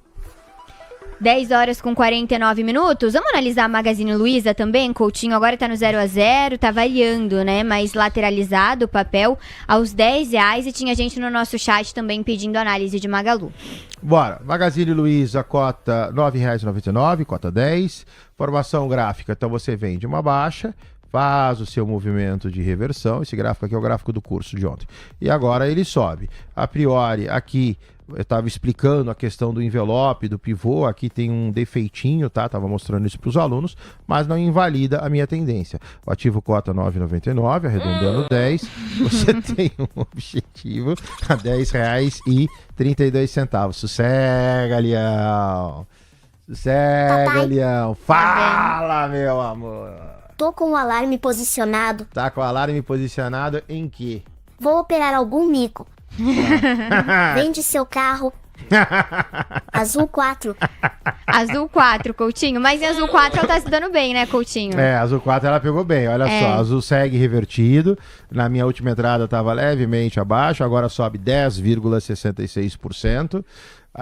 10 horas com 49 minutos. Vamos analisar a Magazine Luiza também, Coutinho? Agora tá no 0 a 0, tá variando, né? Mas lateralizado o papel aos R$10 e tinha gente no nosso chat também pedindo análise de Magalu. Bora. Magazine Luiza, cota R$9,99, cota 10. Formação gráfica, então você vende uma baixa, faz o seu movimento de reversão. Esse gráfico aqui é o gráfico do curso de ontem. E agora ele sobe. A priori, aqui eu estava explicando a questão do envelope, do pivô, aqui tem um defeitinho, tá? Tava mostrando isso para os alunos, mas não invalida a minha tendência. O ativo cota 9,99, arredondando 10, você tem um objetivo a R$10,32. Sossega, Leão. Sossega, Papai. Leão. Fala, meu amor. Tô com o alarme posicionado. Tá com o alarme posicionado em quê? Vou operar algum mico. Vende seu carro. Azul 4. Azul 4, Coutinho. Mas em Azul 4 ela tá se dando bem, né, Coutinho? É, Azul 4 ela pegou bem, olha só, Azul segue revertido, na minha última entrada estava levemente abaixo, agora sobe 10,66%,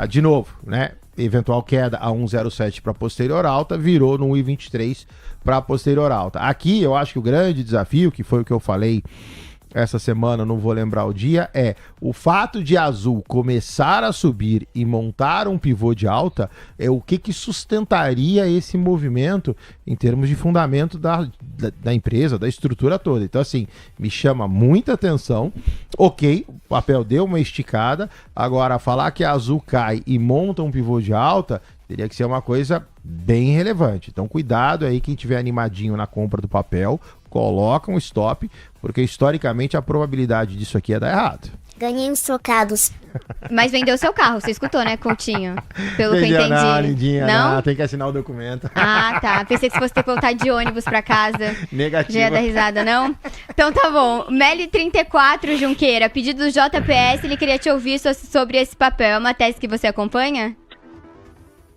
de novo, né, eventual queda a 1,07 para posterior alta, virou no 1,23 para posterior alta. Aqui eu acho que o grande desafio, que foi o que eu falei essa semana, não vou lembrar o dia, é o fato de Azul começar a subir e montar um pivô de alta, é o que sustentaria esse movimento em termos de fundamento da empresa, da estrutura toda. Então, assim, me chama muita atenção. Ok, o papel deu uma esticada, agora falar que a Azul cai e monta um pivô de alta, teria que ser uma coisa bem relevante. Então, cuidado aí, quem tiver animadinho na compra do papel, coloca um stop, porque historicamente a probabilidade disso aqui é dar errado. Ganhei uns trocados. Mas vendeu seu carro, você escutou, né, Coutinho? Pelo que eu entendi. Não, lindinha, não? Não, tem que assinar o documento. Ah, tá. Pensei que se fosse ter que voltar de ônibus pra casa. Negativa. Já ia dar risada, não? Então tá bom. Meli 34, Junqueira, pedido do JPS, ele queria te ouvir sobre esse papel. É uma tese que você acompanha?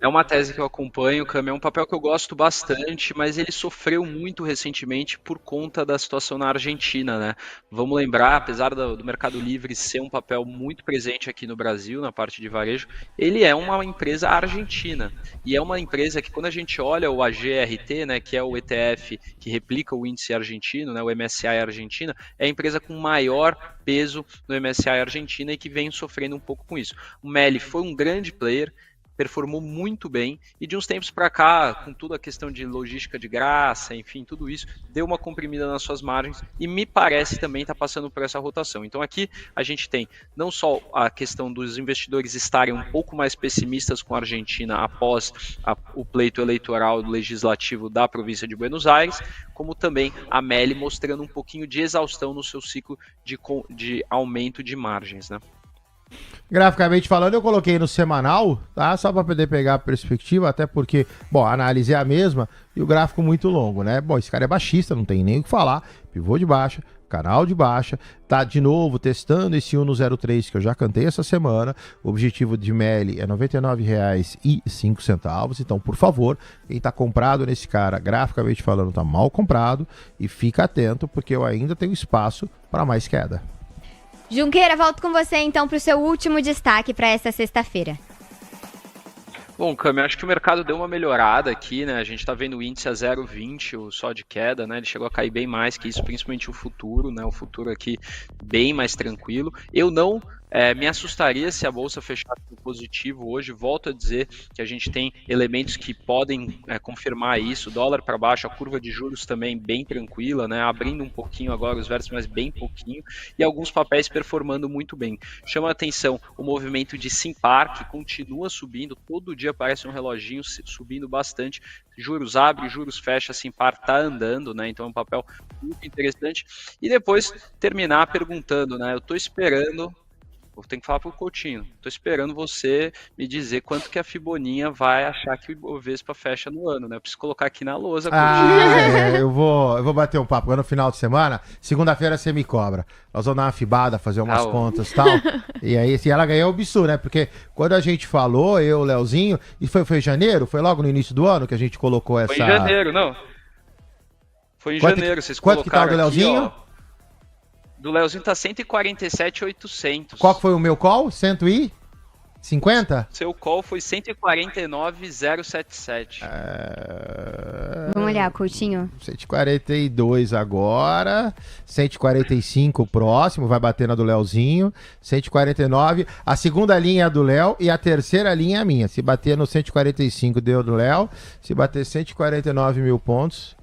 É uma tese que eu acompanho, Cami, é um papel que eu gosto bastante, mas ele sofreu muito recentemente por conta da situação na Argentina, né? Vamos lembrar, apesar do Mercado Livre ser um papel muito presente aqui no Brasil, na parte de varejo, ele é uma empresa argentina. E é uma empresa que, quando a gente olha o AGRT, né, que é o ETF que replica o índice argentino, né, o MSCI Argentina, é a empresa com maior peso no MSCI Argentina e que vem sofrendo um pouco com isso. O Meli foi um grande player, performou muito bem, e de uns tempos para cá, com toda a questão de logística de graça, enfim, tudo isso, deu uma comprimida nas suas margens, e me parece também está passando por essa rotação. Então aqui a gente tem não só a questão dos investidores estarem um pouco mais pessimistas com a Argentina após o pleito eleitoral legislativo da província de Buenos Aires, como também a Meli mostrando um pouquinho de exaustão no seu ciclo de aumento de margens, né? Graficamente falando, eu coloquei no semanal, tá? Só para poder pegar a perspectiva, até porque, bom, a análise é a mesma e o gráfico muito longo, né? Bom, esse cara é baixista, não tem nem o que falar, pivô de baixa, canal de baixa, tá de novo testando esse 1,03 que eu já cantei essa semana. O objetivo de Meli é R$ 99,05, então, por favor, quem tá comprado nesse cara, graficamente falando, tá mal comprado, e fica atento, porque eu ainda tenho espaço para mais queda. Junqueira, volto com você então para o seu último destaque para essa sexta-feira. Bom, Cami, acho que o mercado deu uma melhorada aqui, né? A gente está vendo o índice a 0,20 só de queda, né? Ele chegou a cair bem mais que isso, principalmente o futuro, né? O futuro aqui bem mais tranquilo. Eu não me assustaria se a bolsa fechasse no positivo hoje. Volto a dizer que a gente tem elementos que podem confirmar isso. Dólar para baixo, a curva de juros também bem tranquila, né? Abrindo um pouquinho agora os versos, mas bem pouquinho. E alguns papéis performando muito bem. Chama a atenção o movimento de Simpar, que continua subindo. Todo dia aparece um reloginho subindo bastante. Juros abre, juros fecha, Simpar está andando, né? Então é um papel muito interessante. E depois terminar perguntando, né? Eu estou esperando Eu tenho que falar pro Coutinho. Tô esperando você me dizer quanto que a Fiboninha vai achar que o Ibovespa fecha no ano, né? Eu preciso colocar aqui na lousa. Eu vou bater um papo. Agora no final de semana, segunda-feira você me cobra. Nós vamos dar uma fibada, fazer umas contas e tal. E aí, assim, ela ganhou o bisu, né? Porque quando a gente falou, eu, o Leozinho, e foi em janeiro? Foi logo no início do ano que a gente colocou essa... Foi em janeiro, não. Foi em janeiro, vocês colocaram. Quanto que tá o do Leozinho? Aqui, ó, do Leozinho tá 147,800. Qual que foi o meu call? 150? Seu call foi 149,077. Vamos olhar, Coutinho. 142 agora, 145 o próximo, vai bater na do Leozinho, 149, a segunda linha é a do Léo e a terceira linha é a minha. Se bater no 145 deu do Léo, se bater 149 mil pontos.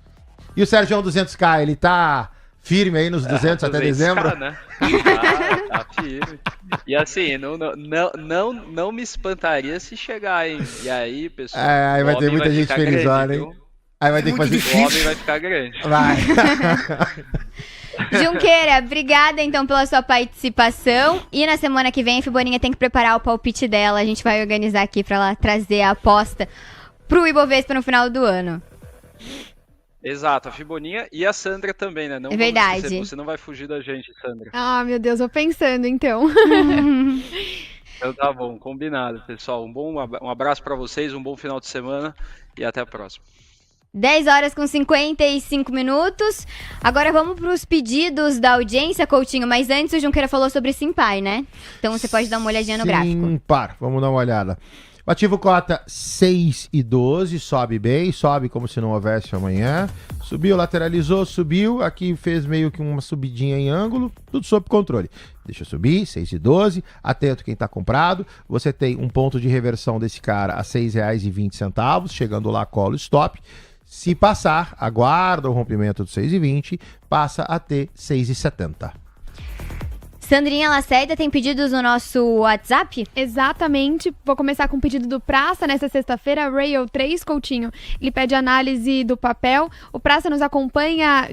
E o Sérgio 200k, ele tá firme aí nos 200 até dezembro? Né? Tá firme. E assim, não me espantaria se chegar, hein? E aí, pessoal. Aí vai ter muita gente felizona, hein? Aí vai ter que fazer. O homem vai ficar grande. Vai. Junqueira, obrigada então pela sua participação. E na semana que vem a Fiboninha tem que preparar o palpite dela. A gente vai organizar aqui pra ela trazer a aposta pro Ibovespa no final do ano. Exato, a Fiboninha e a Sandra também, né? Não é verdade. Você não vai fugir da gente, Sandra. Ah, meu Deus, eu pensando então. Então tá bom, combinado, pessoal. Um abraço pra vocês, um bom final de semana e até a próxima. 10 horas com 55 minutos. Agora vamos para os pedidos da audiência, Coutinho. Mas antes o Junqueira falou sobre Simpar, né? Então você pode dar uma olhadinha no gráfico. Simpar, vamos dar uma olhada. O ativo cota 6,12, sobe bem, sobe como se não houvesse amanhã. Subiu, lateralizou, subiu. Aqui fez meio que uma subidinha em ângulo, tudo sob controle. Deixa eu subir, 6,12. Atento quem está comprado. Você tem um ponto de reversão desse cara a R$ 6,20. Chegando lá, cola o stop. Se passar, aguarda o rompimento do 6,20, passa a ter 6,70. Sandrinha Lacerda tem pedidos no nosso WhatsApp? Exatamente. Vou começar com o pedido do Praça nessa sexta-feira, Rail 3, Coutinho. Ele pede análise do papel. O Praça nos acompanha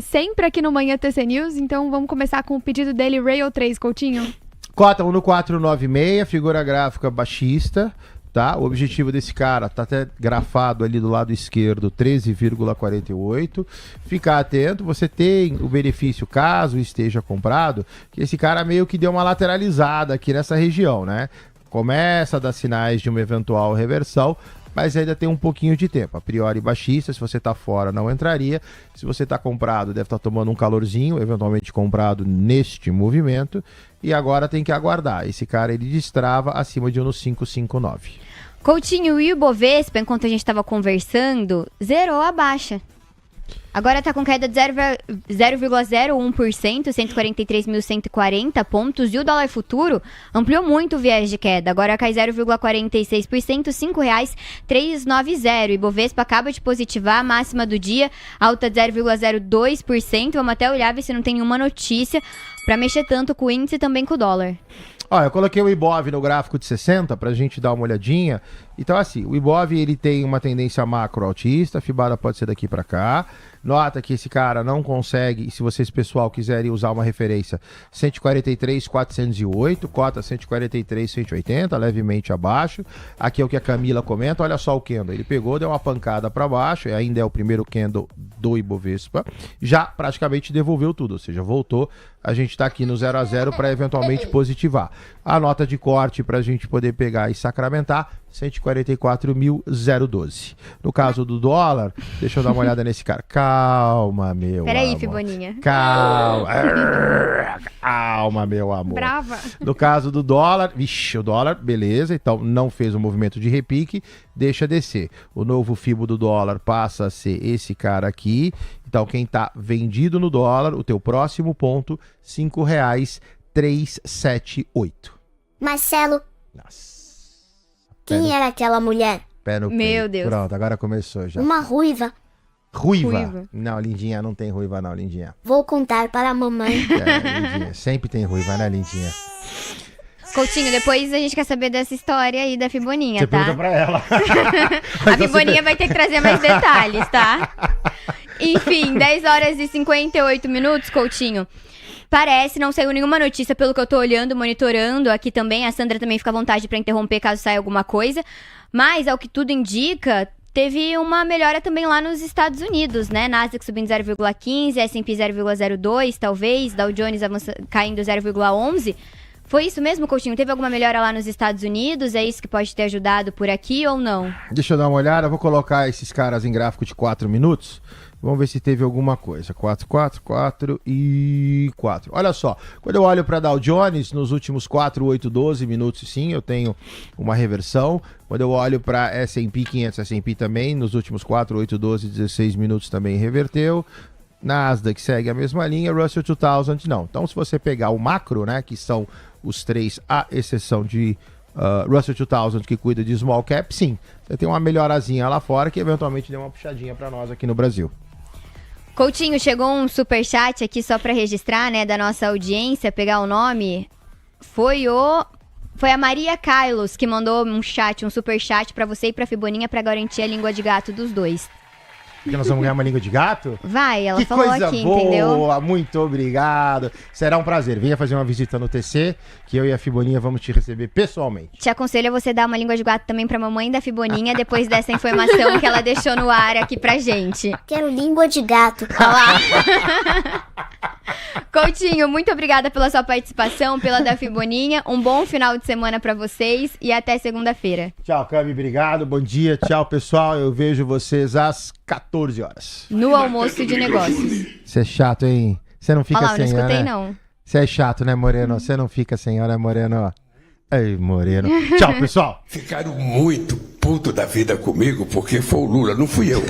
sempre aqui no Manhã TC News, então vamos começar com o pedido dele, Rail 3, Coutinho. Cota 1 no 496, figura gráfica baixista. Tá? O objetivo desse cara tá até grafado ali do lado esquerdo, 13,48. Ficar atento, você tem o benefício, caso esteja comprado, que esse cara meio que deu uma lateralizada aqui nessa região, né? Começa a dar sinais de uma eventual reversão, mas ainda tem um pouquinho de tempo. A priori baixista, se você tá fora não entraria. Se você tá comprado, deve estar tomando um calorzinho, eventualmente comprado neste movimento. E agora tem que aguardar. Esse cara ele destrava acima de 1,559. Coutinho, e o Ibovespa, enquanto a gente estava conversando, zerou a baixa. Agora está com queda de 0,01%, 143.140 pontos. E o dólar futuro ampliou muito o viés de queda. Agora cai 0,46%, R$ 5,390. O Ibovespa acaba de positivar a máxima do dia, alta de 0,02%. Vamos até olhar, ver se não tem nenhuma notícia para mexer tanto com o índice e também com o dólar. Eu coloquei o Ibov no gráfico de 60 pra gente dar uma olhadinha. Então assim, o Ibov ele tem uma tendência macro altista, a fibada pode ser daqui pra cá. Nota que esse cara não consegue, se vocês pessoal quiserem usar uma referência, 143,408, cota 143,180, levemente abaixo. Aqui é o que a Camila comenta, olha só o candle, ele pegou, deu uma pancada para baixo, e ainda é o primeiro candle do Ibovespa, já praticamente devolveu tudo, ou seja, voltou. A gente está aqui no 0 a 0 para eventualmente positivar. A nota de corte para a gente poder pegar e sacramentar, 144.012. No caso do dólar, deixa eu dar uma olhada nesse cara. Calma, meu Peraí, amor. Fiboninha. Calma. Calma, meu amor. Brava. No caso do dólar, vixe, o dólar, beleza, então não fez um movimento de repique, deixa descer. O novo Fibo do dólar passa a ser esse cara aqui. Então quem tá vendido no dólar, o teu próximo ponto, R$ 5,378. Marcelo, Nossa. quem era aquela mulher? Pé no Meu peito. Deus. Pronto, agora começou já. Uma ruiva. Ruiva? Não, lindinha, não tem ruiva não, lindinha. Vou contar para a mamãe. Lindinha, sempre tem ruiva, né, lindinha? Coutinho, depois a gente quer saber dessa história aí da Fiboninha, Você tá? pergunta pra ela. A Fiboninha vai ter que trazer mais detalhes, tá? Enfim, 10 horas e 58 minutos, Coutinho. Parece, não saiu nenhuma notícia pelo que eu tô olhando, monitorando aqui também. A Sandra também fica à vontade pra interromper caso saia alguma coisa. Mas, ao que tudo indica, teve uma melhora também lá nos Estados Unidos, né? Nasdaq subindo 0,15, S&P 0,02, talvez. Dow Jones caindo 0,11. Foi isso mesmo, Coutinho? Teve alguma melhora lá nos Estados Unidos? É isso que pode ter ajudado por aqui ou não? Deixa eu dar uma olhada. Vou colocar esses caras em gráfico de 4 minutos. Vamos ver se teve alguma coisa. 4, 4, 4 e 4. Olha só, quando eu olho para Dow Jones, nos últimos 4, 8, 12 minutos, sim, eu tenho uma reversão. Quando eu olho para S&P 500, S&P também, nos últimos 4, 8, 12, 16 minutos também reverteu. Nasdaq segue a mesma linha, Russell 2000 não. Então, se você pegar o macro, né, que são os três, à exceção de Russell 2000, que cuida de small cap, sim, você tem uma melhorazinha lá fora que eventualmente deu uma puxadinha para nós aqui no Brasil. Coutinho, chegou um superchat aqui só pra registrar, né, da nossa audiência, pegar o nome. Foi a Maria Carlos que mandou um superchat pra você e pra Fiboninha pra garantir a língua de gato dos dois. Porque nós vamos ganhar uma língua de gato? Vai, ela que falou coisa aqui, boa, entendeu? Muito obrigado. Será um prazer. Venha fazer uma visita no TC, que eu e a Fiboninha vamos te receber pessoalmente. Te aconselho a você dar uma língua de gato também pra mamãe da Fiboninha, depois dessa informação que ela deixou no ar aqui pra gente. Quero língua de gato. Olha lá. Coutinho, muito obrigada pela sua participação, pela da Fiboninha. Um bom final de semana pra vocês e até segunda-feira. Tchau, Cami, obrigado. Bom dia, tchau, pessoal. Eu vejo vocês às 14 horas. No almoço de negócios. Você é chato, hein? Você não fica Olha lá, sem eu não hora, escutei, né? não. Você é chato, né, Moreno? Você não fica sem hora, Moreno? Ei, Moreno. Tchau, pessoal. Ficaram muito puto da vida comigo porque foi o Lula, não fui eu.